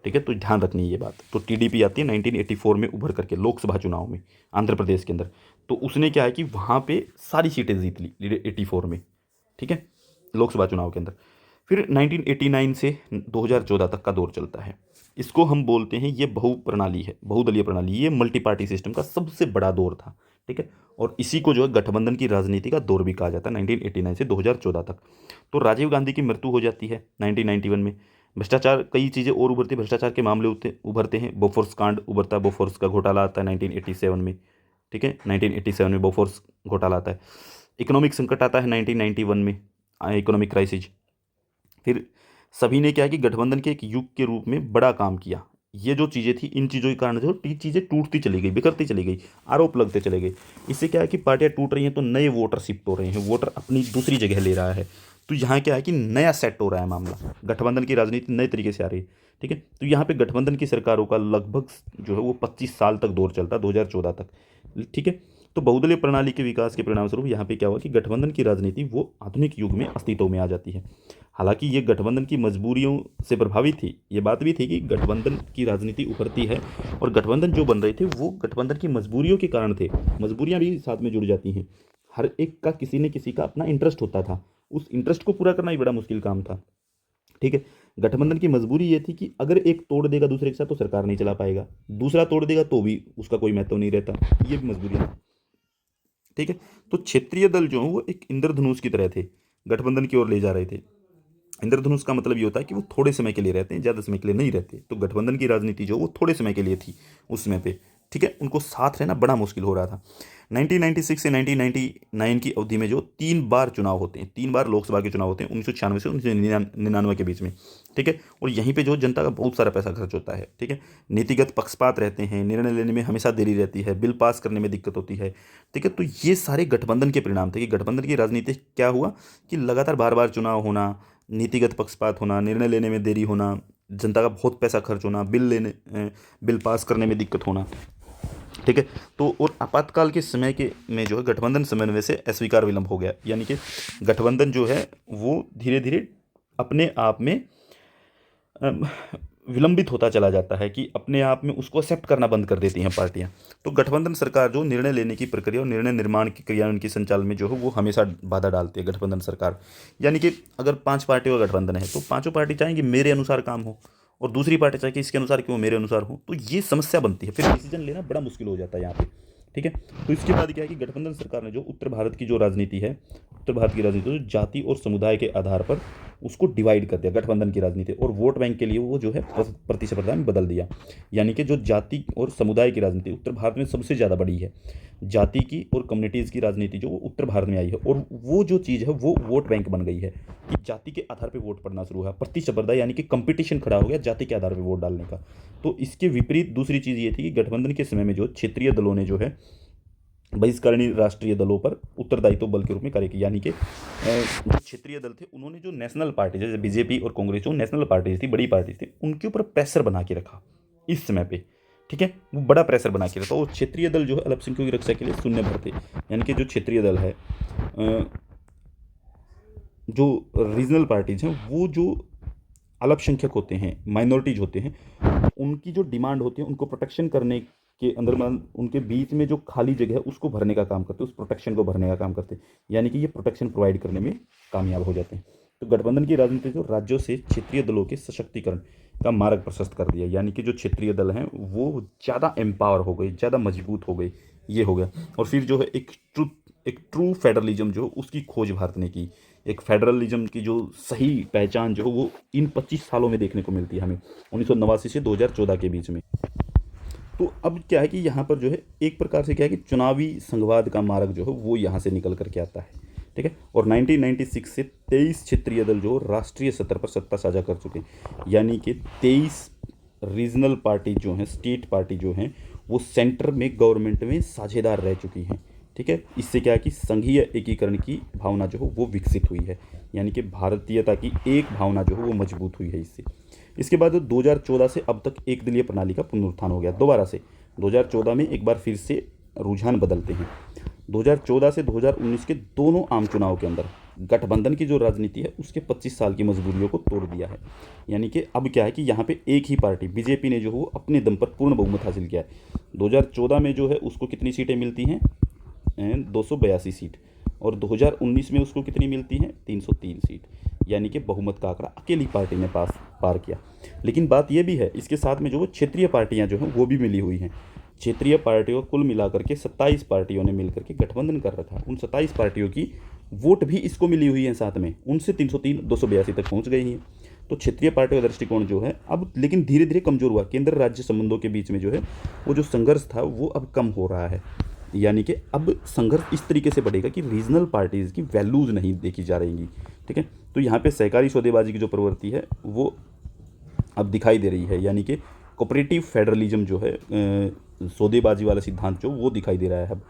ठीक है। तो ध्यान रखनी है ये बात। तो TDP आती है 1984 में उभर करके लोकसभा चुनाव में आंध्र प्रदेश के अंदर। तो उसने क्या है कि वहाँ पे सारी सीटें जीत ली 84 में, ठीक है, लोकसभा चुनाव के अंदर। फिर 1989 से 2014 तक का दौर चलता है। इसको हम बोलते हैं, ये बहुप्रणाली है, बहुदलीय प्रणाली, ये मल्टी पार्टी सिस्टम का सबसे बड़ा दौर था, ठीक है। और इसी को जो है गठबंधन की राजनीति का दौर भी कहा जाता है 1989 से 2014 तक। तो राजीव गांधी की मृत्यु हो जाती है 1991 में। भ्रष्टाचार, कई चीज़ें और उभरती, भ्रष्टाचार के मामले उभरते हैं। बोफोर्स कांड उभरता है, बोफोर्स का घोटाला आता है 1987 में, ठीक है, 1987 में बोफोर्स घोटाला आता है। इकोनॉमिक संकट आता है 1991 में, इकोनॉमिक क्राइसिस। फिर सभी ने क्या है कि गठबंधन के एक युग के रूप में बड़ा काम किया। ये जो चीज़ें थी, इन चीज़ों के कारण जो चीज़ें टूटती चली गई, बिखरती चली गई, आरोप लगते चले गए। इससे क्या है कि पार्टियां टूट रही हैं तो नए वोटर शिफ्ट हो रहे हैं, वोटर अपनी दूसरी जगह ले रहा है। तो यहाँ क्या है कि नया सेट हो रहा है मामला, गठबंधन की राजनीति नए तरीके से आ रही है, ठीक है। तो यहाँ पे गठबंधन की सरकारों का लगभग जो है वो 25 साल तक दौर चलता है, 2014 तक, ठीक है। तो बहुदलीय प्रणाली के विकास के परिणाम स्वरूप यहाँ पे क्या हुआ कि गठबंधन की राजनीति वो आधुनिक युग में अस्तित्व में आ जाती है। हालांकि ये गठबंधन की मजबूरियों से प्रभावित थी। ये बात भी थी कि गठबंधन की राजनीति उभरती है और गठबंधन जो बन रहे थे वो गठबंधन की मजबूरियों के कारण थे। मजबूरियां भी साथ में जुड़ जाती हैं। हर एक का किसी न किसी का अपना इंटरेस्ट होता था, उस इंटरेस्ट को पूरा करना ही बड़ा मुश्किल काम था, ठीक है। गठबंधन की मजबूरी ये थी कि अगर एक तोड़ देगा दूसरे के साथ तो सरकार नहीं चला पाएगा, दूसरा तोड़ देगा तो भी उसका कोई महत्व नहीं रहता। ये भी मजबूरियां, ठीक है। तो क्षेत्रीय दल जो है वो एक इंद्रधनुष की तरह थे, गठबंधन की ओर ले जा रहे थे। इंद्रधनुष का मतलब ये होता है कि वो थोड़े समय के लिए रहते हैं, ज़्यादा समय के लिए नहीं रहते। तो गठबंधन की राजनीति जो वो थोड़े समय के लिए थी उस समय पे, ठीक है। उनको साथ रहना बड़ा मुश्किल हो रहा था। 1996 से 1999 की अवधि में जो 3 बार चुनाव होते हैं, 3 बार लोकसभा के चुनाव होते हैं 1996 से 1999 के बीच में, ठीक है। और यहीं पे जो जनता का बहुत सारा पैसा खर्च होता है, ठीक है। नीतिगत पक्षपात रहते हैं, निर्णय लेने में हमेशा देरी रहती है, बिल पास करने में दिक्कत होती है, ठीक है। तो ये सारे गठबंधन के परिणाम थे कि गठबंधन की राजनीति क्या हुआ कि लगातार बार बार चुनाव होना, नीतिगत पक्षपात होना, निर्णय लेने में देरी होना, जनता का बहुत पैसा खर्च होना, बिल पास करने में दिक्कत होना, ठीक है। तो और आपातकाल के समय के में जो है गठबंधन समन्वय से अस्वीकार विलंब हो गया, यानी कि गठबंधन जो है वो धीरे धीरे अपने आप में विलंबित होता चला जाता है, कि अपने आप में उसको एक्सेप्ट करना बंद कर देती हैं पार्टियां। तो गठबंधन सरकार जो निर्णय लेने की प्रक्रिया और निर्णय निर्माण की क्रियान्वयन की संचालन में जो है वो हमेशा बाधा डालती है गठबंधन सरकार। यानी कि अगर 5 पार्टियों का गठबंधन है तो पांचों पार्टी चाहेंगे मेरे अनुसार काम हो, और दूसरी पार्टी चाहे कि इसके अनुसार क्यों मेरे अनुसार हो। तो ये समस्या बनती है, फिर डिसीजन लेना बड़ा मुश्किल हो जाता है यहाँ पे, ठीक है। तो इसके बाद क्या है कि गठबंधन सरकार ने जो उत्तर भारत की जो राजनीति है, उत्तर भारत की राजनीति जो जाति और समुदाय के आधार पर उसको डिवाइड कर दिया गठबंधन की राजनीति, और वोट बैंक के लिए वो जो है प्रतिस्पर्धा में बदल दिया। यानी कि जो जाति और समुदाय की राजनीति उत्तर भारत में सबसे ज़्यादा बड़ी है, जाति की और कम्युनिटीज़ की राजनीति जो वो उत्तर भारत में आई है, और वो जो चीज़ है वो वोट बैंक बन गई है कि जाति के आधार पे वोट पड़ना शुरू हुआ, प्रतिस्पर्धा यानी कि कंपटीशन खड़ा हो गया जाति के आधार पे वोट डालने का। तो इसके विपरीत दूसरी चीज़ ये थी कि गठबंधन के समय में जो क्षेत्रीय दलों ने जो है बहिष्करणीय राष्ट्रीय दलों पर उत्तरदायित्व बल के रूप में कार्य किया, यानी कि जो क्षेत्रीय दल थे उन्होंने जो नेशनल पार्टी जैसे बीजेपी और कांग्रेस जो नेशनल पार्टीज थी, बड़ी पार्टीज थी, उनके ऊपर प्रेशर बना के रखा इस समय पे। ठीक है, वो बड़ा प्रेशर बना के रखा, और क्षेत्रीय दल जो है अल्पसंख्यकों की रक्षा के लिए शून्य भर थे, यानी कि जो क्षेत्रीय दल है, जो रीजनल पार्टीज हैं, वो जो अल्पसंख्यक होते हैं, माइनॉरिटीज होते हैं, उनकी जो डिमांड होती है उनको प्रोटेक्शन करने के अंदर उनके बीच में जो खाली जगह है उसको भरने का काम करते हैं, उस प्रोटेक्शन को भरने का काम करते हैं, यानी कि ये प्रोटेक्शन प्रोवाइड करने में कामयाब हो जाते हैं। तो गठबंधन की राजनीति जो राज्यों से क्षेत्रीय दलों के सशक्तिकरण का मार्ग प्रशस्त कर दिया, यानी कि जो क्षेत्रीय दल हैं वो ज़्यादा एम्पावर हो गए, ज़्यादा मजबूत हो गए, ये हो गया। और फिर जो है एक ट्रू फेडरलिज्म जो उसकी खोज भारत ने की, एक फेडरलिज्म की जो सही पहचान जो वो इन 25 सालों में देखने को मिलती है हमें, 1989 से 2014 के बीच में। तो अब क्या है कि यहाँ पर जो है एक प्रकार से क्या है कि चुनावी संघवाद का मार्ग जो है वो यहाँ से निकल करके आता है। ठीक है, और 1996 से 23 क्षेत्रीय दल जो राष्ट्रीय स्तर पर सत्ता साझा कर चुके हैं, यानी कि 23 रीजनल पार्टी जो हैं, स्टेट पार्टी जो हैं, वो सेंटर में गवर्नमेंट में साझेदार रह चुकी हैं। ठीक है, इससे क्या है कि संघीय एकीकरण की भावना जो है वो विकसित हुई है, यानी कि भारतीयता की एक भावना जो है वो मजबूत हुई है इससे। इसके बाद 2014 से अब तक एक दलीय प्रणाली का पुनरुत्थान हो गया दोबारा से। 2014 में एक बार फिर से रुझान बदलते हैं। 2014 से 2019 के दोनों आम चुनाव के अंदर गठबंधन की जो राजनीति है उसके 25 साल की मजबूरियों को तोड़ दिया है, यानी कि अब क्या है कि यहाँ पे एक ही पार्टी बीजेपी ने जो है वो अपने दम पर पूर्ण बहुमत हासिल किया है। 2014 में जो है उसको कितनी सीटें मिलती हैं, 282 सीट, और 2019 में उसको कितनी मिलती हैं, 303 सीट, यानी कि बहुमत का आंकड़ा अकेली पार्टी ने पार किया। लेकिन बात यह भी है इसके साथ में जो वो क्षेत्रीय पार्टियां जो हैं वो भी मिली हुई हैं। क्षेत्रीय पार्टियों को कुल मिलाकर के 27 पार्टियों ने मिलकर के गठबंधन कर रखा है। उन 27 पार्टियों की वोट भी इसको मिली हुई है साथ में, उनसे 303 282 तक पहुंच गई हैं। तो क्षेत्रीय पार्टियों का दृष्टिकोण जो है अब लेकिन धीरे धीरे कमजोर हुआ। केंद्र राज्य संबंधों के बीच में जो है वो जो संघर्ष था वो अब कम हो रहा है, यानी कि अब संघर्ष इस तरीके से बढ़ेगा कि रीजनल पार्टीज़ की वैल्यूज़ नहीं देखी जा रहेंगी। ठीक है, तो यहाँ पे सहकारी सौदेबाजी की जो प्रवृत्ति है वो अब दिखाई दे रही है, यानी कि कोऑपरेटिव फेडरलिज्म जो है, सौदेबाजी वाला सिद्धांत जो वो दिखाई दे रहा है अब।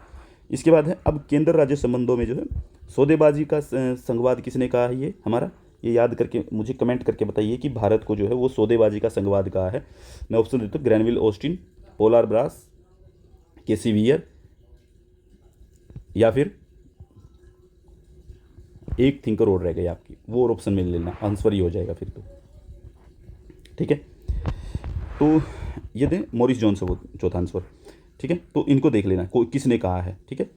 इसके बाद है अब केंद्र राज्य संबंधों में जो है सौदेबाजी का संघवाद किसने कहा है, ये हमारा, ये याद करके मुझे कमेंट करके बताइए कि भारत को जो है वो सौदेबाजी का संघवाद कहा है। मैं ऑप्शन देता हूँ, ग्रैनविल ऑस्टिन, पोलार ब्रास, केसी वियर, या फिर एक थिंकर और रह गई आपकी, वो और ऑप्शन में ले लेना, आंसर ही हो जाएगा फिर तो। ठीक है, तो ये दें मॉरिस जॉनसन वो चौथा आंसर। ठीक है, तो इनको देख लेना कोई किसने कहा है। ठीक है,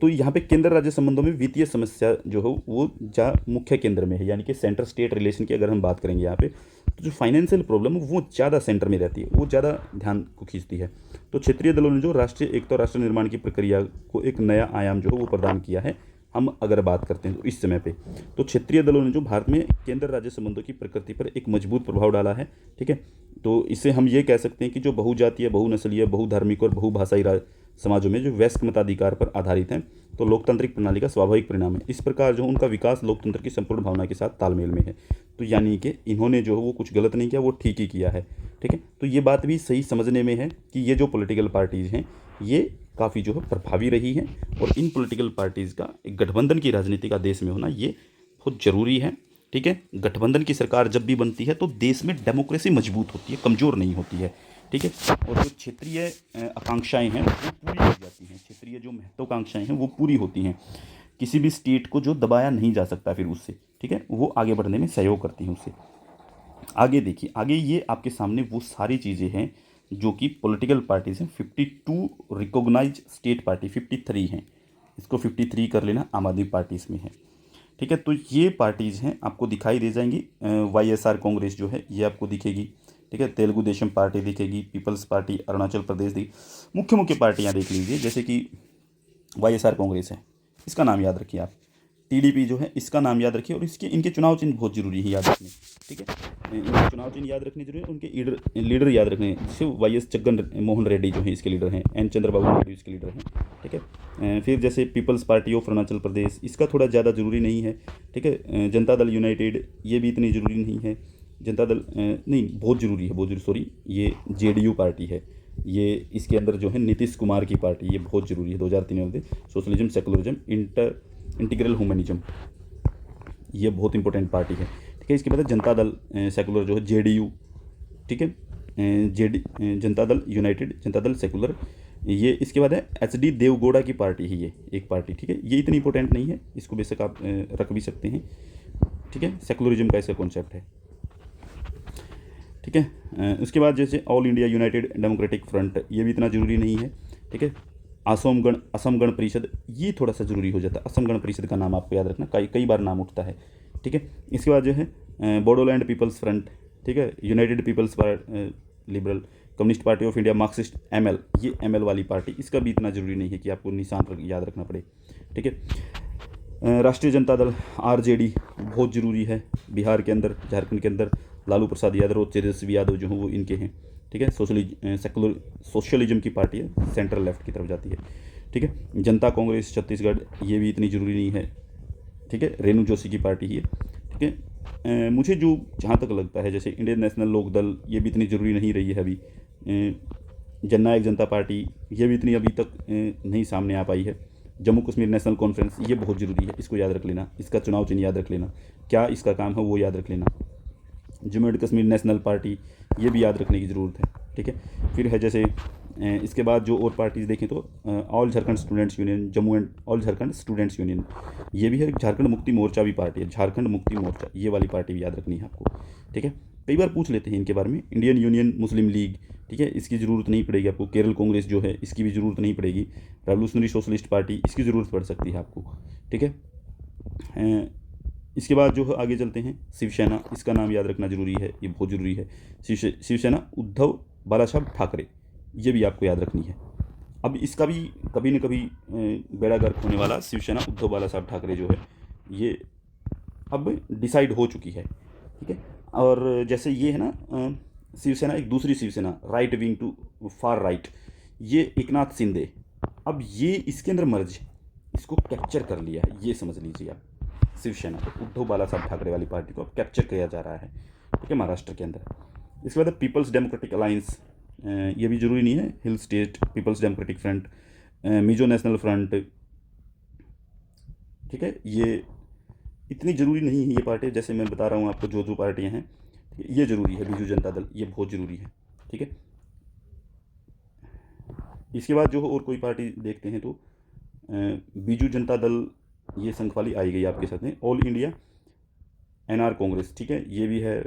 तो यहाँ पे केंद्र राज्य संबंधों में वित्तीय समस्या जो है वो जा मुख्य केंद्र में है, यानी कि सेंटर स्टेट रिलेशन की अगर हम बात करेंगे यहाँ पे, तो जो फाइनेंशियल प्रॉब्लम है वो ज़्यादा सेंटर में रहती है, वो ज़्यादा ध्यान को खींचती है। तो क्षेत्रीय दलों ने जो राष्ट्रीय एकता और राष्ट्र निर्माण की प्रक्रिया को एक नया आयाम जो है वो प्रदान किया है। हम अगर बात करते हैं तो इस समय पे तो क्षेत्रीय दलों ने जो भारत में केंद्र राज्य संबंधों की प्रकृति पर एक मजबूत प्रभाव डाला है। ठीक है, तो इससे हम ये कह सकते हैं कि जो बहुजातीय, बहुनस्लीय, बहुधार्मिक और बहुभाषाई समाजों में जो वयस्क मताधिकार पर आधारित हैं, तो लोकतांत्रिक प्रणाली का स्वाभाविक परिणाम है। इस प्रकार जो उनका विकास लोकतंत्र की संपूर्ण भावना के साथ तालमेल में है। तो यानी कि इन्होंने जो वो कुछ गलत नहीं किया, वो ठीक ही किया है। ठीक है, तो ये बात भी सही समझने में है कि ये जो पॉलिटिकल पार्टीज़ हैं ये काफ़ी जो है प्रभावी रही हैं, और इन पॉलिटिकल पार्टीज़ का एक गठबंधन की राजनीति का देश में होना ये बहुत ज़रूरी है। ठीक है, गठबंधन की सरकार जब भी बनती है तो देश में डेमोक्रेसी मजबूत होती है, कमज़ोर नहीं होती है। ठीक है, और जो क्षेत्रीय आकांक्षाएं हैं वो पूरी हो जाती हैं, क्षेत्रीय जो महत्वाकांक्षाएं हैं वो पूरी होती हैं। किसी भी स्टेट को जो दबाया नहीं जा सकता फिर उससे। ठीक है, वो आगे बढ़ने में सहयोग करती हैं उससे। आगे देखिए, आगे ये आपके सामने वो सारी चीज़ें हैं जो कि पॉलिटिकल पार्टीज़ हैं। 52 रिकॉग्नाइज स्टेट पार्टी 53 हैं, इसको 53 कर लेना, आम आदमी पार्टी इसमें है। ठीक है, तो ये पार्टीज़ हैं आपको दिखाई दे जाएंगी। YSR कांग्रेस जो है ये आपको दिखेगी। ठीक है, तेलुगु देशम पार्टी दिखेगी, पीपल्स पार्टी अरुणाचल प्रदेश दी। मुख्य मुख्य पार्टियाँ देख लीजिए, जैसे कि YSR कांग्रेस है, इसका नाम याद रखिए आप। टीडीपी जो है इसका नाम याद रखिए, और इनके चुनाव चिन्ह बहुत जरूरी है याद रखने, ठीक है। इनके चुनाव चिन्ह याद रखने जरूरी है, उनके लीडर याद रखने, जैसे YS जगन मोहन रेड्डी जो है इसके लीडर हैं, N चंद्रबाबू नायडू इसके लीडर हैं, ठीक है। फिर जैसे peoples party of Arunachal Pradesh, इसका थोड़ा ज़्यादा जरूरी नहीं है, ठीक है। जनता दल यूनाइटेड, ये भी इतनी जरूरी नहीं है। जनता दल नहीं, बहुत ज़रूरी है, बहुत जरूरी, सॉरी, ये JDU पार्टी है, ये इसके अंदर जो है नीतीश कुमार की पार्टी, ये बहुत ज़रूरी है। 2003 में सोशलिज्म, सेकुलरिज्म, इंटीग्रल ह्यूमनिज्म, ये बहुत इंपॉर्टेंट पार्टी है, ठीक है। इसके बाद जनता दल सेकुलर जो है JDU, ठीक है, जनता दल यूनाइटेड, जनता दल सेकुलर, ये इसके बाद है HD देवगौड़ा की पार्टी है, ये एक पार्टी, ठीक है। ये इतनी इंपॉर्टेंट नहीं है, इसको बेशक आप रख भी सकते हैं, ठीक है। सेकुलरिज्म का इसका कॉन्सेप्ट है, ठीक है। उसके बाद जैसे all India United democratic front, ये भी इतना जरूरी नहीं है, ठीक है। असम गण परिषद, ये थोड़ा सा जरूरी हो जाता है, असम गण परिषद का नाम आपको याद रखना, कई बार नाम उठता है, ठीक है। इसके बाद जो है बोडोलैंड पीपल्स फ्रंट, ठीक है, United People's Liberal, Communist Party of India, Marxist, ML, ये ML वाली पार्टी, इसका भी इतना जरूरी नहीं है कि आपको निशान याद रखना पड़े, ठीक है। राष्ट्रीय जनता दल RJD बहुत ज़रूरी है, बिहार के अंदर, झारखंड के अंदर लालू प्रसाद यादव और तेजस्वी यादव जो हैं वो इनके हैं, ठीक है। सोशलिज्म की पार्टी है, सेंट्रल लेफ्ट की तरफ जाती है, ठीक है। जनता कांग्रेस छत्तीसगढ़, ये भी इतनी ज़रूरी नहीं है, ठीक है। रेणु जोशी की पार्टी ही है, ठीक है। मुझे जो जहाँ तक लगता है, जैसे इंडियन नेशनल लोक दल, ये भी इतनी ज़रूरी नहीं रही है अभी। जननायक जनता पार्टी, ये भी इतनी अभी तक नहीं सामने आ पाई है। जम्मू कश्मीर नेशनल कॉन्फ्रेंस, ये बहुत ज़रूरी है, इसको याद रख लेना, इसका चुनाव चिन्ह याद रख लेना, क्या इसका काम है वो याद रख लेना। Jammu and Kashmir national party, ये भी याद रखने की ज़रूरत है, ठीक है। फिर है जैसे इसके बाद जो और पार्टीज़ देखें तो all Jharkhand students union, Jammu and all Jharkhand students union, ये भी है। झारखंड मुक्ति मोर्चा भी पार्टी है, झारखंड मुक्ति मोर्चा, ये वाली पार्टी भी याद रखनी है आपको, ठीक है। कई बार पूछ लेते हैं इनके बारे में। इंडियन यूनियन मुस्लिम लीग, ठीक है, इसकी ज़रूरत नहीं पड़ेगी आपको। केरल कांग्रेस जो है, इसकी भी ज़रूरत नहीं पड़ेगी। रेवोल्यूशनरी सोशलिस्ट पार्टी, इसकी ज़रूरत पड़ सकती है आपको, ठीक है। इसके बाद जो है आगे चलते हैं, शिवसेना, इसका नाम याद रखना जरूरी है, ये बहुत ज़रूरी है। शिवसेना उद्धव बालासाहब ठाकरे, ये भी आपको याद रखनी है। अब इसका भी कभी न कभी बेड़ा गर्क होने वाला, शिवसेना उद्धव बालासाहब ठाकरे जो है, ये अब डिसाइड हो चुकी है, ठीक है। और जैसे ये है ना शिवसेना, एक दूसरी Shiv Sena, right wing to far right, ये एकनाथ शिंदे, अब ये इसके अंदर मर्ज, इसको कैप्चर कर लिया है, ये समझ लीजिए आप। शिवसेना को, उद्धव बालासाहब ठाकरे वाली पार्टी को अब कैप्चर किया जा रहा है, ठीक है, महाराष्ट्र के अंदर। इसके बाद पीपल्स डेमोक्रेटिक अलायंस, ये भी जरूरी नहीं है। Hill State People's Democratic Front, Mizo National Front, ठीक है, ये इतनी ज़रूरी नहीं है ये पार्टी, जैसे मैं बता रहा हूँ आपको जो पार्टियाँ हैं, ये ज़रूरी है। बीजू जनता दल, ये बहुत ज़रूरी है, ठीक है। इसके बाद जो और कोई पार्टी देखते हैं तो बीजू जनता दल, ये संख वाली आई गई आपके साथ में। ऑल इंडिया NR कांग्रेस, ठीक है, ये भी है।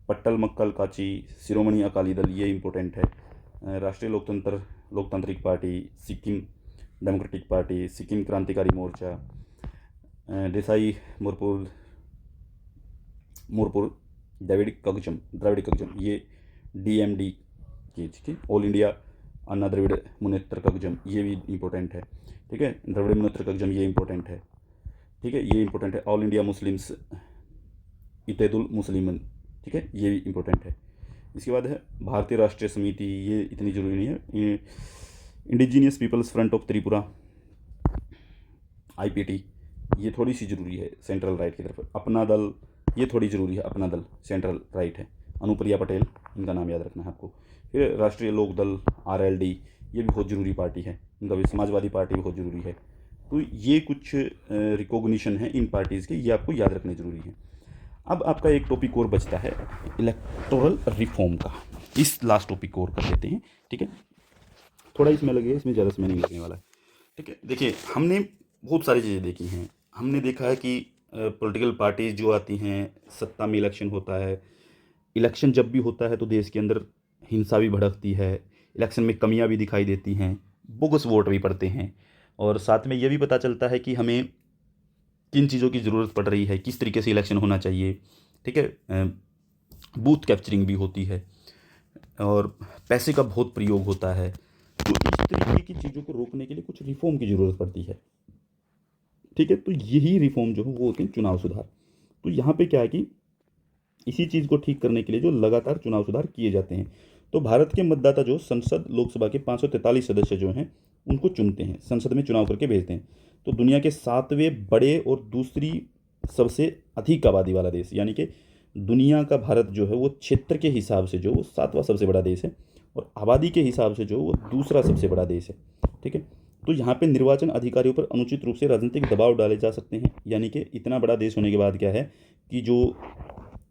पट्टल मक्कल काची शिरोमणि अकाली दल, ये इंपॉर्टेंट है। राष्ट्रीय लोकतांत्रिक party, Sikkim democratic party, Sikkim क्रांतिकारी मोर्चा, देसाई मोरपुर द्रविड़ कगजम, ये DMD की, ठीक है। ऑल इंडिया अन्ना द्रविड़ मुनेत्र कगजम, ये भी इंपॉर्टेंट है, ठीक है। द्रविड़ मुनेत्र कगजम, ये इंपॉर्टेंट है, ठीक है, ये इंपॉर्टेंट है। All India Muslims Ittehadul Muslimeen, ठीक है, ये भी इंपॉर्टेंट है। इसके बाद है भारतीय राष्ट्रीय समिति, ये इतनी ज़रूरी नहीं है। Indigenous People's Front of Tripura, IPT, ये थोड़ी सी ज़रूरी है सेंट्रल राइट की तरफ। अपना दल, ये थोड़ी ज़रूरी है, अपना दल सेंट्रल राइट है। अनुप्रिया पटेल, इनका नाम याद रखना है आपको। फिर राष्ट्रीय लोक दल RLD, ये भी बहुत ज़रूरी पार्टी है, इनका भी। समाजवादी पार्टी बहुत ज़रूरी है। तो ये कुछ रिकॉग्निशन है इन पार्टीज़ के, ये आपको याद रखने ज़रूरी है। अब आपका एक टॉपिक और बचता है इलेक्टोरल रिफॉर्म का, इस लास्ट टॉपिक को और कर लेते हैं, ठीक है। थोड़ा इसमें लगेगा, इसमें ज़्यादा समय नहीं लगने वाला है, ठीक है। देखिए, हमने बहुत सारी चीज़ें देखी हैं। हमने देखा है कि पॉलिटिकल पार्टीज जो आती हैं, सत्ता में इलेक्शन होता है, इलेक्शन जब भी होता है तो देश के अंदर हिंसा भी भड़कती है, इलेक्शन में कमियां भी दिखाई देती हैं, बोगस वोट भी पड़ते हैं, और साथ में ये भी पता चलता है कि हमें किन चीज़ों की ज़रूरत पड़ रही है, किस तरीके से इलेक्शन होना चाहिए, ठीक है। बूथ कैप्चरिंग भी होती है और पैसे का बहुत प्रयोग होता है। तो इस तरीके की चीज़ों को रोकने के लिए कुछ रिफॉर्म की ज़रूरत पड़ती है। ठीक है। तो यही रिफॉर्म जो है वो होते हैं चुनाव सुधार। तो यहाँ पे क्या है कि इसी चीज़ को ठीक करने के लिए जो लगातार चुनाव सुधार किए जाते हैं। तो भारत के मतदाता जो संसद लोकसभा के 543 सदस्य जो हैं उनको चुनते हैं, संसद में चुनाव करके भेजते हैं। तो दुनिया के 7वें बड़े और दूसरी सबसे अधिक आबादी वाला देश, यानी कि दुनिया का भारत जो है वो क्षेत्र के हिसाब से जो वो 7वां सबसे बड़ा देश है और आबादी के हिसाब से जो वो दूसरा सबसे बड़ा देश है। ठीक है। तो यहाँ पे निर्वाचन अधिकारियों पर अनुचित रूप से राजनीतिक दबाव डाले जा सकते हैं, यानी कि इतना बड़ा देश होने के बाद क्या है कि जो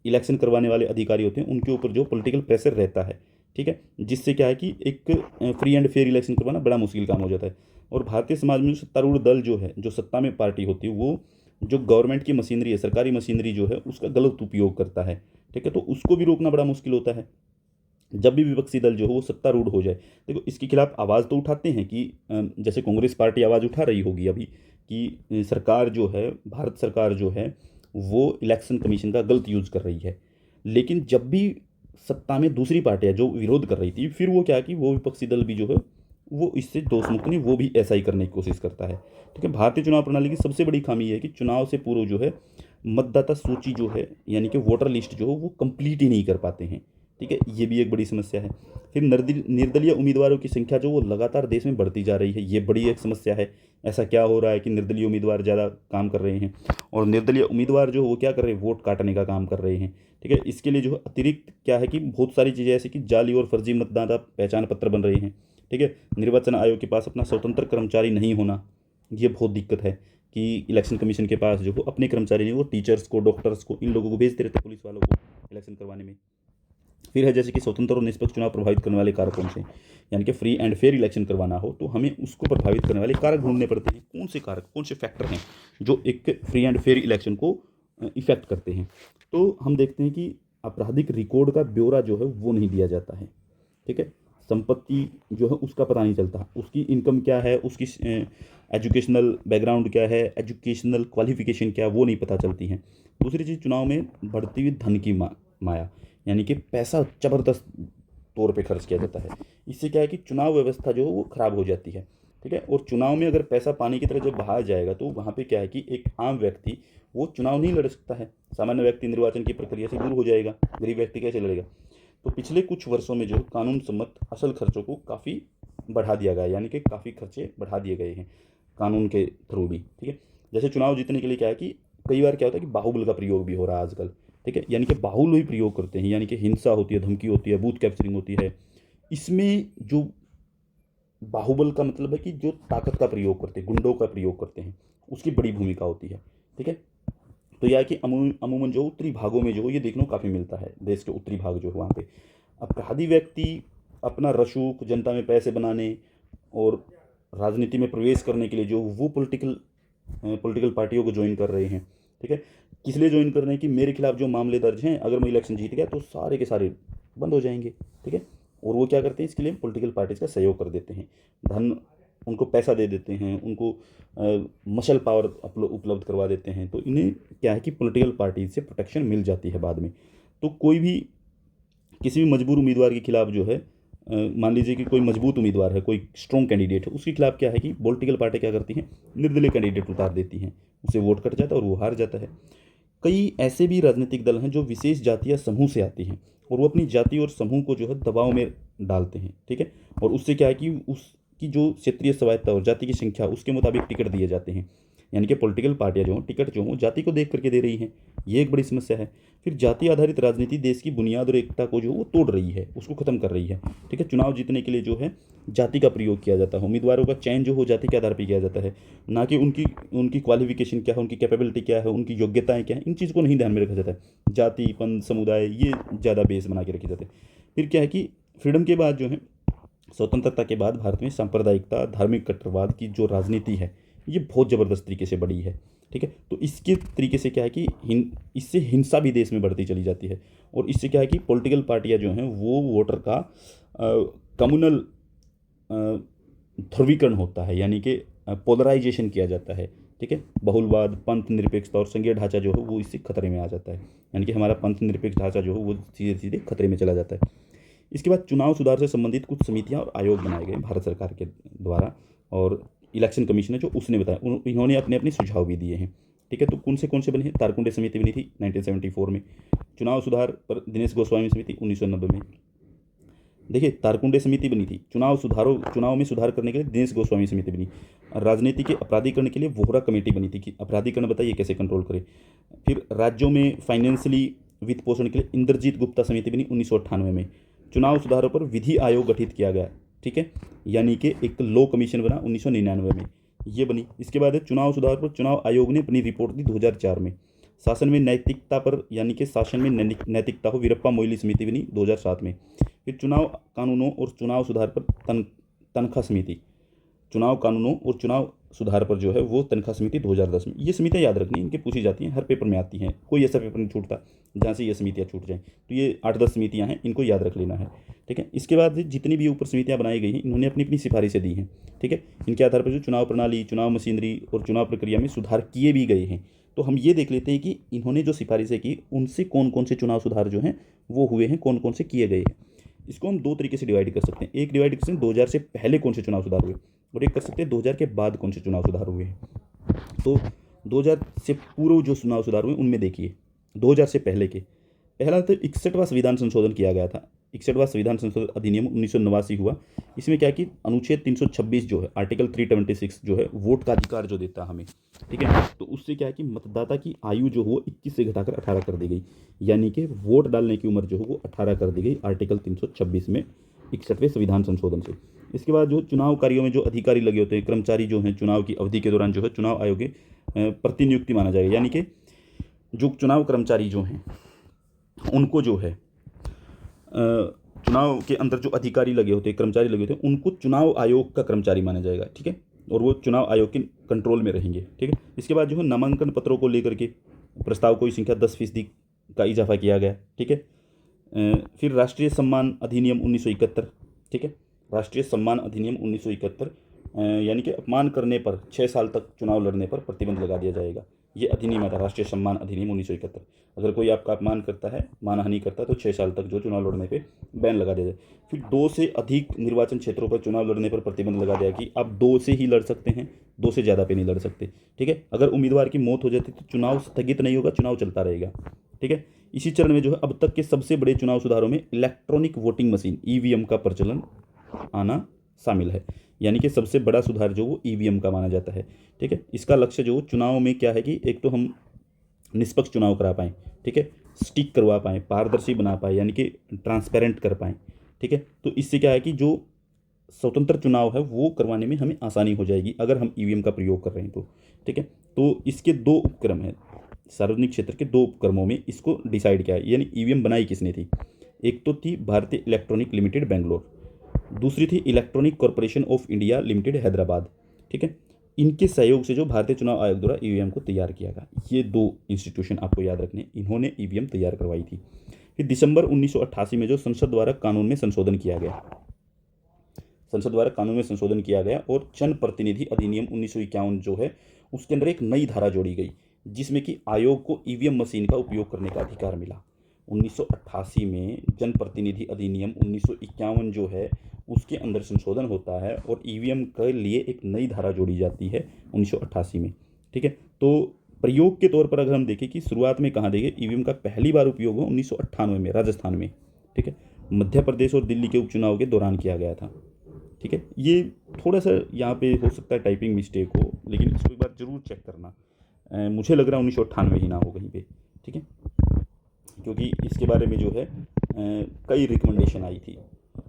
इलेक्शन करवाने वाले अधिकारी होते हैं उनके ऊपर जो पॉलिटिकल प्रेशर रहता है। ठीक है। जिससे क्या है कि एक फ्री एंड फेयर इलेक्शन करवाना बड़ा मुश्किल काम हो जाता है। और भारतीय समाज में सत्तारूढ़ दल जो है, जो सत्ता में पार्टी होती है, वो जो गवर्नमेंट की मशीनरी है, सरकारी मशीनरी जो है उसका गलत उपयोग करता है। ठीक है। तो उसको भी रोकना बड़ा मुश्किल होता है जब भी विपक्षी दल जो है वो सत्तारूढ़ हो जाए। देखो, इसके खिलाफ आवाज़ तो उठाते हैं कि जैसे कांग्रेस पार्टी आवाज़ उठा रही होगी अभी कि सरकार जो है, भारत सरकार जो है वो इलेक्शन कमीशन का गलत यूज़ कर रही है। लेकिन जब भी सत्ता में दूसरी पार्टियां जो विरोध कर रही थी, फिर वो क्या कि वो विपक्षी दल भी जो है वो इससे दोष मुक्त नहीं, वो भी ऐसा ही करने की कोशिश करता है। ठीक है। भारतीय चुनाव प्रणाली की सबसे बड़ी खामी ये है कि चुनाव से पूर्व जो है मतदाता सूची जो है, यानी कि वोटर लिस्ट जो है वो कंप्लीट ही नहीं कर पाते हैं। ठीक है। ये भी एक बड़ी समस्या है। फिर निर्दलीय उम्मीदवारों की संख्या जो वो लगातार देश में बढ़ती जा रही है, ये बड़ी एक समस्या है। ऐसा क्या हो रहा है कि निर्दलीय उम्मीदवार ज़्यादा काम कर रहे हैं और निर्दलीय उम्मीदवार जो वो क्या कर रहे हैं, वोट काटने का काम कर रहे हैं। ठीक है। इसके लिए जो है अतिरिक्त क्या है कि बहुत सारी चीज़ें ऐसी कि जाली और फर्जी मतदाता पहचान पत्र बन रहे हैं। ठीक है। निर्वाचन आयोग के पास अपना स्वतंत्र कर्मचारी नहीं होना, ये बहुत दिक्कत है कि इलेक्शन कमीशन के पास जो हो अपने कर्मचारी नहीं, वो टीचर्स को, डॉक्टर्स को, इन लोगों को भेजते रहते, पुलिस वालों को इलेक्शन करवाने में। फिर है जैसे कि स्वतंत्र और निष्पक्ष चुनाव प्रभावित करने वाले कारक कौन से, यानी कि फ्री एंड फेयर इलेक्शन करवाना हो तो हमें उसको प्रभावित करने वाले कारक ढूंढने पड़ते हैं। कौन से कारक, कौन से फैक्टर हैं जो एक फ्री एंड फेयर इलेक्शन को इफेक्ट करते हैं। तो हम देखते हैं कि आपराधिक रिकॉर्ड का ब्यौरा जो है वो नहीं दिया जाता है। ठीक है। संपत्ति जो है उसका पता नहीं चलता, उसकी इनकम क्या है, उसकी एजुकेशनल बैकग्राउंड क्या है, एजुकेशनल क्वालिफिकेशन क्या है, वो नहीं पता चलती हैं। दूसरी चीज़, चुनाव में बढ़ती हुई धन की माया, यानी कि पैसा ज़बरदस्त तौर पे खर्च किया जाता है। इससे क्या है कि चुनाव व्यवस्था जो है वो ख़राब हो जाती है। ठीक है। और चुनाव में अगर पैसा पानी की तरह जब बहाया जाएगा तो वहाँ पे क्या है कि एक आम व्यक्ति वो चुनाव नहीं लड़ सकता है। सामान्य व्यक्ति निर्वाचन की प्रक्रिया से दूर हो जाएगा, गरीब व्यक्ति कैसे लड़ेगा। तो पिछले कुछ वर्षों में जो कानून सम्मत असल खर्चों को काफ़ी बढ़ा दिया गया है, यानी कि काफ़ी खर्चे बढ़ा दिए गए हैं कानून के थ्रू भी। ठीक है। जैसे चुनाव जीतने के लिए क्या है कि कई बार क्या होता है कि बाहुबल का प्रयोग भी हो रहा है आजकल। ठीक है। यानी कि बाहुल ही प्रयोग करते हैं, यानी कि हिंसा होती है, धमकी होती है, बूथ कैप्चरिंग होती है। इसमें जो बाहुबल का मतलब है कि जो ताकत का प्रयोग करते हैं, गुंडों का प्रयोग करते हैं, उसकी बड़ी भूमिका होती है। ठीक है। तो यह है कि अमूमन जो उत्तरी भागों में जो ये देखने को काफ़ी मिलता है, देश के उत्तरी भाग जो है वहाँ पे अपराधी व्यक्ति अपना रसूख जनता में पैसे बनाने और राजनीति में प्रवेश करने के लिए जो वो पॉलिटिकल पार्टियों को ज्वाइन कर रहे हैं। ठीक है। किस लिए ज्वाइन कर रहे हैं कि मेरे खिलाफ जो मामले दर्ज हैं, अगर मैं इलेक्शन जीत गया तो सारे के सारे बंद हो जाएंगे। ठीक है। और वो क्या करते हैं, इसके लिए पॉलिटिकल पार्टीज का सहयोग कर देते हैं, धन उनको पैसा दे देते हैं, उनको मसल पावर उपलब्ध करवा देते हैं। तो इन्हें क्या है कि पॉलिटिकल पार्टीज से प्रोटेक्शन मिल जाती है बाद में। तो कोई भी किसी भी मजबूर उम्मीदवार के खिलाफ जो है, मान लीजिए कि कोई मजबूत उम्मीदवार है, कोई स्ट्रॉन्ग कैंडिडेट है, उसके खिलाफ क्या है कि पॉलिटिकल पार्टी क्या करती हैं, निर्दलीय कैंडिडेट उतार देती हैं, उसे वोट कट जाता है और वो हार जाता है। कई ऐसे भी राजनीतिक दल हैं जो विशेष जाति या समूह से आती हैं और वो अपनी जाति और समूह को जो है दबाव में डालते हैं। ठीक है। और उससे क्या है कि उसकी जो क्षेत्रीय स्वायत्ता और जाति की संख्या उसके मुताबिक टिकट दिए जाते हैं, यानी कि पॉलिटिकल पार्टियां जो टिकट जो हों जाति को देख करके दे रही हैं। ये एक बड़ी समस्या है। फिर जाति आधारित राजनीति देश की बुनियाद और एकता को जो वो तोड़ रही है, उसको खत्म कर रही है। ठीक है। चुनाव जीतने के लिए जो है जाति का प्रयोग किया जाता है, उम्मीदवारों का चयन जो हो जाति के आधार पर किया जाता है, ना कि उनकी उनकी क्वालिफिकेशन क्या है, उनकी कैपेबिलिटी क्या है, उनकी योग्यताएं क्या है, इन चीज़ को नहीं ध्यान में रखा जाता है। जाति, पंथ, समुदाय ये ज़्यादा बेस बना के रखे जाते हैं। फिर क्या है कि फ्रीडम के बाद जो है, स्वतंत्रता के बाद भारत में सांप्रदायिकता, धार्मिक कट्टरवाद की जो राजनीति है ये बहुत ज़बरदस्त तरीके से बढ़ी है। ठीक है। तो इसके तरीके से क्या है कि इससे हिंसा भी देश में बढ़ती चली जाती है और इससे क्या है कि पॉलिटिकल पार्टियां जो हैं वो वोटर का कम्युनल ध्रुवीकरण होता है, यानी कि पोलराइजेशन किया जाता है। ठीक है। बहुलवाद, पंथ निरपेक्षता और संघीय ढांचा जो है वो इससे खतरे में आ जाता है, यानी कि हमारा पंथ निरपेक्ष ढांचा जो है वो सीधे सीधे खतरे में चला जाता है। इसके बाद चुनाव सुधार से संबंधित कुछ समितियां और आयोग बनाए गए भारत सरकार के द्वारा और इलेक्शन कमीशन है जो उसने बताया, इन्होंने अपने अपने सुझाव भी दिए हैं। ठीक है, तो कौन से बने हैं? तारकुंडे समिति बनी थी 1974 में। चुनाव सुधार पर दिनेश गोस्वामी समिति 1990 में। देखिए, तारकुंडे समिति बनी थी चुनाव में सुधार करने के लिए, दिनेश गोस्वामी समिति बनी। राजनीति के अपराधीकरण के लिए वोहरा कमेटी बनी थी कि अपराधीकरण बताइए कैसे कंट्रोल करें। फिर राज्यों में फाइनेंशियली वित्त पोषण के लिए इंद्रजीत गुप्ता समिति बनी 1998 में। चुनाव सुधारों पर विधि आयोग गठित किया गया, ठीक है, यानी कि एक लॉ कमीशन बना 1999 में, ये बनी। इसके बाद है चुनाव सुधार पर चुनाव आयोग ने अपनी रिपोर्ट दी 2004 में। शासन में नैतिकता पर, यानी कि शासन में नैतिकता हो, वीरप्पा मोइली समिति बनी 2007 में। फिर चुनाव कानूनों और चुनाव सुधार पर तनख्वाह समिति, चुनाव कानूनों और चुनाव सुधार पर जो है वो तनख्वाह समिति 2010 में। ये समितियाँ याद रखनी, इनके पूछी जाती हैं, हर पेपर में आती हैं, कोई ऐसा पेपर नहीं छूटता जहाँ से ये समितियाँ छूट जाएँ। तो ये 8-10 समितियाँ हैं, इनको याद रख लेना है, ठीक है। इसके बाद जितनी भी ऊपर समितियाँ बनाई गई हैं, इन्होंने अपनी अपनी सिफारिशें दी हैं, ठीक है। इनके आधार पर जो चुनाव प्रणाली, चुनाव मशीनरी और चुनाव प्रक्रिया में सुधार किए भी गए हैं। तो हम ये देख लेते हैं कि इन्होंने जो सिफारिशें की उनसे कौन कौन से चुनाव सुधार जो हैं वो हुए हैं, कौन कौन से किए गए हैं। इसको हम दो तरीके से डिवाइड कर सकते हैं। एक डिवाइड कर सकते हैं 2000 से पहले कौन से चुनाव सुधार हुए, और एक कर सकते हैं 2000 के बाद कौन से चुनाव सुधार हुए हैं। तो 2000 से पूर्व जो चुनाव सुधार हुए उनमें देखिए 2000 से पहले के, पहला तो 61वां संविधान संशोधन किया गया था। 61वां संविधान संशोधन अधिनियम 1989 हुआ। इसमें क्या है कि अनुच्छेद 326 जो है, आर्टिकल 326 जो है, वोट का अधिकार जो देता है हमें, ठीक है। तो उससे क्या है कि मतदाता की आयु जो हो 21 से घटाकर 18 कर दी गई, यानी कि वोट डालने की उम्र जो हो वो 18 कर दी गई आर्टिकल 326 में, 61वें संविधान संशोधन से। इसके बाद जो चुनाव कार्यों में जो अधिकारी लगे होते हैं, कर्मचारी जो हैं, चुनाव की अवधि के दौरान जो है चुनाव आयोग के प्रतिनियुक्ति माना जाएगा, यानी कि जो चुनाव कर्मचारी जो हैं उनको जो है चुनाव के अंदर जो अधिकारी लगे होते हैं, कर्मचारी लगे होते हैं, उनको चुनाव आयोग का कर्मचारी माना जाएगा, ठीक है, और वो चुनाव आयोग के कंट्रोल में रहेंगे, ठीक है। इसके बाद जो है नामांकन पत्रों को लेकर के प्रस्ताव की संख्या 10% का इजाफा किया गया, ठीक है। फिर राष्ट्रीय सम्मान अधिनियम 1971, ठीक है, राष्ट्रीय सम्मान अधिनियम 1971, यानी कि अपमान करने पर 6 साल तक चुनाव लड़ने पर प्रतिबंध लगा दिया जाएगा। ये अधिनियम आता है, राष्ट्रीय सम्मान अधिनियम 1971। अगर कोई आपका अपमान करता है, मानहानि करता है, तो 6 साल तक जो चुनाव लड़ने पे बैन लगा दिया जाए। फिर 2 से अधिक निर्वाचन क्षेत्रों पर चुनाव लड़ने पर प्रतिबंध लगा दिया कि आप 2 से ही लड़ सकते हैं, 2 से ज़्यादा पे नहीं लड़ सकते, ठीक है। अगर उम्मीदवार की मौत हो जाती तो चुनाव स्थगित नहीं होगा, चुनाव चलता रहेगा, ठीक है। इसी चरण में जो है अब तक के सबसे बड़े चुनाव सुधारों में इलेक्ट्रॉनिक वोटिंग मशीन ईवीएम का प्रचलन आना शामिल है, यानी कि सबसे बड़ा सुधार जो वो ईवीएम का माना जाता है, ठीक है। इसका लक्ष्य जो चुनाव में क्या है कि एक तो हम निष्पक्ष चुनाव करा पाएँ, ठीक है, स्टिक करवा पाएँ, पारदर्शी बना पाएँ, यानी कि ट्रांसपेरेंट कर पाएँ, ठीक है। तो इससे क्या है कि जो स्वतंत्र चुनाव है वो करवाने में हमें आसानी हो जाएगी अगर हम ईवीएम का प्रयोग कर रहे हैं तो, ठीक है। तो इसके 2 उपक्रम हैं, सार्वजनिक क्षेत्र के 2 उपक्रमों में इसको डिसाइड किया है, यानी ईवीएम बनाई किसने थी। एक तो थी भारतीय इलेक्ट्रॉनिक लिमिटेड बेंगलोर, दूसरी थी electronic corporation of India limited Hyderabad, ठीक है। इनके सहयोग से जो भारतीय चुनाव आयोग द्वारा ईवीएम को तैयार किया गया, ये 2 इंस्टीट्यूशन आपको याद रखने, इन्होंने ईवीएम तैयार करवाई थी। फिर दिसंबर 1988 में जो संसद द्वारा कानून में संशोधन किया गया, संसद द्वारा कानून में संशोधन किया गया और जन प्रतिनिधि अधिनियम 1951 जो है उसके अंदर एक नई धारा जोड़ी गई, जिसमें कि आयोग को ईवीएम मशीन का उपयोग करने का अधिकार मिला। 1988 में जन प्रतिनिधि अधिनियम 1951 जो है उसके अंदर संशोधन होता है और ईवीएम के लिए एक नई धारा जोड़ी जाती है 1988 में, ठीक है। तो प्रयोग के तौर पर अगर हम देखें कि शुरुआत में कहाँ देखें, ईवीएम का पहली बार उपयोग हुआ 1998 में राजस्थान में, ठीक है, मध्य प्रदेश और दिल्ली के उपचुनाव के दौरान किया गया था, ठीक है। ये थोड़ा सा यहाँ पे हो सकता है टाइपिंग मिस्टेक हो, लेकिन इसको एक बार जरूर चेक करना। मुझे लग रहा है 1998 ही ना हो कहीं पे, ठीक है, क्योंकि इसके बारे में जो है कई रिकमेंडेशन आई थी।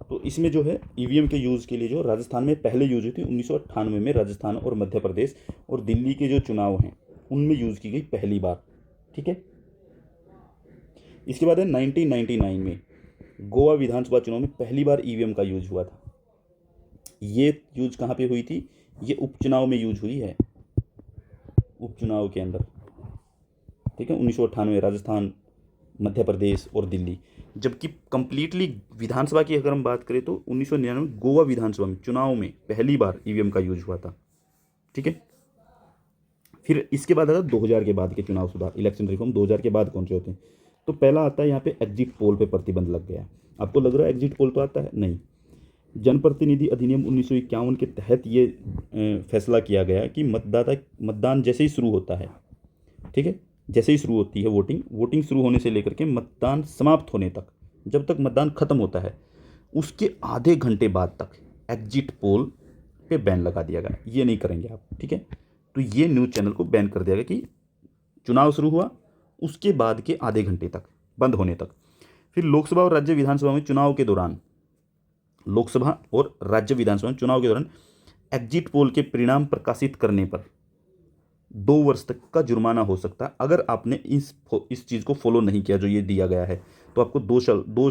तो इसमें जो है ईवीएम के यूज़ के लिए जो राजस्थान में पहले यूज हुई थी 1998 में, राजस्थान और मध्य प्रदेश और दिल्ली के जो चुनाव हैं उनमें यूज़ की गई पहली बार, ठीक है। इसके बाद है 1999 में गोवा विधानसभा चुनाव में पहली बार ईवीएम का यूज हुआ था। ये यूज कहाँ पे हुई थी, ये उपचुनाव में यूज हुई है, उपचुनाव के अंदर, ठीक है, 1998 राजस्थान, मध्य प्रदेश और दिल्ली। जबकि कंप्लीटली विधानसभा की अगर हम बात करें तो 1999 गोवा विधानसभा में चुनाव में पहली बार ईवीएम का यूज हुआ था, ठीक है। फिर इसके बाद आता 2000 के बाद के चुनाव सुधार, इलेक्शन रिफॉर्म 2000 के बाद कौन से होते हैं। तो पहला आता है यहाँ पे एग्जिट पोल पे प्रतिबंध लग गया। आपको लग रहा है एग्जिट पोल तो आता है नहीं, जनप्रतिनिधि अधिनियम 1951 के तहत ये फैसला किया गया कि मतदान जैसे ही शुरू होता है, ठीक है, जैसे ही शुरू होती है वोटिंग शुरू होने से लेकर के मतदान समाप्त होने तक, जब तक मतदान खत्म होता है उसके आधे घंटे बाद तक एग्जिट पोल पे बैन लगा दिया गया, ये नहीं करेंगे आप, ठीक है। तो ये न्यूज़ चैनल को बैन कर दिया गया कि चुनाव शुरू हुआ उसके बाद के आधे घंटे तक, बंद होने तक। फिर लोकसभा और राज्य विधानसभा में चुनाव के दौरान, लोकसभा और राज्य विधानसभा में चुनाव के दौरान एग्जिट पोल के परिणाम प्रकाशित करने पर 2 वर्ष तक का जुर्माना हो सकता है। अगर आपने इस चीज़ को फॉलो नहीं किया जो ये दिया गया है तो आपको 2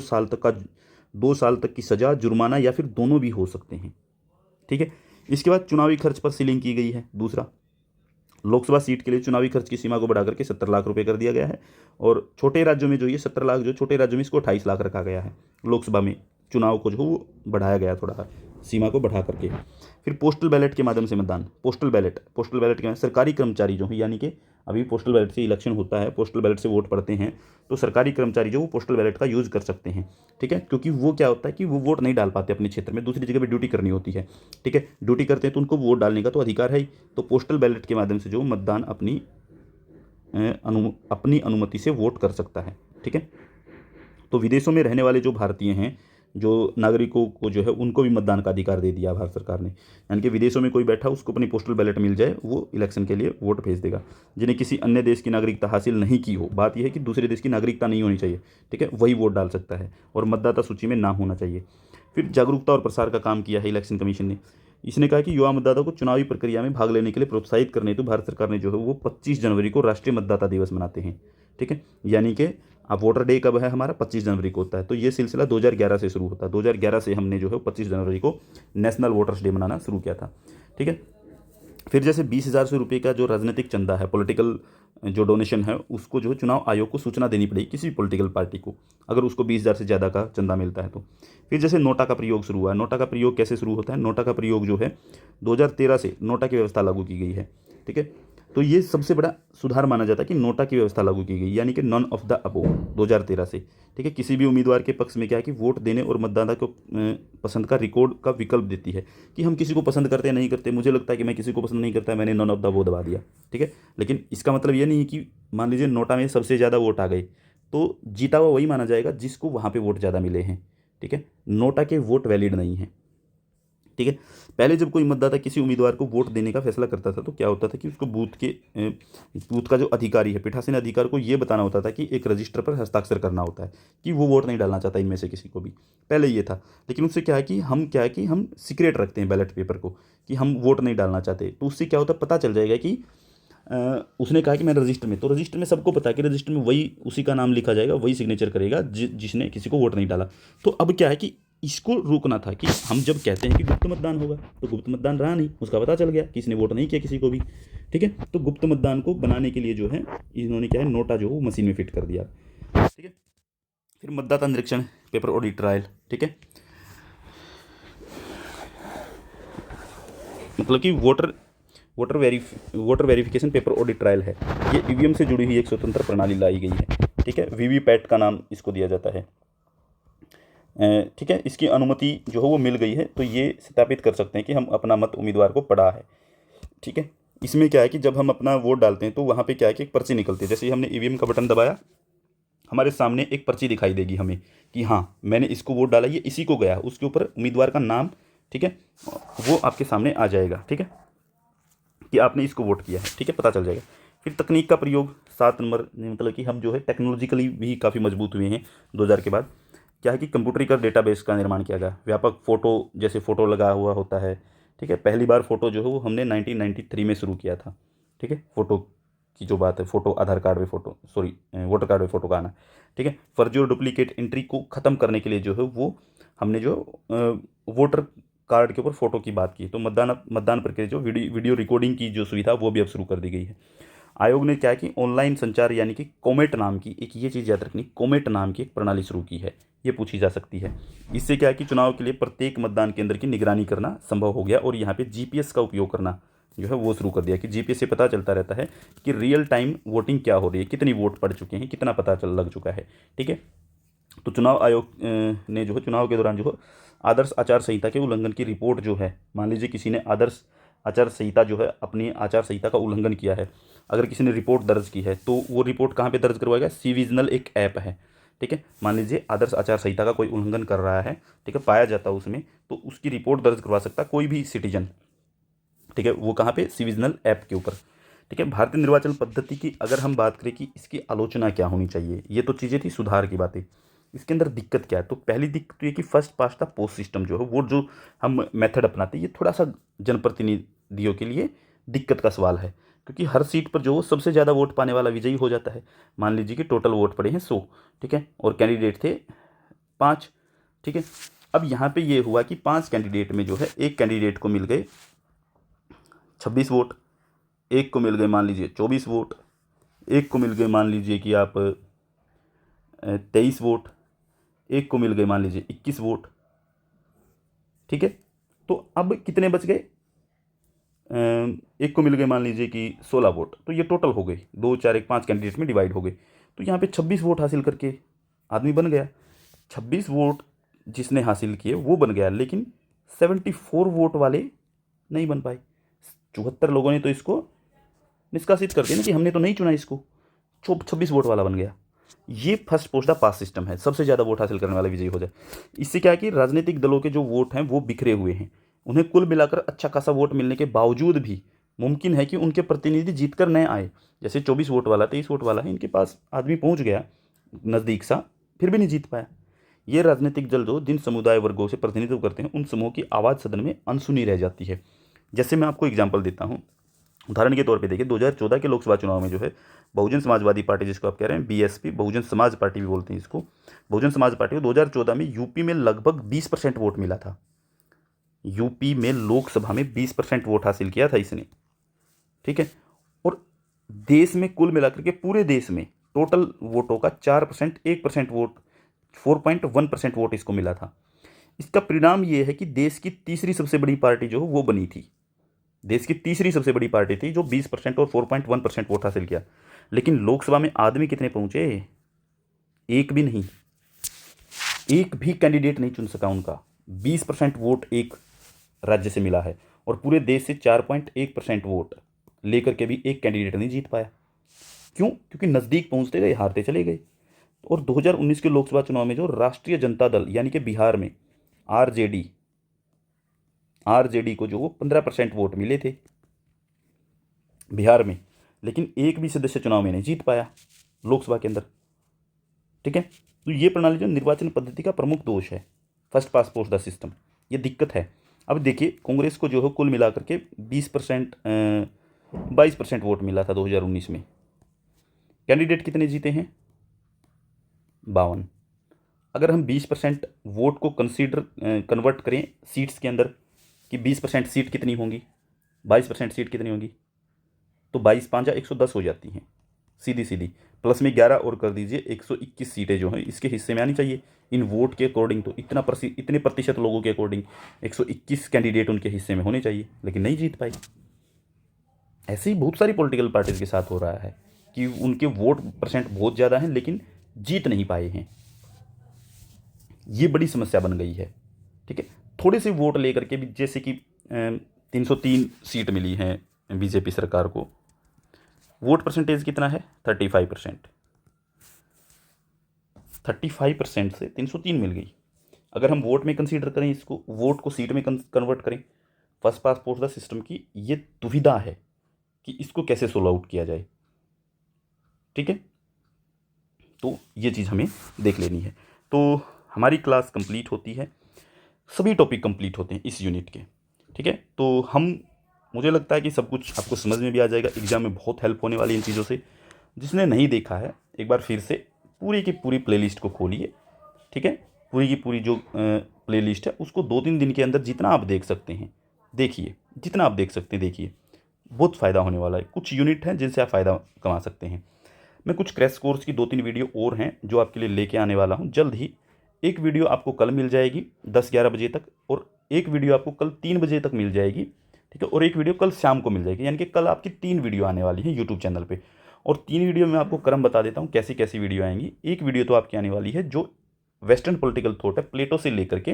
साल तक की सज़ा, जुर्माना या फिर दोनों भी हो सकते हैं, ठीक है। इसके बाद चुनावी खर्च पर सीलिंग की गई है। दूसरा, लोकसभा सीट के लिए चुनावी खर्च की सीमा को बढ़ाकर के 70 लाख रुपए कर दिया गया है, और छोटे राज्यों में जो ये 70 लाख, जो छोटे राज्यों में इसको 28 लाख रखा गया है। लोकसभा में चुनाव को जो वो बढ़ाया गया, थोड़ा सीमा को बढ़ा करके। फिर पोस्टल बैलेट के माध्यम से मतदान, पोस्टल बैलेट के सरकारी कर्मचारी जो है, यानी कि अभी पोस्टल बैलेट से इलेक्शन होता है, पोस्टल बैलेट से वोट पड़ते हैं, तो सरकारी कर्मचारी जो वो पोस्टल बैलेट का यूज़ कर सकते हैं, ठीक है। क्योंकि वो क्या होता है कि वो वोट नहीं डाल पाते अपने क्षेत्र में, दूसरी जगह पर ड्यूटी करनी होती है, ठीक है। ड्यूटी करते हैं तो उनको वोट डालने का तो अधिकार है ही, तो पोस्टल बैलेट के माध्यम से जो मतदान अपनी अनुमति से वोट कर सकता है, ठीक है। तो विदेशों में रहने वाले जो भारतीय हैं, जो नागरिकों को जो है उनको भी मतदान का अधिकार दे दिया भारत सरकार ने, यानी कि विदेशों में कोई बैठा उसको अपनी पोस्टल बैलेट मिल जाए, वो इलेक्शन के लिए वोट भेज देगा। जिन्हें किसी अन्य देश की नागरिकता हासिल नहीं की हो, बात यह है कि दूसरे देश की नागरिकता नहीं होनी चाहिए, ठीक है, वही वोट डाल सकता है, और मतदाता सूची में ना होना चाहिए। फिर जागरूकता और प्रसार का काम किया है इलेक्शन कमीशन ने। इसने कहा कि युवा मतदाता को चुनावी प्रक्रिया में भाग लेने के लिए प्रोत्साहित करने हेतु भारत सरकार ने जो है वो 25 जनवरी को राष्ट्रीय मतदाता दिवस मनाते हैं, ठीक है। यानी कि अब वोटर डे कब है हमारा, 25 जनवरी को होता है, तो ये सिलसिला 2011 से शुरू होता है। 2011 से हमने जो है 25 जनवरी को नेशनल वोटर्स डे मनाना शुरू किया था, ठीक है। फिर जैसे 20,000 रुपये का जो राजनीतिक चंदा है, पॉलिटिकल जो डोनेशन है, उसको जो है चुनाव आयोग को सूचना देनी पड़ेगी किसी भी पॉलिटिकल पार्टी को, अगर उसको 20,000 से ज़्यादा का चंदा मिलता है तो। फिर जैसे नोटा का प्रयोग शुरू हुआ है। नोटा का प्रयोग कैसे शुरू होता है? नोटा का प्रयोग जो है 2013 से नोटा की व्यवस्था लागू की गई है, ठीक है। तो ये सबसे बड़ा सुधार माना जाता है कि नोटा की व्यवस्था लागू की गई, यानी कि नॉन ऑफ द अबोव 2013 से, ठीक है। किसी भी उम्मीदवार के पक्ष में क्या है कि वोट देने और मतदाता को पसंद का रिकॉर्ड का विकल्प देती है कि हम किसी को पसंद करते हैं नहीं करते, मुझे लगता है कि मैं किसी को पसंद नहीं करता, मैंने नॉन ऑफ द अबोव दबा दिया, ठीक है। लेकिन इसका मतलब ये नहीं है कि मान लीजिए नोटा में सबसे ज़्यादा वोट आ गए तो जीता हुआ वही माना जाएगा जिसको वहाँ पर वोट ज़्यादा मिले हैं, ठीक है। नोटा के वोट वैलिड नहीं है, ठीक है। पहले जब कोई मतदाता किसी उम्मीदवार को वोट देने का फैसला करता था तो क्या होता था कि उसको बूथ का जो अधिकारी है, पीठासीन अधिकारी को ये बताना होता था कि एक रजिस्टर पर हस्ताक्षर करना होता है कि वो वोट नहीं डालना चाहता इनमें से किसी को भी, पहले ये था। लेकिन उससे क्या है कि हम सीक्रेट रखते हैं बैलेट पेपर को कि हम वोट नहीं डालना चाहते, तो उससे क्या होता है पता चल जाएगा कि उसने कहा कि मैं रजिस्टर में, तो रजिस्टर में सबको पता है कि रजिस्टर में वही उसी का नाम लिखा जाएगा, वही सिग्नेचर करेगा जिसने किसी को वोट नहीं डाला। तो अब क्या है कि इसको रोकना था कि हम जब कहते हैं कि गुप्त मतदान होगा तो गुप्त मतदान रहा नहीं, उसका पता चल गया कि इसने वोट नहीं किया किसी को भी, ठीक है। तो गुप्त मतदान को बनाने के लिए जो है इन्होंने क्या है नोटा जो वो मशीन में फिट कर दिया, ठीक है। फिर मतदाता निरीक्षण, पेपर ऑडिट ट्रायल, ठीक है। मतलब कि voter verification paper audit trial है, ये ईवीएम से जुड़ी हुई एक स्वतंत्र प्रणाली लाई गई है, ठीक है। वीवीपैट का नाम इसको दिया जाता है, ठीक है। इसकी अनुमति जो है वो मिल गई है, तो ये सत्यापित कर सकते हैं कि हम अपना मत उम्मीदवार को पड़ा है, ठीक है। इसमें क्या है कि जब हम अपना वोट डालते हैं तो वहाँ पे क्या है कि एक पर्ची निकलती है, जैसे ही हमने ईवीएम का बटन दबाया हमारे सामने एक पर्ची दिखाई देगी हमें कि हाँ मैंने इसको वोट डाला, ये इसी को गया, उसके ऊपर उम्मीदवार का नाम, ठीक है, वो आपके सामने आ जाएगा, ठीक है, कि आपने इसको वोट किया है, ठीक है, पता चल जाएगा। फिर तकनीक का प्रयोग 7 नंबर, मतलब कि हम जो है टेक्नोलॉजिकली भी काफ़ी मजबूत हुए हैं 2000 के बाद। क्या है कि कंप्यूटरीकृत डेटाबेस का निर्माण किया गया, व्यापक फ़ोटो, जैसे फ़ोटो लगा हुआ होता है, ठीक है। पहली बार फ़ोटो जो है वो हमने 1993 में शुरू किया था, ठीक है। फ़ोटो की जो बात है, फ़ोटो आधार कार्ड में फ़ोटो, सॉरी वोटर कार्ड में फ़ोटो का आना, ठीक है। फर्जी और डुप्लीकेट एंट्री को ख़त्म करने के लिए जो है वो हमने जो वोटर कार्ड के ऊपर फ़ोटो की बात की, तो मतदान प्रक्रिया जो वीडियो रिकॉर्डिंग की जो सुविधा वो भी अब शुरू कर दी गई है। आयोग ने क्या है कि ऑनलाइन संचार यानी कि कोमेट नाम की एक, ये चीज़ याद रखनी, कोमेट नाम की एक प्रणाली शुरू की है, ये पूछी जा सकती है। इससे क्या है कि चुनाव के लिए प्रत्येक मतदान केंद्र की निगरानी करना संभव हो गया, और यहाँ पे जीपीएस का उपयोग करना जो है वो शुरू कर दिया कि जीपीएस से पता चलता रहता है कि रियल टाइम वोटिंग क्या हो रही है, कितनी वोट पड़ चुके हैं, कितना पता लग चुका है, ठीक है। तो चुनाव आयोग ने जो है चुनाव के दौरान जो है आदर्श आचार संहिता के उल्लंघन की रिपोर्ट जो है, मान लीजिए किसी ने आदर्श आचार संहिता जो है अपनी आचार संहिता का उल्लंघन किया है, अगर किसी ने रिपोर्ट दर्ज की है तो वो रिपोर्ट कहाँ पे दर्ज करवाएगा? सिविजिनल एक ऐप है, ठीक है। मान लीजिए आदर्श आचार संहिता का कोई उल्लंघन कर रहा है, ठीक है, पाया जाता है उसमें, तो उसकी रिपोर्ट दर्ज करवा सकता है कोई भी सिटीजन, ठीक है। वो कहाँ पे? सिविजिनल ऐप के ऊपर, ठीक है। भारतीय निर्वाचन पद्धति की अगर हम बात करें कि इसकी आलोचना क्या होनी चाहिए, ये तो चीज़ें थी सुधार की बातें। इसके अंदर दिक्कत क्या है? तो पहली दिक्कत तो ये कि first past the post system जो है वो जो हम मेथड अपनाते हैं, ये थोड़ा सा जनप्रतिनिधियों के लिए दिक्कत का सवाल है, क्योंकि हर सीट पर जो सबसे ज़्यादा वोट पाने वाला विजयी हो जाता है। मान लीजिए कि टोटल वोट पड़े हैं 100, ठीक है, और कैंडिडेट थे 5, ठीक है। अब यहाँ पे ये हुआ कि 5 कैंडिडेट में जो है एक कैंडिडेट को मिल गए 26 वोट, एक को मिल गए मान लीजिए 24 वोट, एक को मिल गए मान लीजिए कि आप 23 वोट, एक को मिल गए मान लीजिए 21 वोट, ठीक है। तो अब कितने बच गए? एक को मिल गए मान लीजिए कि 16 वोट, तो ये टोटल हो गए 2 4 1 5 कैंडिडेट में डिवाइड हो गए। तो यहाँ पे 26 वोट हासिल करके आदमी बन गया। 26 वोट जिसने हासिल किए वो बन गया, लेकिन 74 वोट वाले नहीं बन पाए। 74 लोगों ने तो इसको निष्कासित कर दिया ना कि हमने तो नहीं चुना इसको, 26 वोट वाला बन गया। ये first post the pass system है, सबसे ज़्यादा वोट हासिल करने वाला विजयी हो जाए। इससे क्या है कि राजनीतिक दलों के जो वोट हैं वो बिखरे हुए हैं, उन्हें कुल मिलाकर अच्छा खासा वोट मिलने के बावजूद भी मुमकिन है कि उनके प्रतिनिधि जीत कर न आए। जैसे 24 वोट वाला 23 वोट वाला है, इनके पास आदमी पहुंच गया नज़दीक सा, फिर भी नहीं जीत पाया। ये राजनीतिक दल जो जिन समुदाय वर्गों से प्रतिनिधित्व करते हैं उन समूहों की आवाज़ सदन में अनसुनी रह जाती है। जैसे मैं आपको एग्जाम्पल देता हूँ, उदाहरण के तौर पे देखिए 2014 के लोकसभा चुनाव में जो है बहुजन समाजवादी पार्टी, जिसको आप कह रहे हैं बीएसपी, बहुजन समाज पार्टी भी बोलते हैं इसको, बहुजन समाज पार्टी को 2014 में यूपी में लगभग 20% वोट मिला था। यूपी में लोकसभा में 20% वोट हासिल किया था इसने, ठीक है। और देश में कुल मिलाकर के पूरे देश में टोटल वोटों का 4%, 1% वोट, 4.1% वोट इसको मिला था। इसका परिणाम ये है कि देश की तीसरी सबसे बड़ी पार्टी जो वो बनी थी, देश की तीसरी सबसे बड़ी पार्टी थी जो 20% और 4.1% वोट हासिल किया। लेकिन लोकसभा में आदमी कितने पहुंचे? एक भी नहीं, एक भी कैंडिडेट नहीं चुन सका उनका। 20% वोट एक राज्य से मिला है और पूरे देश से 4.1% वोट लेकर के भी एक कैंडिडेट नहीं जीत पाया। क्यों? क्योंकि नज़दीक पहुंचते गए, हारते चले गए। और 2019 के लोकसभा चुनाव में जो राष्ट्रीय जनता दल यानी कि बिहार में आरजेडी को जो वो 15% वोट मिले थे बिहार में, लेकिन एक भी सदस्य चुनाव में नहीं जीत पाया लोकसभा के अंदर, ठीक है। तो ये प्रणाली जो निर्वाचन पद्धति का प्रमुख दोष है, first pass post the system, ये दिक्कत है। अब देखिए कांग्रेस को जो है कुल मिलाकर के 22% वोट मिला था 2019 में। कैंडिडेट कितने जीते हैं? 52। अगर हम 20% वोट को कन्वर्ट करें सीट्स के अंदर कि 20% सीट कितनी होंगी, 22% सीट कितनी होंगी, तो 22 5 110 हो जाती हैं सीधी सीधी। प्लस में 11 और कर दीजिए, 121 सीटें जो हैं इसके हिस्से में आनी चाहिए इन वोट के अकॉर्डिंग। तो इतने प्रतिशत लोगों के अकॉर्डिंग 121 कैंडिडेट उनके हिस्से में होने चाहिए, लेकिन नहीं जीत पाई। ऐसे ही बहुत सारी पॉलिटिकल पार्टीज के साथ हो रहा है कि उनके वोट परसेंट बहुत ज़्यादा हैं लेकिन जीत नहीं पाए हैं। ये बड़ी समस्या बन गई है, ठीक है। थोड़े से वोट लेकर के भी, जैसे कि 303 सीट मिली हैं बीजेपी सरकार को, वोट परसेंटेज कितना है? 35%। 35% से 303 मिल गई। अगर हम वोट में कंसीडर करें इसको, वोट को सीट में कन्वर्ट करें, first pass post the system की ये दुविधा है कि इसको कैसे सोल्व आउट किया जाए, ठीक है। तो ये चीज़ हमें देख लेनी है। तो हमारी क्लास कंप्लीट होती है, सभी टॉपिक कंप्लीट होते हैं इस यूनिट के, ठीक है। तो मुझे लगता है कि सब कुछ आपको समझ में भी आ जाएगा, एग्जाम में बहुत हेल्प होने वाली इन चीज़ों से। जिसने नहीं देखा है एक बार फिर से पूरी की पूरी प्लेलिस्ट को खोलिए, ठीक है। पूरी की पूरी जो प्लेलिस्ट है उसको 2-3 दिन के अंदर जितना आप देख सकते हैं देखिए, जितना आप देख सकते हैं देखिए, बहुत फ़ायदा होने वाला है। कुछ यूनिट हैं जिनसे आप फ़ायदा कमा सकते हैं। मैं कुछ क्रैश कोर्स की 2-3 वीडियो और हैं जो आपके लिए लेके आने वाला हूँ जल्द ही। एक वीडियो आपको कल मिल जाएगी 10-11 बजे तक, और एक वीडियो आपको कल 3 बजे तक मिल जाएगी, ठीक है। और एक वीडियो कल शाम को मिल जाएगी, यानी कि कल आपकी 3 वीडियो आने वाली है यूट्यूब चैनल पे। और 3 वीडियो में आपको क्रम बता देता हूँ कैसी कैसी वीडियो आएंगी। एक वीडियो तो आपकी आने वाली है जो वेस्टर्न पॉलिटिकल थॉट है, प्लेटो से लेकर के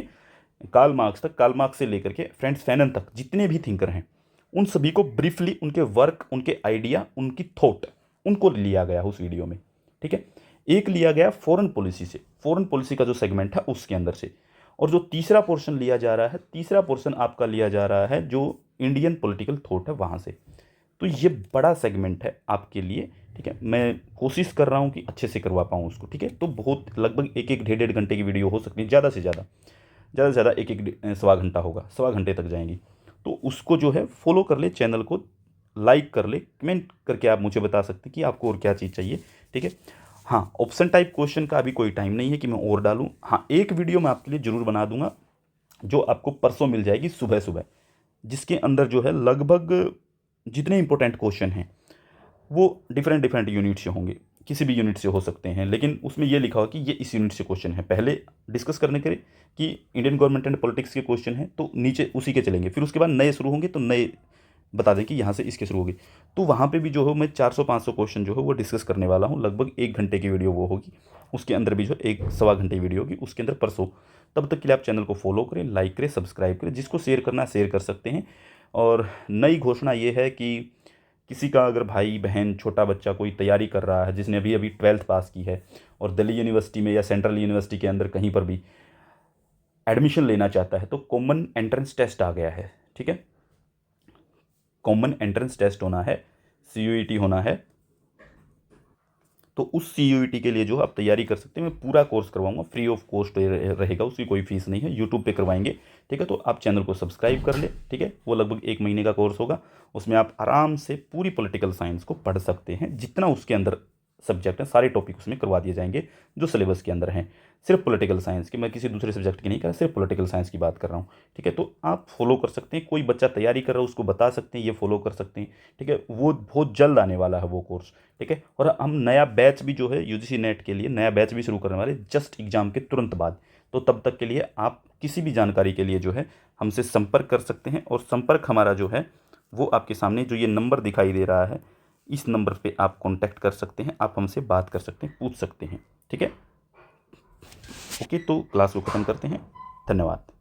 कार्ल मार्क्स तक, कार्ल मार्क्स से लेकर के फ्रांत्स फैनन तक जितने भी थिंकर हैं उन सभी को ब्रीफली उनके वर्क, उनके आइडिया, उनकी थॉट, उनको लिया गया उस वीडियो में। ठीक है, एक लिया गया फॉरेन पॉलिसी से, फॉरेन पॉलिसी का जो सेगमेंट है उसके अंदर से, और जो तीसरा पोर्शन लिया जा रहा है, तीसरा पोर्शन आपका लिया जा रहा है जो इंडियन पॉलिटिकल थॉट है वहाँ से। तो ये बड़ा सेगमेंट है आपके लिए। ठीक है, मैं कोशिश कर रहा हूँ कि अच्छे से करवा पाऊँ उसको। ठीक है, तो बहुत लगभग एक एक डेढ़ घंटे की वीडियो हो सकती है, ज़्यादा से ज़्यादा एक एक सवा घंटा होगा, सवा घंटे तक जाएंगी। तो उसको जो है फॉलो कर ले, चैनल को लाइक कर ले, कमेंट करके आप मुझे बता सकते हैं कि आपको और क्या चीज़ चाहिए। ठीक है, हाँ, ऑप्शन टाइप क्वेश्चन का अभी कोई टाइम नहीं है कि मैं और डालूँ। हाँ, एक वीडियो मैं आपके लिए ज़रूर बना दूंगा जो आपको परसों मिल जाएगी सुबह सुबह, जिसके अंदर जो है लगभग जितने इंपॉर्टेंट क्वेश्चन हैं वो डिफरेंट डिफरेंट यूनिट से होंगे, किसी भी यूनिट से हो सकते हैं, लेकिन उसमें ये लिखा हो कि ये इस यूनिट से क्वेश्चन है। पहले डिस्कस करने के कि इंडियन गवर्नमेंट एंड पॉलिटिक्स के क्वेश्चन हैं तो नीचे उसी के चलेंगे, फिर उसके बाद नए शुरू होंगे तो नए बता दें कि यहाँ से इसके शुरू होगी। तो वहाँ पे भी जो है मैं 400-500 क्वेश्चन जो है वो डिस्कस करने वाला हूँ। लगभग 1 घंटे की वीडियो वो होगी, उसके अंदर भी जो एक सवा घंटे की वीडियो होगी, उसके अंदर परसों। तब तक के लिए आप चैनल को फॉलो करें, लाइक करें, सब्सक्राइब करें, जिसको शेयर करना है शेयर कर सकते हैं। और नई घोषणा ये है कि किसी का अगर भाई बहन छोटा बच्चा कोई तैयारी कर रहा है, जिसने अभी अभी 12th पास की है और दिल्ली यूनिवर्सिटी में या सेंट्रल यूनिवर्सिटी के अंदर कहीं पर भी एडमिशन लेना चाहता है, तो कॉमन एंट्रेंस टेस्ट आ गया है। ठीक है, कॉमन एंट्रेंस टेस्ट होना है, CUET होना है। तो उस CUET के लिए जो आप तैयारी कर सकते हैं, मैं पूरा कोर्स करवाऊंगा, फ्री ऑफ कॉस्ट रहेगा, उसकी कोई फीस नहीं है, यूट्यूब पे करवाएंगे। ठीक है, तो आप चैनल को सब्सक्राइब कर ले। ठीक है, वो लगभग 1 महीने का कोर्स होगा, उसमें आप आराम से पूरी पॉलिटिकल साइंस को पढ़ सकते हैं। जितना उसके अंदर सब्जेक्ट हैं सारे टॉपिक उसमें करवा दिए जाएंगे जो सिलेबस के अंदर हैं, सिर्फ पॉलिटिकल साइंस की, मैं किसी दूसरे सब्जेक्ट की नहीं कर रहा, सिर्फ पॉलिटिकल साइंस की बात कर रहा हूँ। ठीक है, तो आप फॉलो कर सकते हैं, कोई बच्चा तैयारी कर रहा है उसको बता सकते हैं, ये फॉलो कर सकते हैं। ठीक है, वो बहुत जल्द आने वाला है वो कोर्स। ठीक है, और हम नया बैच भी जो है UGC नेट के लिए नया बैच भी शुरू करने वाले, जस्ट एग्जाम के तुरंत बाद। तो तब तक के लिए आप किसी भी जानकारी के लिए जो है हमसे संपर्क कर सकते हैं, और संपर्क हमारा जो है वो आपके सामने जो ये नंबर दिखाई दे रहा है, इस नंबर पे आप कांटेक्ट कर सकते हैं, आप हमसे बात कर सकते हैं, पूछ सकते हैं। ठीक है, ओके, तो क्लास को ख़त्म करते हैं। धन्यवाद।